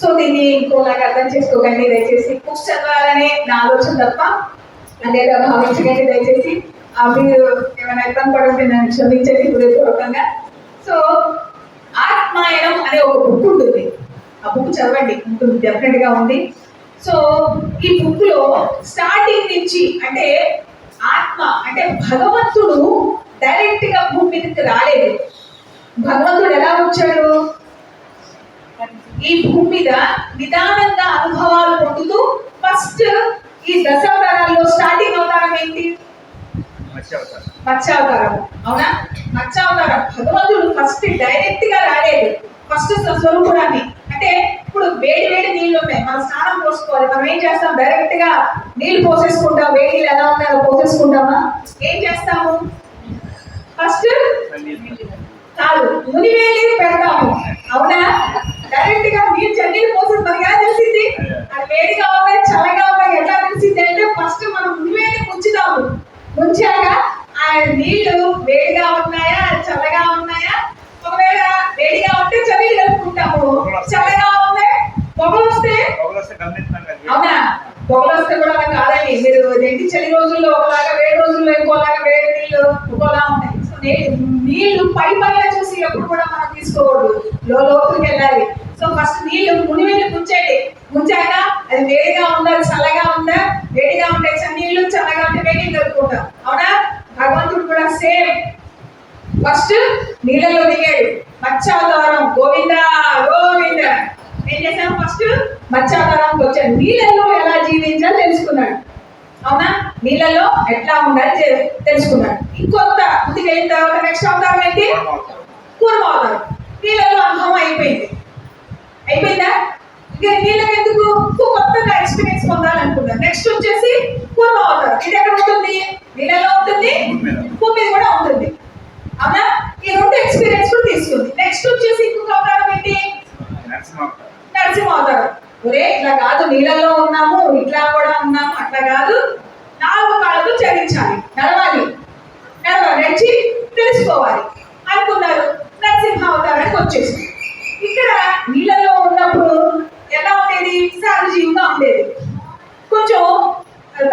సో దీన్ని ఇంకోలాగా అర్థం చేసుకోకండి దయచేసి. బుక్స్ చదవాలనే నా ఆలోచన తప్ప అదేదో భావించకండి దయచేసి. మీరు ఏమైనా ఇబ్బంది పడుతుంటే నన్ను క్షమించండి హృదయపూర్వకంగా. సో ఆత్మాయనం అనే ఒక బుక్ ఉంటుంది, ఆ బుక్ చదవండి, ఉంటుంది, డెఫినెట్ గా ఉంది. సో ఈ బుక్ లో స్టార్టింగ్ నుంచి అంటే ఆత్మ అంటే భగవంతుడు డైరెక్ట్ గా భూమి మీదకి రాలేదు. భగవంతుడు ఎలా వచ్చాడు? ఈ భూమి మీద నిదానంగా అనుభవాలు పొందుతూ ఫస్ట్ ఈ దశావతారాల్లో స్టార్టింగ్ అవతారం ఏంటి? మత్స్యావతారం. అవునా? మత్స్యావతారం. భగవంతుడు ఫస్ట్ డైరెక్ట్ గా రాలేదు, ఫస్ట్ స్వరూపురాన్ని. అంటే ఇప్పుడు వేడి వేడి నీళ్లు ఉన్నాయి, మనం స్నానం పోసుకోవాలి, మనం ఏం చేస్తాం? డైరెక్ట్ గా నీళ్లు పోసేసుకుంటాం. వేడి నీళ్ళు ఎలా ఉన్నారో పోసేసుకుంటామా? ఏం చేస్తాము? ఫస్ట్ కాదు, మునివేలి పెడతాము. అవునా? డైరెక్ట్ గా నీళ్ళు చన్నీళ్ళు పోసేది మనకి ఎలా తెలిసింది? అది వేడిగా ఉన్నాయి చల్లగా ఉన్నాయి ఎట్లా తెలిసింది అంటే ఫస్ట్ మనం మునివేలి ముంచుతాము. ముంచాక ఆ నీళ్లు వేడిగా ఉన్నాయా చల్లగా ఉన్నాయా? ఒకవేళ వేడిగా ఉంటే చన్నీళ్ళు కలుపుకుంటాము, చల్లగా ఉంటే పొగలు వస్తే అవునా? పొగలు వస్తే కూడా అలా కాదండి. మీరు ఏంటి చలి రోజుల్లో ఒకలాగా, వేడి రోజుల్లో ఇంకోలాగా, వేడి నీళ్ళు ఇంకోలా ఉంటాయి. సో నీళ్లు పై పైన చూసి ఎప్పుడు కూడా మనం తీసుకోకూడదు, లోతుకి వెళ్ళాలి. సో ఫస్ట్ నీళ్లు మునివేలి ముంచేయండి. ముంచాక అది వేడిగా ఉందా చల్లగా ఉందా? వేడిగా ఉంటే చన్నీళ్ళు, చల్లగా ఉంటే వేడి కలుపుకుంటాం. అవునా? భగవంతుడు కూడా సేమ్ ఫస్ట్ నీళ్ళలో దిగాడు. మత్స్యావతారం గోవింద గోవింద. ఏం చేశాను? ఫస్ట్ మత్స్యావతారానికి వచ్చాడు. నీళ్ళలో ఎలా జీవించాలో తెలుసుకున్నాడు. అవునా? నీళ్ళలో ఎట్లా ఉండాలి తెలుసుకున్నాడు. ఇంకొంత ముందుకు వెళ్ళిన తర్వాత నెక్స్ట్ అవతారం ఏంటి? కూర్మ అవతారం. నీళ్ళలో అనుభవం అయిపోయింది. అయిపోయిందా? ఇక నీళ్ళకి ఎందుకు? కొత్తగా ఎక్స్పీరియన్స్ పొందాలనుకున్నాను. నెక్స్ట్ వచ్చేసి కూర్మ అవతారం. ఇది ఎక్కడ ఉంటుంది? నీళ్ళలో ఉంటుంది, భూమి మీద కూడా ఉంటుంది. అవునా? ఈ రెండు ఎక్స్పీరియన్స్ కూడా తీసుకుంది. నెక్స్ట్ వచ్చేసి ఇంకొక అవతారం ఏంటి? నరసింహ అవతారం. ఒరే ఇట్లా కాదు, నీళ్ళలో ఉన్నాము, ఇట్లా కూడా ఉన్నాము, అట్లా కాదు, 4 కాళ్ళతో చరించాలి, నడవాలి, నడిచి తెలుసుకోవాలి అనుకున్నారు. నరసింహ అవతారానికి వచ్చేసి ఇక్కడ నీళ్ళలో ఉన్నప్పుడు ఎలా ఉండేది? సహజీవిగా ఉండేది. కొంచెం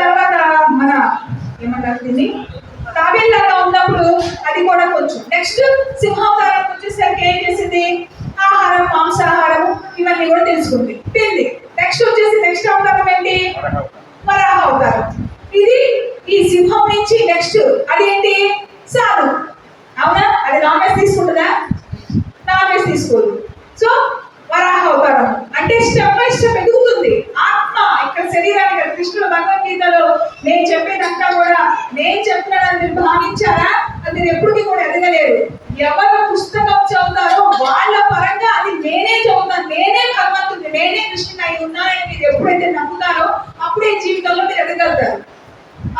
తర్వాత మన ఏమంటారు దీన్ని, తాబేలాగా ఉన్నప్పుడు అది కూడా కొంచెం. నెక్స్ట్ సింహావతారం వచ్చేసరికి ఏం చేసింది? ఆహారం, మాంసాహారం ఇవన్నీ కూడా తెలుసుకుంది, తింది. నెక్స్ట్ వచ్చేసి నెక్స్ట్ అవతారం ఏంటి? వరాహ అవతారం. ఇది ఈ సింహం నుంచి నెక్స్ట్ అదేంటి? సాధు. అవునా? అది నాన్ వెజ్ తీసుకుంటుందా? నాన్ వెజ్ తీసుకోదు. సో వరాహ అవతారం అంటే స్టెప్ బై స్టెప్ ఎదుగుతుంది ఆత్మ. ఇక్కడ శరీరానికి కృష్ణుడు భగవద్గీతలో నేను చెప్పేదంతా కూడా నేను చెప్తున్నానని మీరు భావించారా? అది మీరు ఎప్పటికీ కూడా ఎదగలేరు. ఎవరు పుస్తకం చదువుతారో వాళ్ళ పరంగా అది నేనే చదువుతాను, నేనే భగవంతుడు, నేనే కృష్ణుడు అయి ఉన్నానని మీరు ఎప్పుడైతే నమ్ముతారో అప్పుడే జీవితంలో మీరు ఎదగలుగుతారు.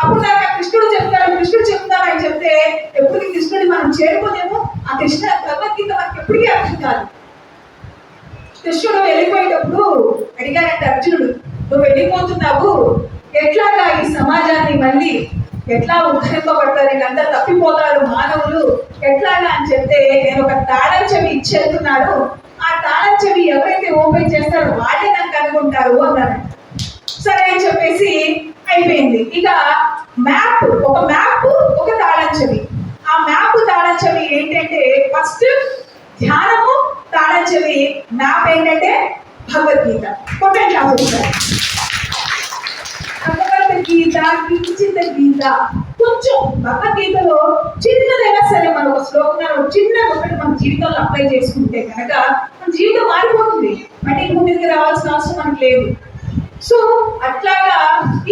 అప్పుడు దాకా కృష్ణుడు చెప్తాడు, కృష్ణుడు చెప్తాడు అని చెప్తే ఎప్పటికీ కృష్ణుడిని మనం చేరుకోలేము. ఆ కృష్ణ భగవద్గీత మనకి ఎప్పటికీ అర్థం కాదు. కృష్ణుడు వెళ్ళిపోయేటప్పుడు అడిగారంట అర్జునుడు, నువ్వు వెళ్ళిపోతున్నావు, ఎట్లాగా ఈ సమాజాన్ని మళ్ళీ ఎట్లా ఉద్ధరింపబడతారు, వీళ్ళంతా తప్పిపోతారు మానవులు ఎట్లాగా అని చెప్తే, నేను ఒక తాళం చెవి ఇచ్చేస్తున్నాను, ఆ తాళం చెవి ఎవరైతే ఓపెన్ చేస్తారో వాళ్ళే నాకు అనుకుంటారు అన్నారు. సరే అని చెప్పేసి అయిపోయింది. ఇక మ్యాప్, ఒక మ్యాప్, ఒక తాళం చెవి. ఆ మ్యాప్ తాళం చెవి ఏంటంటే ఫస్ట్ ధ్యానము, తాళం చెవి మ్యాప్ ఏంటంటే భగవద్గీత. కొట్టండి భగవద్గీత, కించిత గీత. కొంచెం భగవద్గీతలో చిన్నదైనా సరే మనం ఒక శ్లోకం చిన్న ఒకటి మన జీవితంలో అప్లై చేసుకుంటే కనుక మన జీవితం మారిపోతుంది. మళ్ళీ భూమి మీదకి రావాల్సిన అవసరం మనకు లేదు. సో అట్లాగా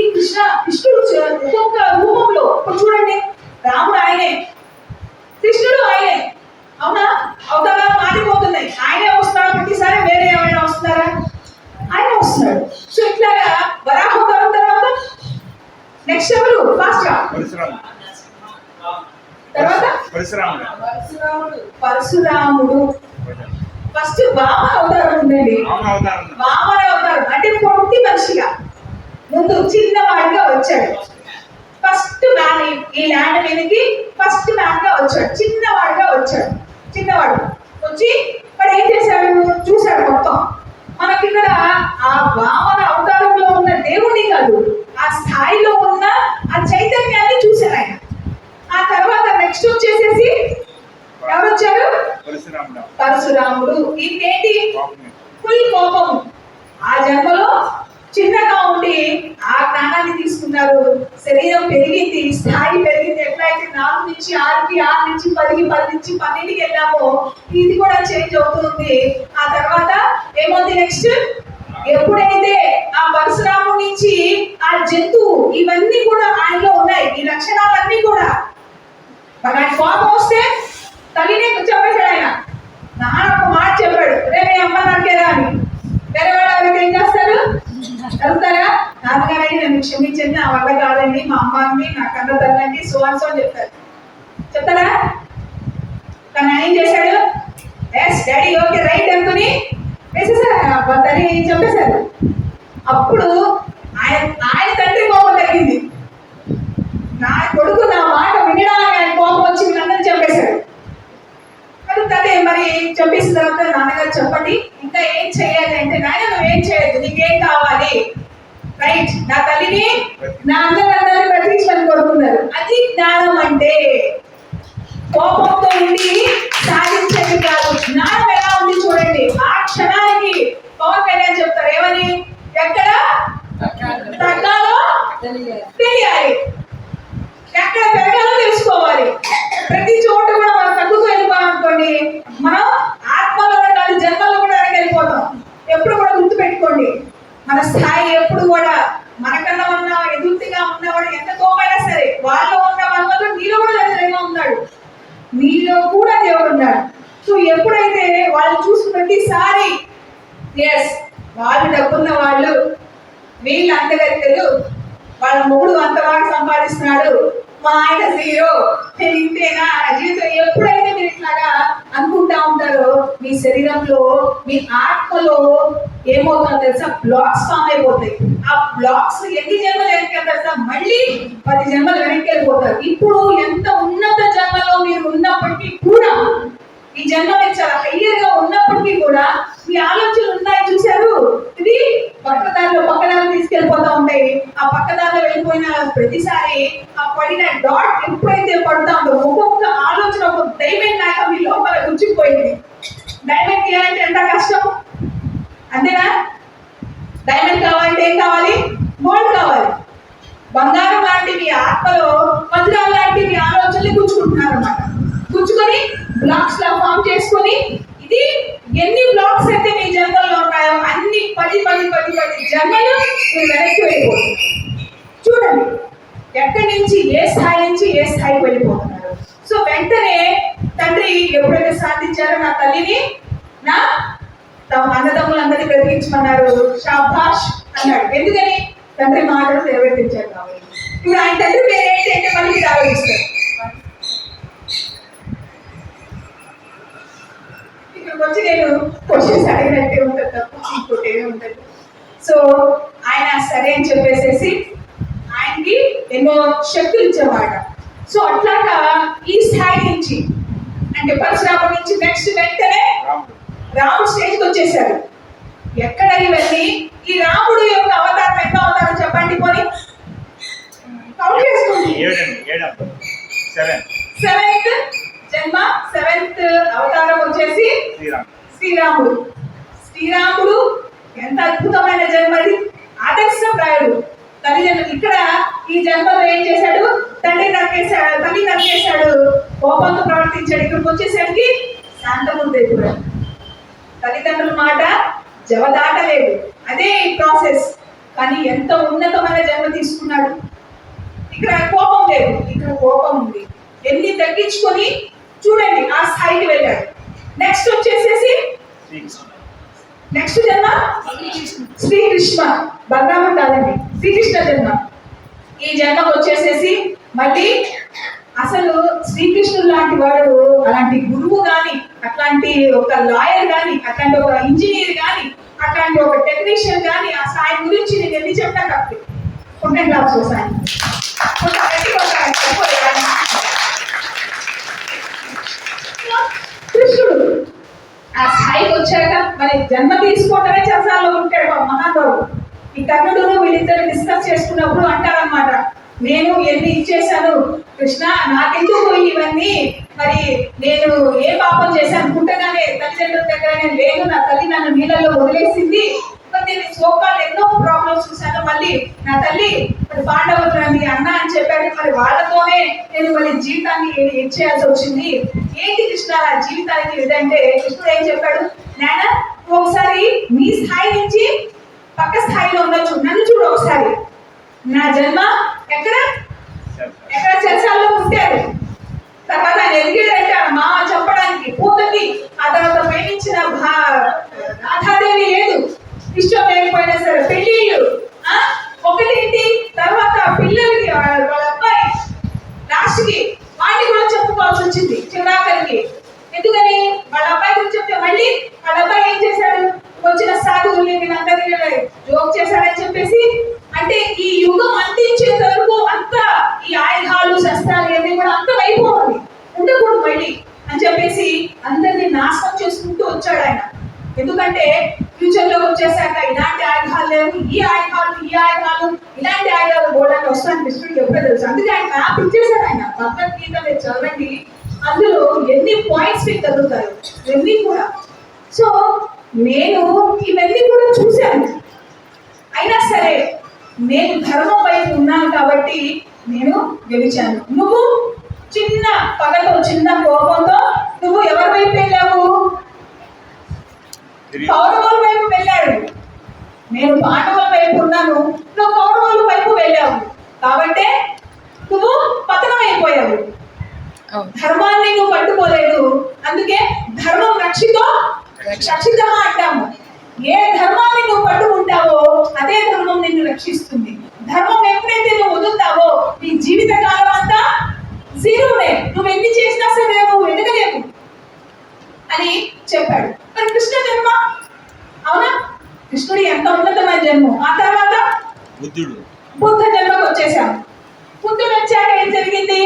ఈ కృష్ణుడు ఒక్కొక్క రూపంలో ఇప్పుడు చూడండి, రాముడు ఆయనే, కృష్ణుడు ఆయనే, అవునా? అవతారాలు మారిపోతున్నాయి. ఆయనే వస్తున్నాడు, ప్రతిసారి వేరే ఎవరైనా వస్తున్నారా? ఆయన వస్తున్నాడు. సో ఇట్లాగా వరాహ అవతారం తర్వాత నెక్స్ట్ ఎవరు? ఫాస్ట్ గా తర్వాత పరశురాముడు. ఫస్ట్ వామన అవతారం ఉందండి. వామన అవతారం అంటే పొట్టి మనిషిగా ముందు చిన్నవాడిగా వచ్చాడు. ఫస్ట్ మ్యాన్ ఈ ల్యాండ్ మీదకి ఫస్ట్ మ్యాన్ గా వచ్చాడు. చిన్నవాడిగా వచ్చాడు. చిన్నవాడు వచ్చి వాడు ఏం చేశాడు? చూశాడు మొత్తం. మనకి ఇక్కడ ఆ వామన అవతారంలో ఉన్న దేవుడిని కాదు, ఆ స్థాయిలో ఉన్న ఆ చైతన్యాన్ని చూశారు ఆయన. ఆ తర్వాత నెక్స్ట్ వచ్చేసేసి ఎవరు వచ్చారు? పరశురాముడు. ఇంకేంటి? ఫుల్ కోపము. ఆ జన్మలో చిన్నగా ఉండి ఆ జ్ఞానాన్ని తీసుకున్నారు. శరీరం పెరిగింది, స్థాయి పెరిగింది. ఎట్లయితే 4 నుంచి 6కి, 6 నుంచి 10కి, 10 నుంచి 12కి వెళ్ళామో ఇది కూడా చేంజ్ అవుతుంది. ఆ తర్వాత ఏమవుతుంది నెక్స్ట్? ఎప్పుడైతే ఆ పరశురాముడి నుంచి ఆ జంతువు ఇవన్నీ కూడా ఆయనలో ఉన్నాయి, ఈ లక్షణాలన్నీ కూడా. మరి ఆయన కోపం వస్తే తల్లినే చెప్పేశాడు ఆయన. నాన్న ఒక మాట చెప్పాడు, రే మీ అమ్మ నాకేరా అని. వేరే వాళ్ళు ఎవరికి ఏం చేస్తారు? అడుగుతారా? నాన్నగారండి నన్ను క్షమించండి, నా వల్ల కాదండి, మా అమ్మని నా కన్న తల్లండి సో అని సో అని చెప్తారు. చెప్తారా? కానీ ఆయన ఏం చేశాడు? ఎస్ డాడీ ఓకే రైట్ అనుకుని వేసేసారు. తల్లి చెప్పేశారు. అప్పుడు ఆయన తండ్రి కోపం కలిగింది. నా కొడుకు నా మాట వినడానికి ఆయన కోపం వచ్చి వీళ్ళందరూ చెప్పేశాడు. అదే మరి చెప్పేసిన తర్వాత నాన్నగారు చెప్పండి ఇంకా ఏం చేయాలి అంటే, నాయన నువ్వు ఏం చేయదు, నీకేం కావాలి? రైట్, నా తల్లిని నా అందరినీ ప్రతిష్టని కోరుకున్నారు. అది జ్ఞానం అంటే. కోపంతో ఉండి సాధించేది కాదు. జ్ఞానం ఎలా ఉంది చూడండి. ఆ క్షణానికి పవన్ కళ్యాణ్ చెప్తారు ఏమని? ఎక్కడ తగ్గాలో తెలియాలి, ఎక్కడ పెరగాలో తెలుసుకోవాలి. ప్రతి చోట కూడా మనం తగ్గుతూ వెళ్ళిపోవాలనుకోండి, మనం ఆత్మలో కాదు జన్మలో కూడా వెళ్ళిపోతాం. ఎప్పుడు కూడా గుర్తు పెట్టుకోండి, మన స్థాయి ఎప్పుడు కూడా మనకన్నా ఉన్న ఎదురుగా ఉన్నవాడు ఎంత కోపైనా సరే, వాళ్ళలో ఉన్న వాళ్ళలో నీలో కూడా దేవుడు ఉన్నాడు, నీలో కూడా దేవుడు ఉన్నాడు. సో ఎప్పుడైతే వాళ్ళు చూసిన ప్రతిసారి ఎస్ వాళ్ళు డబ్బున్న వాళ్ళు, వీళ్ళు అంతగత్తెలు, వాళ్ళ మొగుడు అంత బాగా సంపాదిస్తున్నాడు, మా ఆయన జీరో, నేను ఇంతేనా జీవితం. ఎప్పుడైతే మీరు ఇట్లాగా అనుకుంటా ఉంటారో మీ శరీరంలో మీ ఆత్మలో ఏమవుతుందో తెలుసా? బ్లాక్స్ ఫామ్ అయిపోతాయి. ఆ బ్లాక్స్ ఎన్ని జన్మలు వెనక్కి తెలుసా? మళ్ళీ 10 జన్మలు వెనక్కి వెళ్ళిపోతారు. ఇప్పుడు ఎంత ఉన్నత జన్మలో మీరు ఉన్నప్పటికీ కూడా, ఈ జన్మ మీరు చాలా హయ్యర్ గా ఉన్నప్పటికీ కూడా మీ ఆలోచనలు ఉన్నాయి చూశారు, ఇది పక్కదారిలో తీసుకెళ్ళిపోతా ఉంటాయి. ఆ పక్కదారిలో వెళ్ళిపోయిన ప్రతిసారి ఆ పడిన డాట్ ఎప్పుడైతే పడుతా ఉందో ఒక్కొక్క ఆలోచన ఒక డైమండ్ లాగా మీ లోపల గుచ్చిపోయింది. డైమండ్ తీయాలంటే ఎంత కష్టం, అంతేనా? డైమండ్ కావాలంటే ఏం కావాలి? గోల్డ్ కావాలి. బంగారం లాంటి మీ ఆత్మలో వజ్రాలు లాంటి మీ ఆలోచనలు గుచ్చుకుంటున్నారు అన్నమాట. గుచ్చుకొని బ్లాక్స్ లా ఫామ్ చేసుకొని, ఇది ఎన్ని బ్లాక్స్ అయితే మీ జన్మల్లో ఉన్నాయో అన్ని 10 జన్మలు మీరు వెనక్కి వెళ్ళిపోతున్నారు. చూడండి ఎక్కడి నుంచి ఏ స్థాయి నుంచి ఏ స్థాయికి వెళ్ళిపోతున్నారు. సో వెంటనే తండ్రి ఎప్పుడైతే సాధించారో నా తల్లిని నా అన్నదమ్ములందరినీ బ్రతికించమన్నారు. షాబాష్ అన్నాడు. ఎందుకని? తండ్రి మాటలు నెరవేర్తించారు కాబట్టి. ఇప్పుడు ఆయన తండ్రి పేరు ఏంటి అంటే మనకి ఆలోచిస్తారు. ఇక్కడికి వచ్చి నేను క్వశ్చన్స్ అడిగినట్టే ఉంటుంది తప్ప ఇంకోటి ఉంటుంది. సో ఆయన సరే అని చెప్పేసేసి ఆయనకి ఎన్నో శక్తులు ఇచ్చేవాడ. సో అట్లాగా ఈ స్థాయి నుంచి అంటే పరశురాముడి నుంచి నెక్స్ట్ వెంటనే రాముడు స్టేజ్కి వచ్చేసాడు. ఎక్కడ ఇవన్నీ? ఈ రాముడు యొక్క అవతారం ఎంత అవతారం చెప్పండి పోనీ కౌంట్ చేసుకోండి. 7th జన్మ, 7th అవతారం వచ్చేసి శ్రీరాముడు. శ్రీరాముడు ఎంత అద్భుతమైన జన్మది, ఆదర్శప్రాయుడు. తల్లిదండ్రులు ఇక్కడ ఈ జన్మలో ఏం చేశాడు? తల్లి నరికేశాడు, కోపంతో ప్రవర్తించాడు. ఇక్కడికి వచ్చేసరికి శాంతమూర్తి తల్లిదండ్రుల మాట జవదాటలేదు. అదే ఈ ప్రాసెస్. కానీ ఎంత ఉన్నతమైన జన్మ తీసుకున్నాడు. ఇక్కడ కోపం లేదు, ఇక్కడ కోపం ఉంది. ఎన్ని తగ్గించుకొని చూడండి ఆ స్థాయికి వెళ్ళాడు. నెక్స్ట్ వచ్చేసేసి నెక్స్ట్ జన్మ శ్రీకృష్ణ, బలరాముడు కాదండి, శ్రీకృష్ణ జన్మ. ఈ జన్మకు వచ్చేసేసి మళ్ళీ అసలు శ్రీకృష్ణుడు లాంటి వాడు, అలాంటి గురువు కానీ, అట్లాంటి ఒక లాయర్ కానీ, అట్లాంటి ఒక ఇంజనీర్ కానీ, అట్లాంటి ఒక టెక్నీషియన్ కానీ ఆ స్థాయి గురించి నేను ఎన్ని చెప్పినా తప్పి కొంటాను కావచ్చు. సాయం కృష్ణుడు ఆ స్థాయికి వచ్చాక మరి జన్మ తీసుకోవటమే చరసాల్లో ఉంటాడు మహానుభావుడు. ఈ కర్ణుడు వీళ్ళిద్దరు డిస్కస్ చేసుకున్నప్పుడు అంటారనమాట, నేను ఎన్ని ఇచ్చేసాను కృష్ణ, నాకెందుకు ఇవన్నీ, మరి నేను ఏ పాపం చేశాను, పుట్టగానే తల్లిదండ్రుల దగ్గర నేను లేను, నా తల్లి నన్ను నీళ్ళలో వదిలేసింది, మరి నేను సోకాలు ఎన్నో ప్రాబ్లమ్స్ చూశాను, మళ్ళీ నా తల్లి మరి పాండవులు అన్న అని చెప్పాడు, మరి వాళ్ళతోనే నేను మళ్ళీ జీవితాన్ని ఇచ్చేయాల్సి వచ్చింది, ఏంటి కృష్ణ నా జీవితానికి ఇదంటే, కృష్ణుడు ఏం చెప్పాడు, నాన్న ఒకసారి మీ స్థాయి నుంచి పక్క స్థాయిలో ఉండొచ్చు, నన్ను చూడు ఒకసారి, నా జన్మ ఎక్కడ ఎక్కడ చెరసాల్లో ఉంటాడు. తర్వాత ఆయన ఎదిగాడంటే మామ చెప్పడానికి పూతకి, ఆ తర్వాత ప్రేమించిన రాధాదేవి లేదు, ఇష్టం లేకపోయినా సరే పెళ్ళిళ్ళు ఒకటేంటి, తర్వాత పిల్లలకి వాళ్ళ అబ్బాయి లాస్ట్కి వాడిని కూడా చెప్పుకోవాల్సి వచ్చింది చివరాఖరికి. ఎందుకని వాళ్ళ అబ్బాయి గురించి చెప్తే మళ్ళీ వాళ్ళ అబ్బాయి ఏం చేశాడు, వచ్చిన సాధువుల్ని వీళ్ళందరినీ జోక్ చేశాడని చెప్పేసి, అంటే ఈ యుగం అందించేంత వరకు అంత ఈ ఆయుధాలు శస్త్రాలు ఇవన్నీ కూడా అంత అయిపోవాలి, ఉండకూడదు మళ్ళీ అని చెప్పేసి అందరినీ నాశనం చేసుకుంటూ వచ్చాడు ఆయన. ఎందుకంటే ఫ్యూచర్ లో వచ్చేసాక ఇలాంటి ఆయుధాలు లేవు, ఈ ఆయుధాలు ఇలాంటి ఆయుధాలు గోడని వస్తాను కృష్ణుడికి ఎప్పుడో తెలుసు. అందుకే ఆయన మ్యాప్ ఇచ్చేసాడు. ఆయన భగవద్గీత మీరు చదవండి, అందులో ఎన్ని పాయింట్స్ మీకు తగ్గుతారు ఇవన్నీ కూడా. సో నేను ఇవన్నీ కూడా చూశాను, అయినా సరే నేను ధర్మం వైపు ఉన్నాను కాబట్టి నేను గెలిచాను. నువ్వు చిన్న పగతో చిన్న కోపంతో నువ్వు ఎవరి వైపు వెళ్ళావు, కౌరవుల వైపు వెళ్ళాడు. నేను పాండవుల వైపు ఉన్నాను, నువ్వు కౌరవుల వైపు వెళ్ళావు, కాబట్టి నువ్వు పతనం అయిపోయావు. ధర్మాన్ని నువ్వు పట్టుకోలేదు, అందుకే ధర్మం రక్షితో రక్షిత అంటాము. ఏ ధర్మాన్ని నువ్వు పట్టుకుంటావో అదే ధర్మం నిన్ను రక్షిస్తుంది. ధర్మం ఎప్పుడైతే నువ్వు వదులుతావో నీ జీవిత కాలం అంతా జీరోనే, నువ్వు ఎన్ని చేసినా సరే నువ్వు ఎదగలేవు అని చెప్పాడు. మరి కృష్ణ జన్మ అవునా, కృష్ణుడి ఎంత ఉన్నతమైన జన్మ. ఆ తర్వాత బుద్ధ జన్మకు వచ్చేసాము. బుద్ధుడు వచ్చాక ఏం జరిగింది,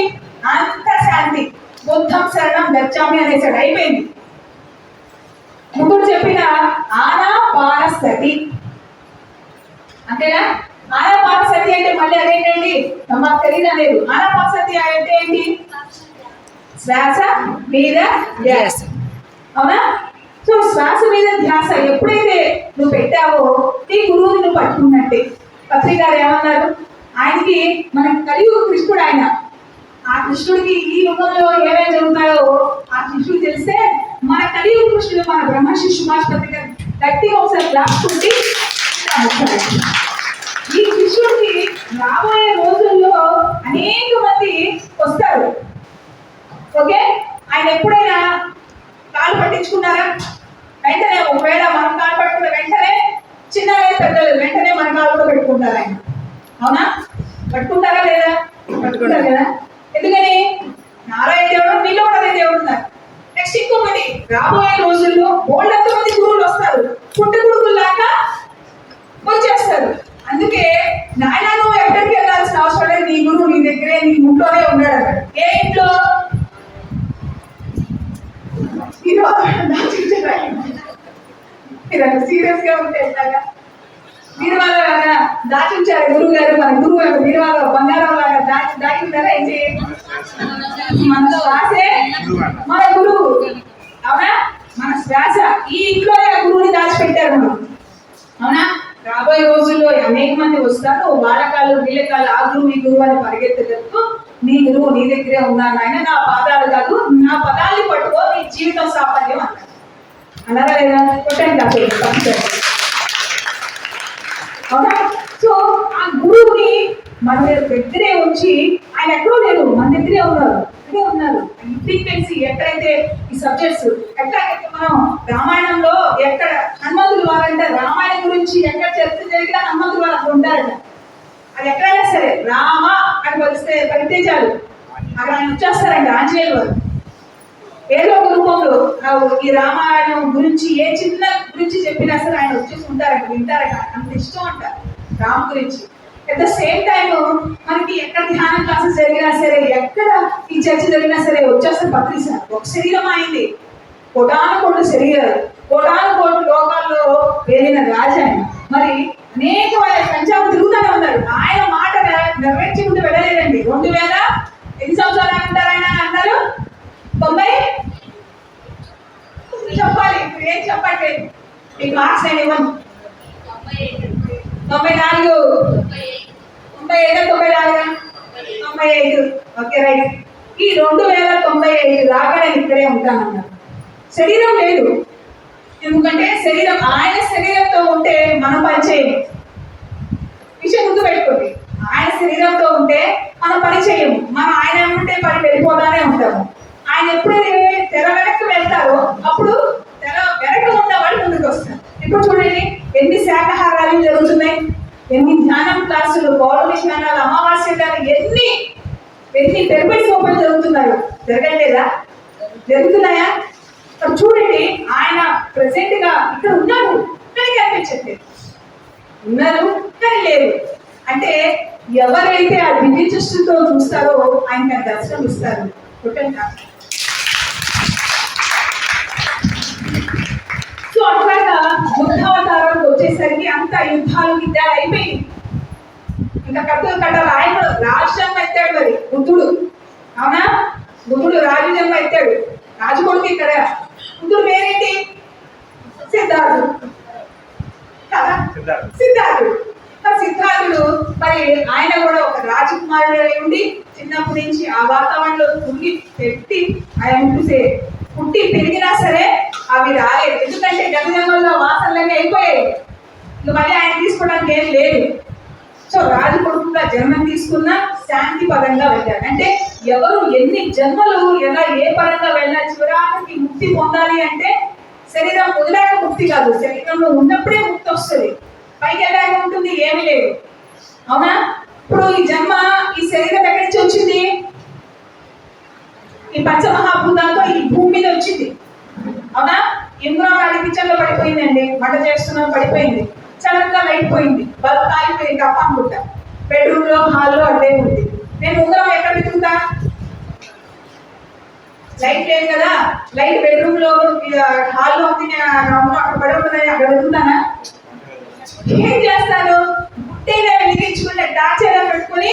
అంత శాంతి, బుద్ధం శరణం గచ్చామి అనేసాడు, అయిపోయింది. బుద్ధుడు చెప్పిన ఆనాపానసతి అంతేనా. ఆనాపానసతి అంటే మళ్ళీ అదేంటండి మాకు తెలియదు అనేది. ఆనాపానసతి అంటే ఏంటి, శ్వాస మీద ధ్యాస, అవునా. సో శ్వాస మీద ధ్యాస ఎప్పుడైతే నువ్వు పెట్టావో నీ గురువుని నువ్వు పట్టుకున్నట్టే. పత్రిక గారు ఏమన్నారు, ఆయనకి మనకి కలియుగ కృష్ణుడు ఆయన, ఆ కృష్ణుడికి ఈ యుగంలో ఏమేమి జరుగుతాయో ఆ కృష్ణుడు తెలిస్తే మన కలియుగ కృష్ణుడు మన బ్రహ్మర్షి సుభాష్ పత్రిక గట్టిగా ఒకసారి రాసుకుంటే ఈ కృష్ణుడికి రాబోయే రోజుల్లో అనేక మంది వస్తారు. ఓకే, ఆయన ఎప్పుడైనా కాలు పట్టించుకున్నారా, వెంటనే ఒకవేళ మనం కాలు పట్టుకున్న వెంటనే చిన్నలేదు పెద్దలేదు వెంటనే మన కాలు కూడా పెట్టుకుంటారు ఆయన, అవునా. పట్టుకుంటారా లేదా, పట్టుకుంటారు కదా. ఎందుకని నారాయణ దేవుడు మీలో కూడా అదే దేవుడు ఉన్నారు. నెక్స్ట్ ఇంకొకటి, రాబోయే రోజుల్లో బోల్డంత మంది గురువులు వస్తారు, పుట్టగుడుకుల్లాగా వచ్చేస్తారు. అందుకే నాయన నువ్వు ఎక్కడికి వెళ్ళాల్సిన అవసరం లేదు, నీ గురువు నీ దగ్గరే నీ ఇంట్లోనే ఉన్నాడు. ఏ ఇంట్లో, సీరియస్ గా ఉంటే బీరువాలో లాగా దాచించారు గురువు గారు. మన గురువు బీరువాలో బంగారం లాగా దాచి ఉంటారా ఏంటి, మన శ్వాసే మన గురువు, అవునా. మన శ్వాస ఈ ఇంట్లోనే ఆ గురువుని దాచిపెట్టారు మనం, అవునా. రాబోయే రోజుల్లో అనేక మంది వస్తారు, వాళ్ళ కాళ్ళు వీళ్ళ కాళ్ళు ఆ గురువు ఈ గురువు అని పరిగెత్తగలుగుతూ నీ గురువు నీ దగ్గరే ఉన్నాను ఆయన, నా పాదాలు కాదు నా పదాన్ని పట్టుకో నీ జీవితం సాఫల్యం అన్నారు. అన్నారా లేదా, కొట్టండి కాదు, అవునా. సో గురువుని మన దగ్గరే ఉంచి ఆయన ఎక్కడో లేరు, మన దగ్గరే ఉన్నారు, ఇక్కడే ఉన్నారు. ఈ ఫ్రీక్వెన్సీ ఎక్కడైతే ఈ సబ్జెక్ట్స్ ఎక్కడైతే మనం రామాయణంలో ఎక్కడ హనుమంతులు వారంటే రామాయణం గురించి ఎక్కడ చర్చ జరిగినా హనుమంతులు వారు అక్కడ ఉంటారట. అది ఎక్కడైనా సరే రామ అని పలితే చాలు అక్కడ ఆయన వచ్చేస్తారండి ఆంజనేయులు వారు. ఏదో ఒక రూపంలో ఈ రామాయణం గురించి ఏ చిన్న గురించి చెప్పినా సరే ఆయన వచ్చేసి ఉంటారట, వింటారట. అంత ఇష్టం అంట రామ గురించి. అట్ ద సేమ్ టైం మనకి ఎక్కడ ధ్యానం క్లాసెస్ జరిగినా సరే, ఎక్కడ ఈ చర్చ జరిగినా సరే వచ్చేస్తారు పత్రిసార్. ఒక శరీరం అయింది, కోటాను కోట్ల శరీరాలు, కోటాను కోట్ల లోకాల్లో వెళ్ళిన రాజు ఆయన. మరి అనేక వాళ్ళ సంచారం తిరుగుతూనే ఉన్నారు. ఆయన మాట నెరవేర్చుకుంటూ వెళ్ళలేదండి. 2000 ఎన్ని సంవత్సరాలు అంటారు ఆయన అన్నారు? 90 చెప్పాలి. ఇప్పుడు ఏం చెప్పట్లేదు, మీకు మార్క్స్ నేను ఇవ్వను. 94 95 ఓకే రైట్. ఈ 2095 దాకా నేను ఇక్కడే ఉంటానన్నారు. శరీరం లేదు, ఎందుకంటే శరీరం ఆయన శరీరంతో ఉంటే మనం పనిచేయము. విషయం గుర్తు పెట్టుకోండి, ఆయన శరీరంతో ఉంటే మనం పని చేయము. మనం ఆయన ఉంటే పని వెళ్ళిపోతానే ఉంటాము. ఆయన ఎప్పుడైతే తెర వెనక్కి వెళ్తారో అప్పుడు తెర వెనక ఉన్న వాళ్ళు ముందుకు వస్తారు. ఇప్పుడు చూడండి ఎన్ని శాకాహారాలు జరుగుతున్నాయి, ఎన్ని ధ్యానం క్లాసులు, పౌర్ణమి స్నానాలు, అమావాస్య గారు, ఎన్ని పిరమిడ్స్ ఓపెన్ జరుగుతున్నాయో జరగలేదా? జరుగుతున్నాయా? చూడండి ఆయన ప్రెసెంట్ గా ఇక్కడ ఉన్నారు కానీ కనిపించట్లేదు, ఉన్నారు కానీ లేరు. అంటే ఎవరైతే ఆ దివ్య దృష్టితో చూస్తారో ఆయన దర్శనం ఇస్తారు. సో అట్లాగా యుద్ధావతారం వచ్చేసరికి అంత యుద్ధాలు యుద్ధాలు అయిపోయింది. ఇంకా కట్టులు కట్టాలి. ఆయన రాజజన్మ ఎత్తాడు మరి బుద్ధుడు, అవునా? బుద్ధుడు రాజజన్మ ఎత్తాడు. రాజు కొడుకు ఇక్కడ. బుద్ధుడు పేరేంటి? సిద్ధార్థుడు కదా, సిద్ధార్థుడు. సిద్ధార్థుడు మరి ఆయన కూడా ఒక రాజకుమారుడు అయి ఉండి చిన్నప్పటి నుంచి ఆ వాతావరణంలో తుంగి పెట్టి ఆయన పుట్టి పెరిగినా సరే అవి రాలేదు. ఎందుకంటే జగజంగంలో వాసనలన్నీ అయిపోయాయి. మళ్ళీ ఆయన తీసుకోవడానికి ఏం లేదు. సో రాజు కొడుకుగా జన్మం తీసుకున్నా శాంతి పరంగా వెళ్ళాడు. అంటే ఎవరు ఎన్ని జన్మలు ఎలా ఏ పరంగా వెళ్ళాలి, చివరికి ముక్తి పొందాలి అంటే శరీరం వదిలాక ముక్తి కాదు, శరీరంలో ఉన్నప్పుడే ముక్తి వస్తుంది. పైకి వెళ్ళాక ఉంటుంది ఏమీ లేదు, అవునా? ఇప్పుడు ఈ జన్మ ఈ శరీరం ఎక్కడి నుంచి వచ్చింది? ఈ పంచమహాభూతాలతో ఈ భూమి మీద వచ్చింది, అవునా? ఇంద్రాణి కిచెన్ లో పడిపోయిందండి, వంట చేస్తున్నా పడిపోయింది, సడన్ గా లైట్ పోయింది, బల్బ్ కాలిపోయింది తప్ప అనుకుంటా. బెడ్రూమ్ లో హాల్లో అదే ఉంది. నేను ఉంగరం ఎక్కడ వెతుకుతా? లైట్ లేదు కదా, లైట్ బెడ్రూమ్ లో హాల్లో ఉంది, అక్కడ పడి ఉంటుందని అక్కడ వెతుకుతానా? ఏం చేస్తాను? గుట్టేగా వెలిగించుకుంటే టార్చ్ ఎలా పెట్టుకుని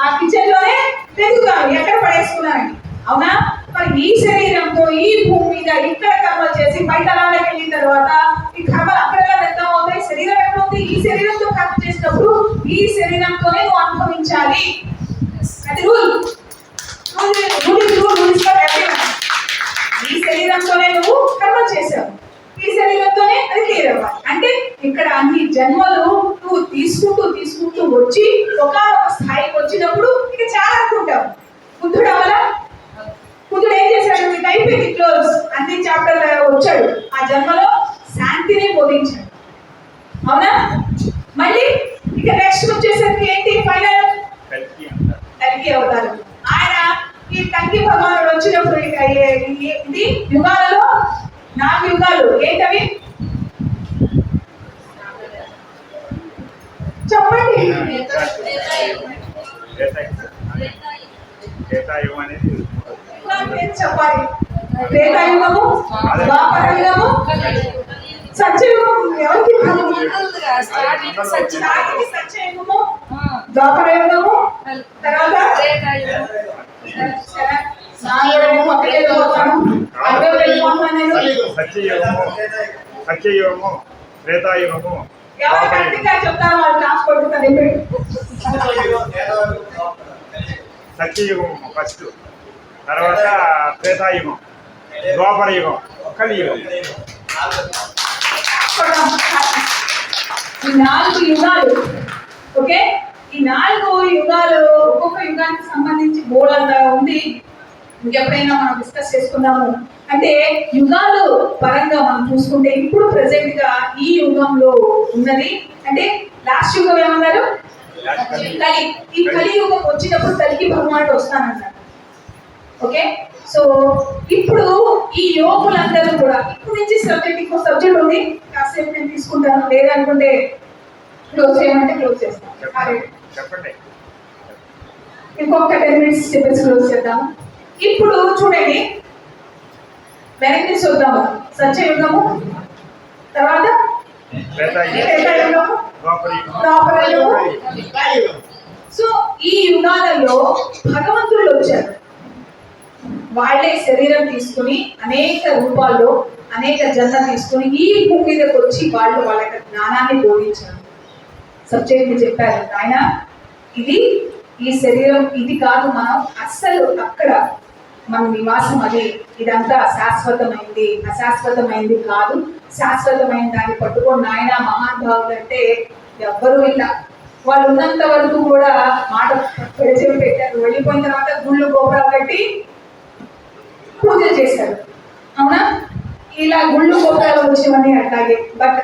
ఆ కిచెన్ లోనే వెతుకుతాను ఎక్కడ పడేసుకున్నానని, అవునా? మరి ఈ శరీరంతో ఈ భూమి మీద ఇక్కడ కర్మలు చేసి బయట అలాగే వెళ్ళిన తర్వాత ఈ కర్మలు అక్కడ వ్యర్థం అవుతాయి. శరీరం ఎక్కడ ఉంది? ఈ శరీరంతో కర్మ చేసినప్పుడు ఈ శరీరంతోనే నువ్వు అనుభవించాలి. అది రూల్. ఈ శరీరంతోనే నువ్వు కర్మ చేసావు, ఈ శరీరంతోనే అది క్లియర్ అవ్వాలి. అంటే ఇక్కడ అన్ని జన్మలు నువ్వు తీసుకుంటూ వచ్చి ఒక స్థాయికి వచ్చినప్పుడు ఇక చాలా అనుకుంటావు. బుద్ధుడు అవలా? బుద్ధుడు ఏం చేశాడు? మీకు అయిపోయింది క్లోజ్, అన్ని చాప్టర్ వచ్చాడు. ఆ జన్మలో శాంతిని బోధించాడు, అవునా? మళ్ళీ ఇక నెక్స్ట్ వచ్చేసరికి ఏంటి? ఫైనల్ కల్కి అవుతారు. ఆయన ఈ కల్కి భగవానుడు వచ్చినప్పుడు ఇది యుగాలలో 4 యుగాలు ఏంటవి చెప్పండి. చెప్పాలి. త్రేతాయుగము, ద్వాపరయుగము, సత్యయుగం. ఎవరికి? సత్యయుగము, ద్వాపరయుగము, తర్వాత సత్యయుగము, త్రేతాయుగము. చెప్తాను వాళ్ళు క్లాస్ కొడుతుంది. సత్యయుగం ఫస్ట్, తర్వాత త్రేతాయుగం, ద్వాపరయుగం, కలియుగం. ఈ 4 యుగాలు. ఓకే, ఈ 4 యుగాలు ఒక్కొక్క యుగానికి సంబంధించి బోర్డంతా ఉంది. ఇంకెప్పుడైనా మనం డిస్కస్ చేసుకుందాము. అంటే యుగాలు పరంగా మనం చూసుకుంటే ఇప్పుడు ప్రెసెంట్ గా ఈ యుగంలో ఉన్నది అంటే లాస్ట్ యుగం ఏమన్నారు? కలి. ఈ కలియుగం వచ్చినప్పుడు కలికి భగవానుడు వస్తానన్నారు. ఓకే, సో ఇప్పుడు ఈ యోగులందరూ కూడా ఇప్పుడు నుంచి సబ్జెక్ట్ ఇంకో సబ్జెక్ట్ ఉంది, కాసేపు నేను తీసుకుంటాను, లేదనుకుంటే క్లోజ్ చేయమంటే క్లోజ్ చేస్తాను. చెప్పండి. ఇంకొక 10 minutes చెప్పేసి క్లోజ్ చేద్దాము. ఇప్పుడు చూడండి, వెనక్కి చూద్దాము. సత్యయుగము, తర్వాత త్రేతాయుగము, ద్వాపరయుగము. సో ఈ యుగాలలో భగవంతుడు వచ్చారు. వాళ్ళే శరీరం తీసుకుని అనేక రూపాల్లో అనేక జన్మ తీసుకుని ఈ భూమి మీదకి వచ్చి వాళ్ళు వాళ్ళ జ్ఞానాన్ని బోధించారు. సబ్జెక్ట్ చెప్పారు, ఆయన ఇది ఈ శరీరం ఇది కాదు, మనం అస్సలు అక్కడ మన నివాసం అది, ఇదంతా శాశ్వతమైంది, అశాశ్వతమైంది కాదు, శాశ్వతమైన దాన్ని పట్టుకొని నాయన మహానుభావులు అంటే ఎవ్వరూ ఇలా వాళ్ళు ఉన్నంత వరకు కూడా మాట పెడిచెవి పెట్టారు. వెళ్ళిపోయిన తర్వాత గుళ్ళు గోపురాలు కట్టి పూజలు చేశారు. అవునా? ఇలా గుళ్ళు గోపురాలు వచ్చేవన్నీ అట్లాగే, బట్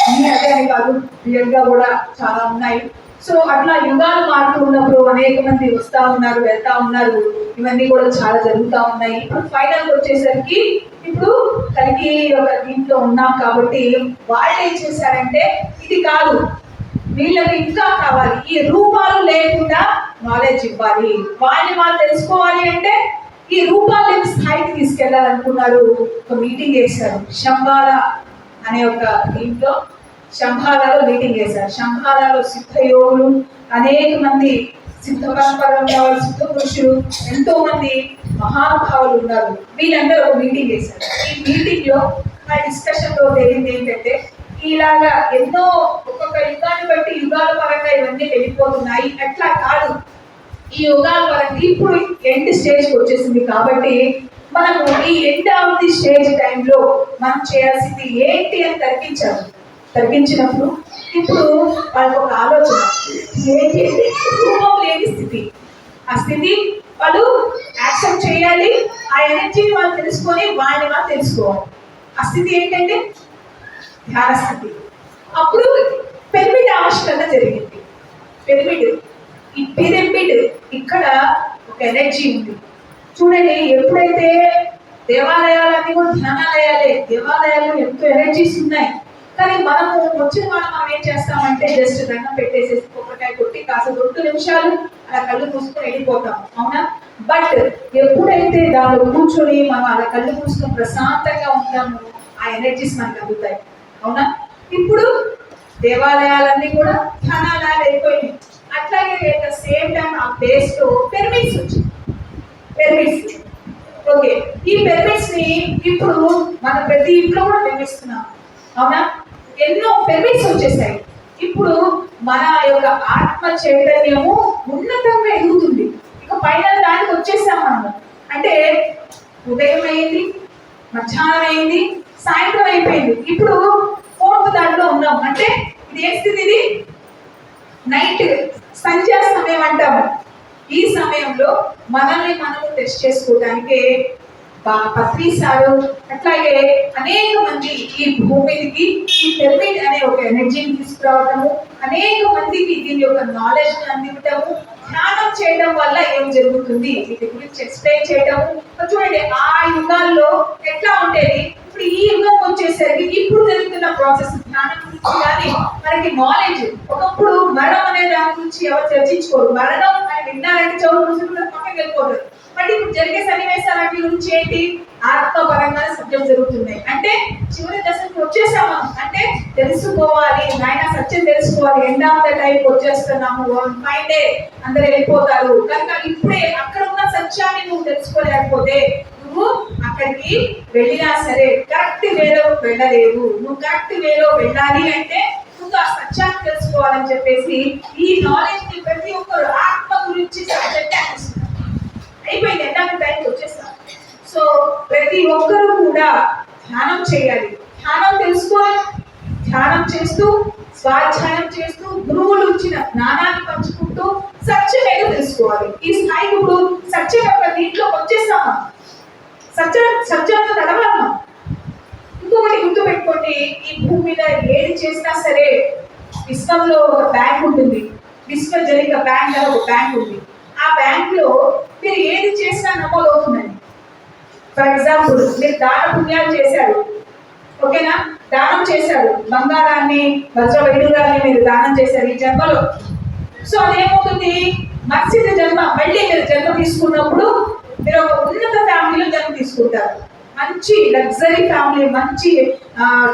అన్ని అదే అని కాదు, రియల్ గా కూడా చాలా ఉన్నాయి. సో అట్లా యుగాలు మారుతూ ఉన్నప్పుడు అనేక మంది వస్తా ఉన్నారు, వెళ్తా ఉన్నారు, ఇవన్నీ కూడా చాలా జరుగుతూ ఉన్నాయి. ఇప్పుడు ఫైనల్ వచ్చేసరికి ఇప్పుడు కలిగి ఒక దీంట్లో ఉన్నాం కాబట్టి వాళ్ళు ఏం చేశారంటే ఇది కాదు, వీళ్ళకి ఇంకా కావాలి, ఈ రూపాలు లేకుండా నాలెడ్జ్ ఇవ్వాలి, వాళ్ళని వాళ్ళు తెలుసుకోవాలి అంటే ఈ రూపాలు లేని స్థాయికి తీసుకెళ్లాలనుకున్నారు. ఒక మీటింగ్ చేశారు శంబాల అనే ఒక దీంట్లో, శంభాలలో మీటింగ్ చేశారు. శంభాలలో సిద్ధ యోగులు అనేక మంది, సిద్ధ పరంపరలో సిద్ధ పురుషులు ఎంతో మంది మహానుభావులు ఉన్నారు. వీళ్ళందరూ ఒక మీటింగ్ చేశారు. ఈ మీటింగ్ లో ఆ డిస్కషన్ లో తేలింది ఏంటంటే ఇలాగా ఎన్నో ఒక్కొక్క యుగాన్ని బట్టి యుగాల పరంగా ఇవన్నీ వెళ్ళిపోతున్నాయి, అట్లా కాదు, ఈ యుగాల పరంగా ఇప్పుడు ఎండ్ స్టేజ్ వచ్చేసింది కాబట్టి మనము ఈ ఎండ్ ఆఫ్ ది స్టేజ్ టైంలో మనం చేయాల్సింది ఏంటి అని తగ్గించినప్పుడు ఇప్పుడు వాళ్ళకి ఒక ఆలోచన ఏంటి అంటే రూపం లేని స్థితి, ఆ స్థితి వాళ్ళు యాక్సెప్ట్ చేయాలి, ఆ ఎనర్జీని వాళ్ళు తెలుసుకొని వాళ్ళని వాళ్ళు తెలుసుకోవాలి. ఆ స్థితి ఏంటంటే ధ్యాన స్థితి. అప్పుడు పిరమిడ్ ఆవిష్కరణ జరిగింది. ఈ పిరమిడ్ ఇక్కడ ఒక ఎనర్జీ ఉంది. చూడండి, ఎప్పుడైతే దేవాలయాలన్నీ కూడా ధ్యానాలయాలే, దేవాలయాల్లో ఎంతో ఎనర్జీస్ ఉన్నాయి, కానీ మనము వచ్చిన మనం ఏం చేస్తామంటే జస్ట్ దండం పెట్టేసేసి కొబ్బరికాయ కొట్టి కాస్త 2 నిమిషాలు అలా కళ్ళు మూసుకొని వెళ్ళిపోతాం. అవునా? బట్ ఎప్పుడైతే దానిలో కూర్చొని మనం అలా కళ్ళు మూసుకొని ప్రశాంతంగా ఉంటామో ఆ ఎనర్జీస్ మనకు అందుతాయి. అవునా? ఇప్పుడు దేవాలయాలన్నీ కూడా ధ్యానాలయాలు అయిపోయినాయి. అట్లాగే సేమ్ టైం ఆ ప్లేస్ లో పిరమిడ్స్ వచ్చింది. ఓకే, ఈ పిరమిడ్స్ ని ఇప్పుడు మన ప్రతి ఇంట్లో కూడా నిర్మిస్తున్నాం. అవునా? ఎన్నో పిరమిడ్స్ వచ్చేసాయి. ఇప్పుడు మన యొక్క ఆత్మ చైతన్యము ఉన్నతంగా ఎదుగుతుంది. ఇక పైన దానికి వచ్చేసాం మనము. అంటే ఉదయం అయింది, మధ్యాహ్నం అయింది, సాయంత్రం అయిపోయింది, ఇప్పుడు 4th దాంట్లో ఉన్నాం. అంటే ఇది ఏ స్థితి? ఇది నైట్, సంధ్యా సమయం అంటాము. ఈ సమయంలో మనల్ని మనము టెస్ట్ చేసుకోవడానికి పత్రి సారు అట్లాగే అనేక మంది ఈ భూమికి ఈ పిరమిడ్ అనే ఒక ఎనర్జీని తీసుకురావటము, అనేక మందికి దీని యొక్క నాలెడ్జ్ అందించటము, ధ్యానం చేయడం వల్ల ఏం జరుగుతుంది వీటి గురించి ఎక్స్ప్లెయిన్ చేయటము. చూడండి, ఆ యుగాల్లో ఎట్లా ఉండేది, ఇప్పుడు ఈ యుగం వచ్చేసరికి ఇప్పుడు జరుగుతున్న ప్రాసెస్ ధ్యానం గురించి కానీ మనకి నాలెడ్జ్. ఒకప్పుడు మరణం అనే దాని గురించి ఎవరు చర్చించుకోరు, మరణం అని విన్నారంటే చదువు ముసుగులో పక్కకి వెళ్ళిపోతారు. బట్ ఇప్పుడు జరిగే సన్నివేశాలన్నిటి గురించి ఏంటి, ఆత్మపరంగా సత్యం జరుగుతున్నాయి. అంటే చివరి దశకు వచ్చేసాము, అంటే తెలుసుకోవాలి, నాయన సత్యం తెలుసుకోవాలి, ఎండ్ ఆఫ్ ద టైం వచ్చేస్తున్నాము, ఫైన్ డే అందరు వెళ్ళిపోతారు. కనుక ఇప్పుడే అక్కడ ఉన్న సత్యాన్ని నువ్వు తెలుసుకోలేకపోతే నువ్వు అక్కడికి వెళ్ళినా సరే కరెక్ట్ వేలో వెళ్ళలేవు. నువ్వు కరెక్ట్ వేలో వెళ్ళాలి అంటే నువ్వు ఆ సత్యాన్ని తెలుసుకోవాలని చెప్పేసి ఈ నాలెడ్జ్ ని ప్రతి ఒక్కరు ఆత్మ గురించి సబ్జెక్ట్ అయిపోయింది, ఎండ్ ఆఫ్ ద టైంకి వచ్చేస్తాం. సో ప్రతి ఒక్కరూ కూడా ధ్యానం చేయాలి, ధ్యానం తెలుసుకోవాలి, ధ్యానం చేస్తూ స్వాధ్యాయం చేస్తూ గురువులు ఇచ్చిన జ్ఞానాన్ని పంచుకుంటూ సత్యం ఏదో తెలుసుకోవాలి. ఈ స్థాయికి ఇప్పుడు సత్యం యొక్క దీంట్లోకి వచ్చేస్తామా, సత్యంతో నడవాలమ్మా. ఇంకొకటి గుర్తు పెట్టుకోండి, ఈ భూమి మీద ఏది చేసినా సరే విశ్వంలో ఒక బ్యాంక్ ఉంటుంది, విశ్వజనిక బ్యాంక్ అని ఒక బ్యాంక్ ఉంది. ఆ బ్యాంక్ లో మీరు ఏది చేసినా నమోదవుతుందండి. ఫర్ ఎగ్జాంపుల్ మీరు దాన పుణ్యాలు చేశారు, ఓకేనా, దానం చేశారు, బంగారాన్ని వజ్ర వైడూర్యాన్ని మీరు దానం చేశారు ఈ జన్మలో. సో అదేమవుతుంది, మత్స్య జన్మ మళ్ళీ మీరు జన్మ తీసుకున్నప్పుడు మీరు ఒక ఉన్నత ఫ్యామిలీలో జన్మ తీసుకుంటారు. మంచి లగ్జరీ ఫ్యామిలీ, మంచి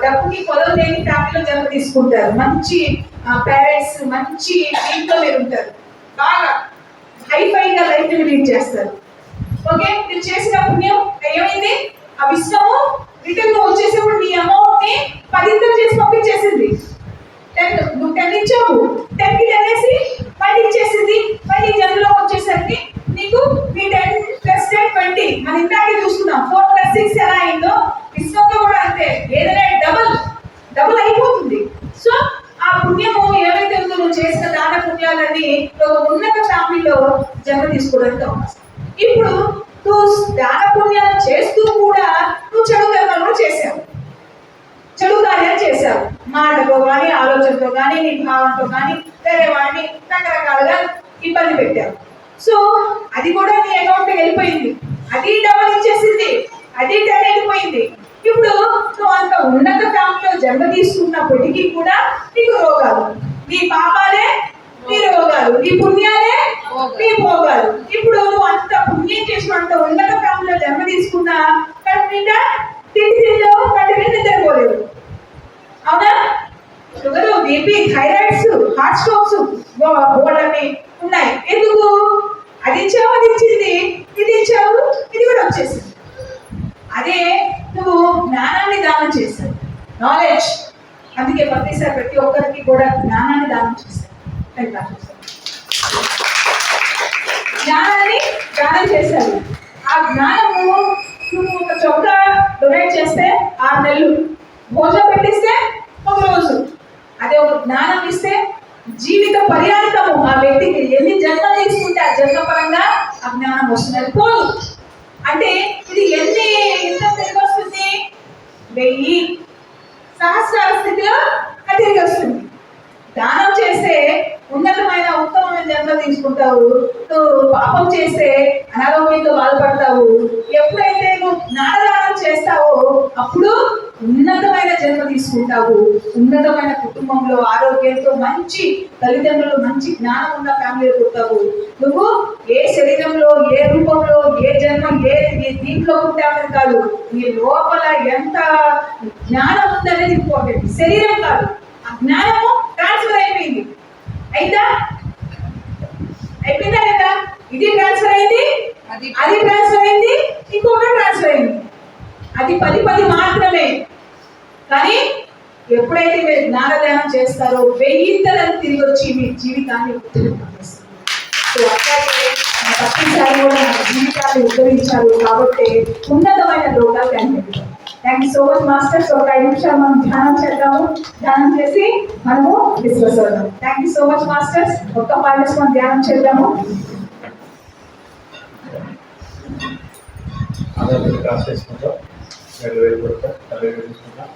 డబ్బుకి కొలవ లేని ఫ్యామిలీలో జన్మ తీసుకుంటారు. మంచి పేరెంట్స్, మంచి ఇంట్లో మీరు ఉంటారు, బాగా హైఫైగా లైఫ్ లీడ్ చేస్తారు. ఓకే, మీరు చేసిన పుణ్యం ఏమైంది, ఆ విశ్వము రిటర్న్ వచ్చేసేప్పుడు నీ అమౌంట్ ని 10 చేసి పంపించేసింది. 10 నువ్వు 10 ఇచ్చావు, 10 కి 10 వేసి మళ్ళీ ఇచ్చేసింది. మళ్ళీ జన్మలోకి వచ్చేసరికి నీకు మీ 10 + 10 20. మనం ఇందాకే చూసుకున్నాం 4 + 6 ఎలా అయిందో విశ్వంలో కూడా అంతే, ఏదైనా డబుల్ అయిపోతుంది. సో ఆ పుణ్యము ఏవైతే ఉందో నువ్వు చేసిన దాన పుణ్యాలన్నీ ఒక ఉన్నత ఫ్యామిలీలో జన్మ తీసుకోవడానికి అవకాశం. ఇప్పుడు నువ్వు దాన పుణ్యాలు చేస్తూ కూడా నువ్వు చెడు కర్మలు కూడా చేశావు, చెడు కార్యాలు చేశావు, మాటతో కానీ ఆలోచనతో కానీ నీ భావంతో కానీ వేరే వాడిని రకరకాలుగా ఇబ్బంది పెట్టావు. సో అది కూడా నీ అకౌంట్ వెళ్ళిపోయింది, అది డబల్ ఇచ్చేసింది, అది 10 వెళ్ళిపోయింది. ఇప్పుడు నువ్వు అంత ఉన్నత ఫ్యామిలీలో జన్మ తీసుకున్నప్పటికీ కూడా నీకు రోగాలు, నీ పాపాలే నీ రోగాలు, నీ పుణ్యాలే నీ భోగాలు. ఇప్పుడు నువ్వు అంత పుణ్యం చేసిన అంత ఉన్నత ఫ్యామిలీలో జన్మ తీసుకున్నా కడుపు నిండా తిండి తింటావు, కడుపు నిండా నిద్రపోలేవు, అవునా? Sugar, BP, thyroids, heart strokes బోర్డని ఉన్నాయి. ఎందుకు? అది ఇచ్చావు, అది ఇచ్చింది, ఇది ఇచ్చావు, ఇది కూడా వచ్చేసింది. అదే నువ్వు జ్ఞానాన్ని దానం చేశావు, నాలెడ్జ్. అందుకే ప్రతిసారి ప్రతి ఒక్కరికి కూడా జ్ఞానాన్ని దానం చేశావు. జ్ఞానాన్ని దానం చేశావు. ఆ జ్ఞానము నువ్వు ఒక చొక్కా డొనేట్ చేస్తే 6 నెలలు, భోజనం పెట్టిస్తే 1 రోజు. అదే ఒక జ్ఞానం ఇస్తే జీవిత పర్యాంతము ఆ వ్యక్తికి ఎన్ని జన్మలు తీసుకుంటే ఆ జన్మ పరంగా ఆ జ్ఞానం వస్తుంది, అది పోదు. అంటే ఇది ఎంత తిరిగి వస్తుంది, 1000 సహస్రాల స్థితిలో అది తిరిగి వస్తుంది. దానం చేస్తే ఉన్నతమైన ఉత్తమమైన జన్మ తీసుకుంటావు, నువ్వు పాపం చేస్తే అనారోగ్యంతో బాధపడతావు. ఎప్పుడైతే నువ్వు జ్ఞానదానం చేస్తావో అప్పుడు ఉన్నతమైన జన్మ తీసుకుంటావు, ఉన్నతమైన కుటుంబంలో ఆరోగ్యంతో మంచి తల్లిదండ్రులు, మంచి జ్ఞానం ఉన్న ఫ్యామిలీలో పుడతావు. నువ్వు ఏ శరీరంలో, ఏ రూపంలో, ఏ జన్మ, ఏ దీంట్లో పుట్టావని కాదు, నీ లోపల ఎంత జ్ఞానం ఉందనేది ఇంపార్టెంట్, శరీరం కాదు. ఆ జ్ఞానము ట్రాన్స్ఫర్ అయిపోయింది, అయిపోయిందా లేదా? ఇది ట్రాన్స్ఫర్ అయింది, అది ట్రాన్స్ఫర్ అయింది, ఇంకొకటి ట్రాన్స్ఫర్ అయింది. అది 10 మాత్రమే. కానీ ఎప్పుడైతే మీరు జ్ఞానదానం చేస్తారో 1000 తిరిగి వచ్చి మీ జీవితాన్ని ఉద్ధరిస్తారు. సో అట్లాగే ప్రతిసారి కూడా మన జీవితాన్ని ఉద్ధరించారు కాబట్టి ఉన్నతమైన లోకాలు కనిపెట్టారు. Thank you so much masters. ఒక 5 నిమిషాలు మనం ధ్యానం చేద్దాము, ధ్యానం చేసి మనము డిస్కస్ అవుదాం. Thank you so much masters. ఒక్క 5 నిమిషాలు మనం ధ్యానం చేద్దాము. క్లాస్ చేసుకుంటాం, 2 వేలు కొడతాం, 2 వేలు తీసుకుంటాం.